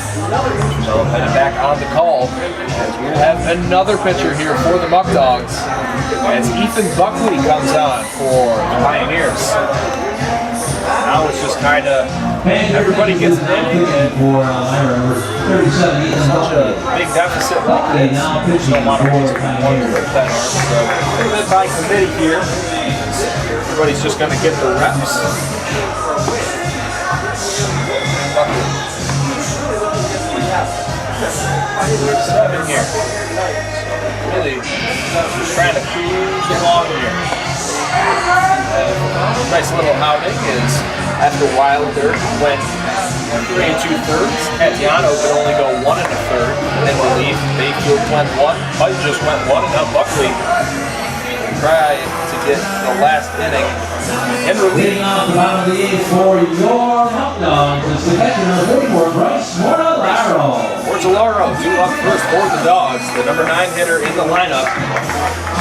So headed back on the call as we'll have another pitcher here for the Muckdogs as Ethan Buckley comes on for the Pioneers. Now it's just kind of everybody gets an inning and such a big deficit like this. Just don't want to lose one with that arm. So they're by committee here. Everybody's just going to get the reps. 7 here. So really just trying to cruise along here. Nice little outing is after Wilder went 3 2/3. Tatiano could only go 1 1/3 in relief. Mayfield went 1. Mike just went 1, and now Buckley tried to get the last inning in relief. On the bottom of the 8th for your Muckdogs is the catcher number 44, Bryce Mortellaro. Mortellaro due up first for the Dogs. The number 9 hitter in the lineup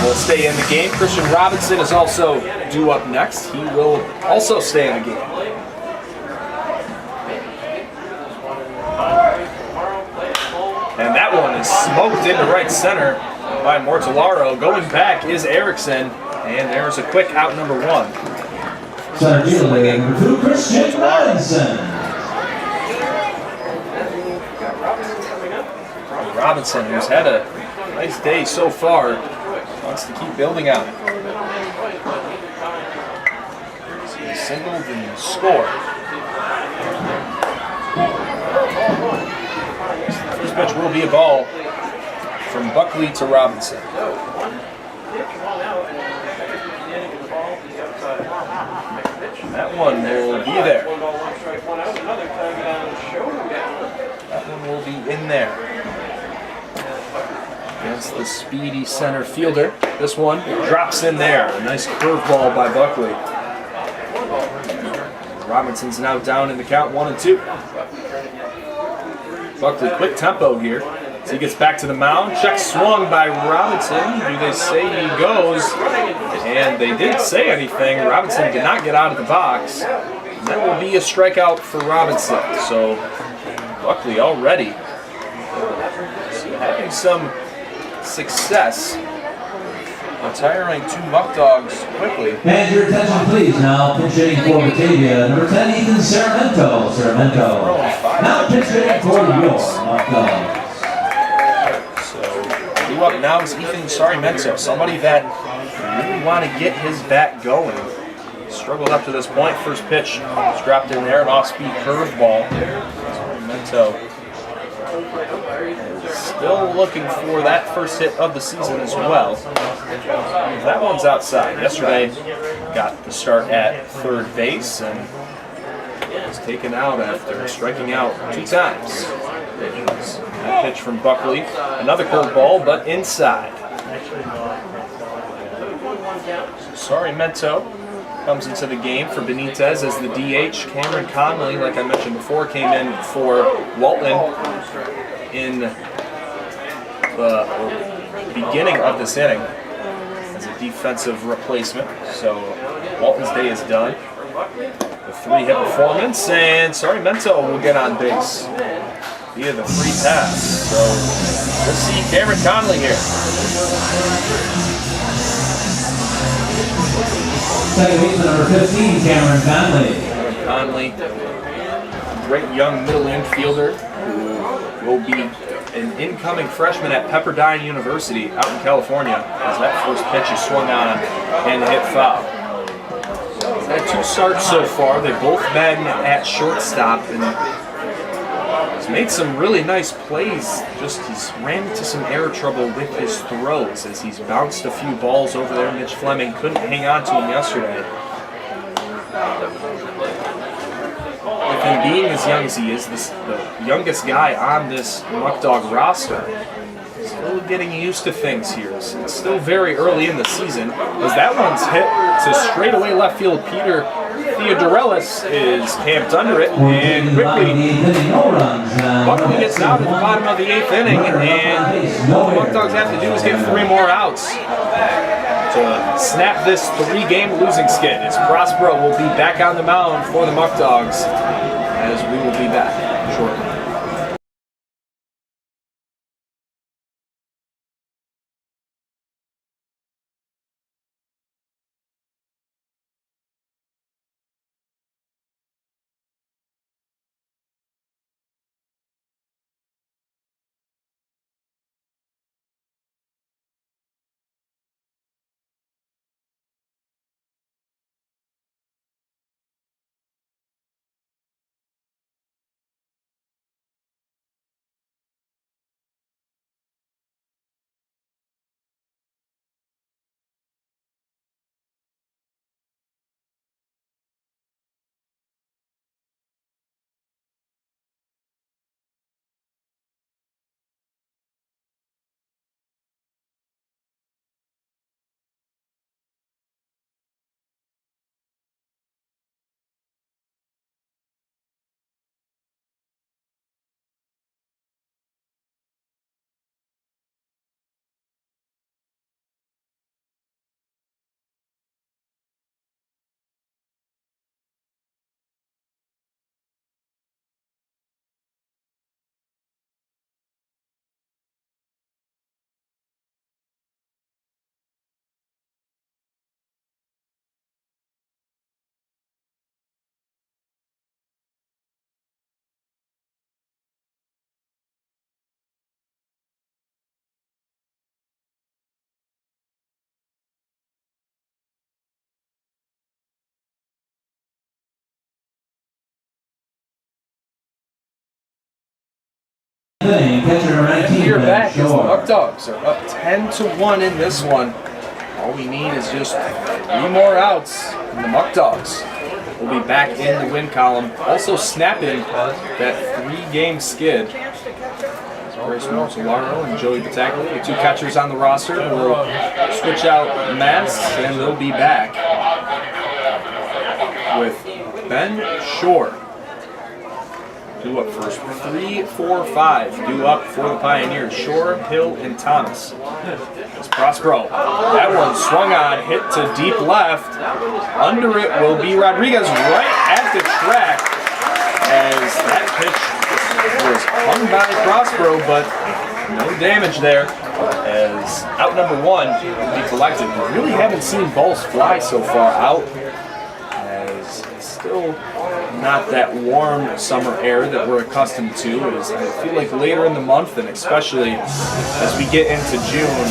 will stay in the game. Christian Robinson is also due up next. He will also stay in the game. And that one is smoked into right center by Mortellaro. Going back is Erickson, and there's a quick out number 1. Center fielder number 2, Christian Robinson. Robinson, who's had a nice day so far, wants to keep building out. So he singled and scored. First pitch will be a ball from Buckley to Robinson. That one will be there. That one will be in there. Against the speedy center fielder. This one drops in there. A nice curveball by Buckley. Robinson's now down in the count 1-2. Buckley, quick tempo here. So he gets back to the mound. Check swung by Robinson. Do they say he goes? And they didn't say anything. Robinson did not get out of the box. And that will be a strikeout for Robinson. So Buckley already having some success retiring 2 Muckdogs quickly. And your attention please, now pinch hitting for Batavia, number 10, Ethan Saramento. Now pinch hitting for your Muckdogs. So, due up now is Ethan Saramento, somebody that really want to get his bat going. Struggled up to this point. First pitch was dropped in there, an off-speed curveball. Saramento still looking for that first hit of the season as well. That one's outside. Yesterday got the start at third base and was taken out after striking out 2 times. That pitch from Buckley, another curveball, but inside. Saramento comes into the game for Benitez as the DH. Cameron Conley, like I mentioned before, came in for Walton in the beginning of this inning as a defensive replacement. So Walton's day is done. The 3-hit performance, and Saramento will get on base via the free pass. So we'll see Cameron Conley here. Second baseman number 15, Cameron Conley. Great young middle infielder who will be an incoming freshman at Pepperdine University out in California as that first pitch is swung on and hit foul. He's had 2 starts so far. They've both been at shortstop and he's made some really nice plays. He's ran into some error trouble with his throws as he's bounced a few balls over there. Mitch Fleming couldn't hang on to him yesterday. With him being as young as he is, the youngest guy on this Muckdog roster, still getting used to things here. It's still very early in the season as that one's hit to straightaway left field. Peter Theodorelis is camped under it, and quickly Buckley gets out at the bottom of the 8th inning, and all the Muckdogs have to do is get 3 more outs to snap this 3-game losing skid. As Prospero will be back on the mound for the Muckdogs, as we will be back shortly. Here back as the Muckdogs are up 10-1 in this one. All we need is just 3 more outs, and the Muckdogs will be back in the win column. Also snapping that 3-game skid. Grace Martellaro and Joey Battaglia, the 2 catchers on the roster, will switch out masks, and they'll be back with Ben Shore due up first. 3, 4, 5 due up for the Pioneers. Shore, Hill, and Thomas. It's Prospero. That one swung on, hit to deep left. Under it will be Rodriguez right at the track as that pitch was hung by Prospero, but no damage there as out number 1 will be collected. We really haven't seen balls fly so far out as it's still not that warm summer air that we're accustomed to. As I feel like later in the month, and especially as we get into June,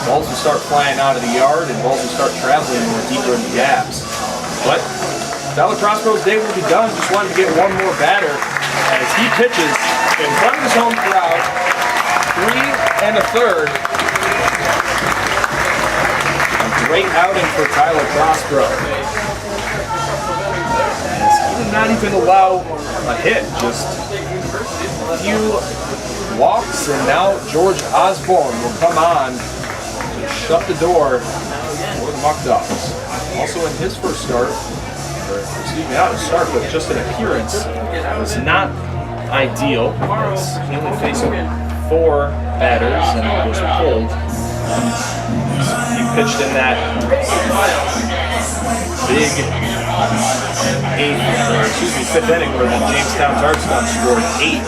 balls will start flying out of the yard and balls will start traveling more deeper in the gaps. But Tyler Prospero's day will be done. Just wanted to get one more batter as he pitches in front of his home crowd. 3 1/3. A great outing for Tyler Prospero. He did not even allow a hit, just a few walks, and now George Osborne will come on to shut the door for the Muckdogs. Also in his first start, or excuse me, not a start, but just an appearance, was not ideal. He only faced 4 batters and was pulled. He pitched in that big 5th inning where the Jamestown Tarpstone scored 8.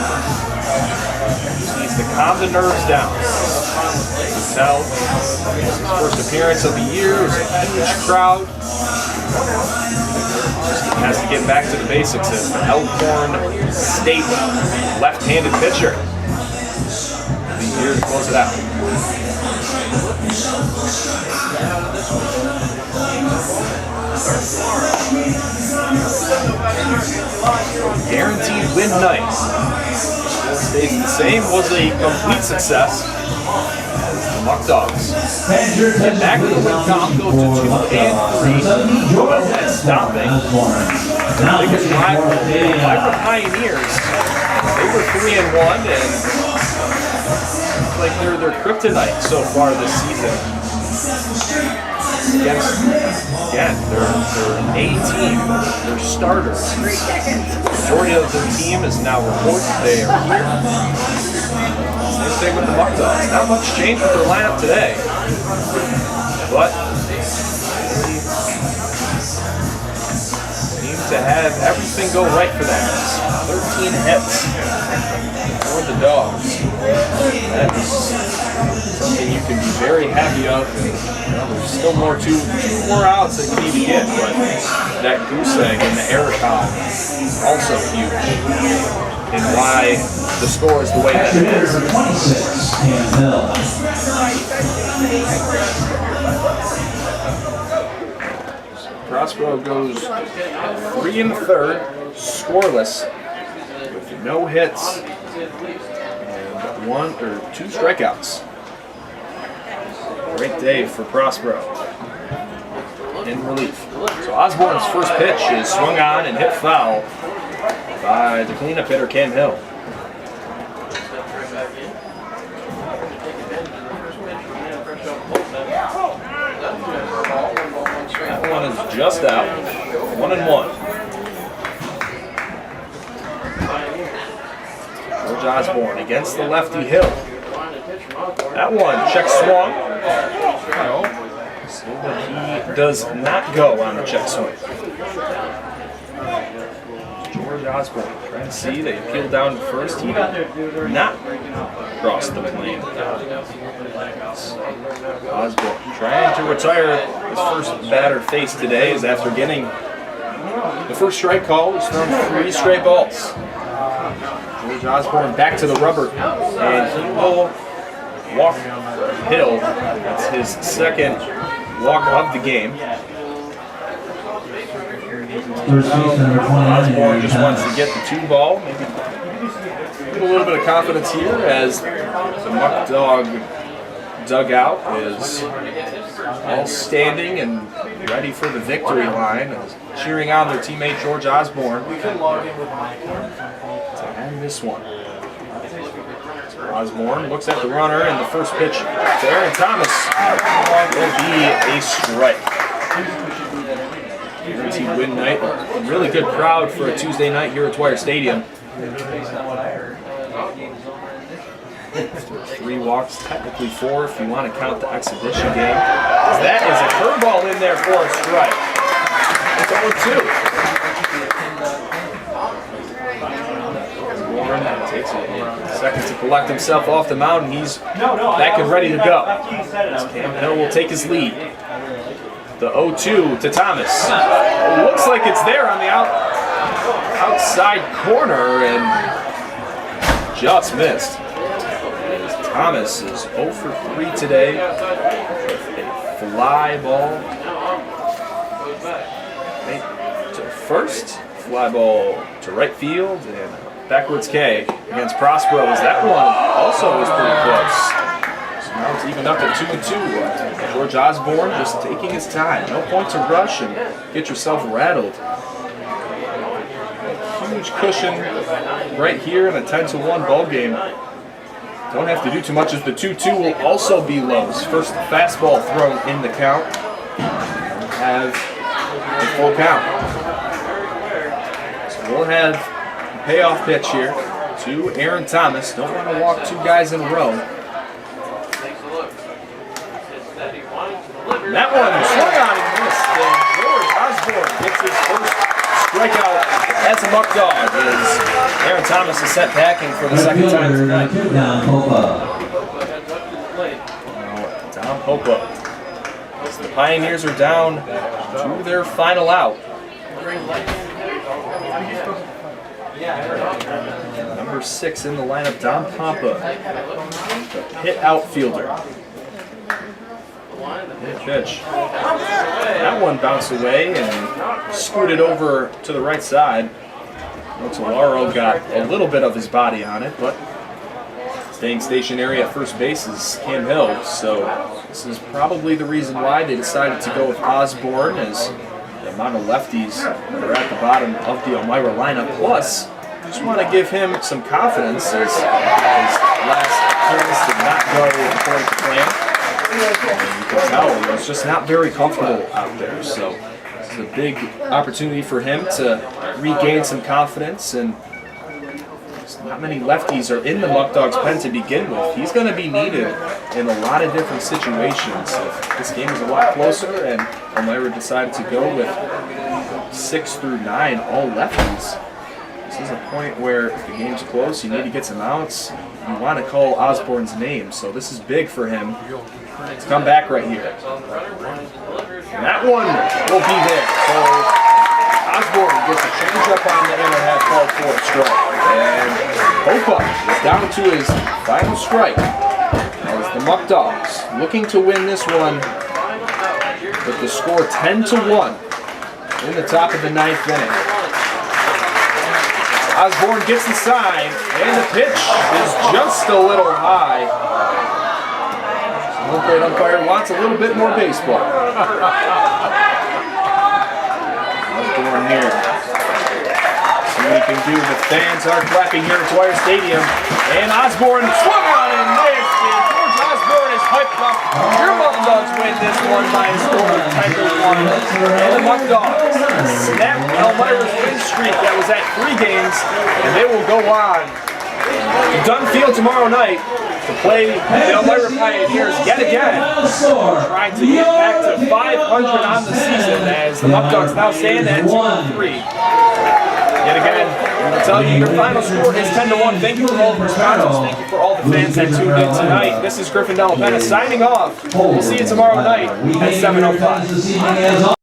Just needs to calm the nerves down. Tell his first appearance of the year, it was a huge crowd. Just has to get back to the basics as the Elkhorn State left-handed pitcher. Here to close it out. Guaranteed win night. Stays the same, was a complete success as the Muckdogs get back to the win column, go to 2 and 3. That's stopping. The biggest rival, the Pioneers. They were 3 and 1 and like they're kryptonite so far this season. Against, again, they're an A team, they're starters. The majority of the team is now reported they are here. Same thing with the Muckdogs. Not much change with their lineup today, but they seem to have everything go right for them. 13 hits for the Dogs. That is something you can be very happy of. And, there's still two more outs that you need to get, but that goose egg and the air shot is also huge in why the score is the way that it is. 26, Hill. Prospero goes 3 1/3, scoreless, with no hits and 1 or 2 strikeouts. Great day for Prospero in relief. So Osborne's first pitch is swung on and hit foul by the cleanup hitter Cam Hill. That one is just out. 1 and 1. George Osborne against the lefty Hill. That one check swung. He does not go on the check swing. George Osborne trying to see. They appeal down to first. He did not cross the plane. Osborne trying to retire his first batter face today is after getting the first strike call. He's thrown 3 straight balls. George Osborne back to the rubber, and he will walk Hill. That's his second walk of the game. Osborne just wants to get the 2 ball, maybe get a little bit of confidence here as the Muckdog dugout is all standing and ready for the victory line, cheering on their teammate George Osborne to end this one. So Osborne looks at the runner, and the first pitch to Aaron Thomas will be a strike. Guaranteed win night. A really good crowd for a Tuesday night here at Dwyer Stadium. Based on what I heard, the game is over in this. 3 walks, technically 4 if you want to count the exhibition game. That is a curveball in there for a strike. It's 0-2. Warren takes a second to collect himself off the mound, and he's back and ready to go. Cam Hill will take his lead. The 0-2 to Thomas. Looks like it's there on the outside corner and just missed. Thomas is 0 for 3 today with a fly ball to first, fly ball to right field, and backwards K against Prospero. As that one also was pretty close. So now it's even up at 2-2. George Osborne just taking his time. No point to rush and get yourself rattled. Huge cushion right here in a 10-1 ball game. Don't have to do too much as the 2-2 will also be Lowe's. First fastball thrown in the count. Have a full count. So we'll have a payoff pitch here to Aaron Thomas. Don't want to walk 2 guys in a row. And that one swung on and missed. And George Osborne gets his first strikeout as a Muckdog as Aaron Thomas is set packing for the second time tonight. Don Popa. As the Pioneers are down to their final out. Number 6 in the lineup, Don Pompa, the hit outfielder. Hit pitch. That one bounced away and scooted over to the right side. Motolaro got a little bit of his body on it, but staying stationary at first base is Cam Hill. So this is probably the reason why they decided to go with Osborne, as the amount of lefties that are at the bottom of the Elmira lineup. Plus, just want to give him some confidence as his last appearance did not go according to plan. And you can tell he was just not very comfortable out there. So it's a big opportunity for him to regain some confidence. And not many lefties are in the Muckdogs pen to begin with. He's going to be needed in a lot of different situations. This game is a lot closer, and Elmira decided to go with 6 through 9 all lefties. This is a point where if the game's close, you need to get some outs. You want to call Osborne's name, so this is big for him to come back right here. And that one will be there. So Osborne gets a changeup on the inner half, called for a strike. And Popa is down to his final strike as the Muckdogs looking to win this one with the score 10-1 in the top of the 9th inning. Osborne gets the sign, and the pitch is just a little high. The great umpire wants a little bit more baseball. Osborne here. See what he can do. The fans are clapping here at Dwyer Stadium. And Osborne swung on and missed. And George Osborne is hyped up. Your Muckdogs win this one by a score of 10-1. And the Muckdogs snap Elmira's win streak that was at 3 games. And they will go on to Dunn Field tomorrow night to play the Elmira Pioneers yet again, trying to get back to 500 on the season as the Muckdogs now stand at 2-3. Yet again, I'll tell you, your final score is 10-1. Thank you for all the sponsors. Thank you for all the fans that tuned in tonight. This is Griffin Della Pena signing off. We'll see you tomorrow night at 7:05.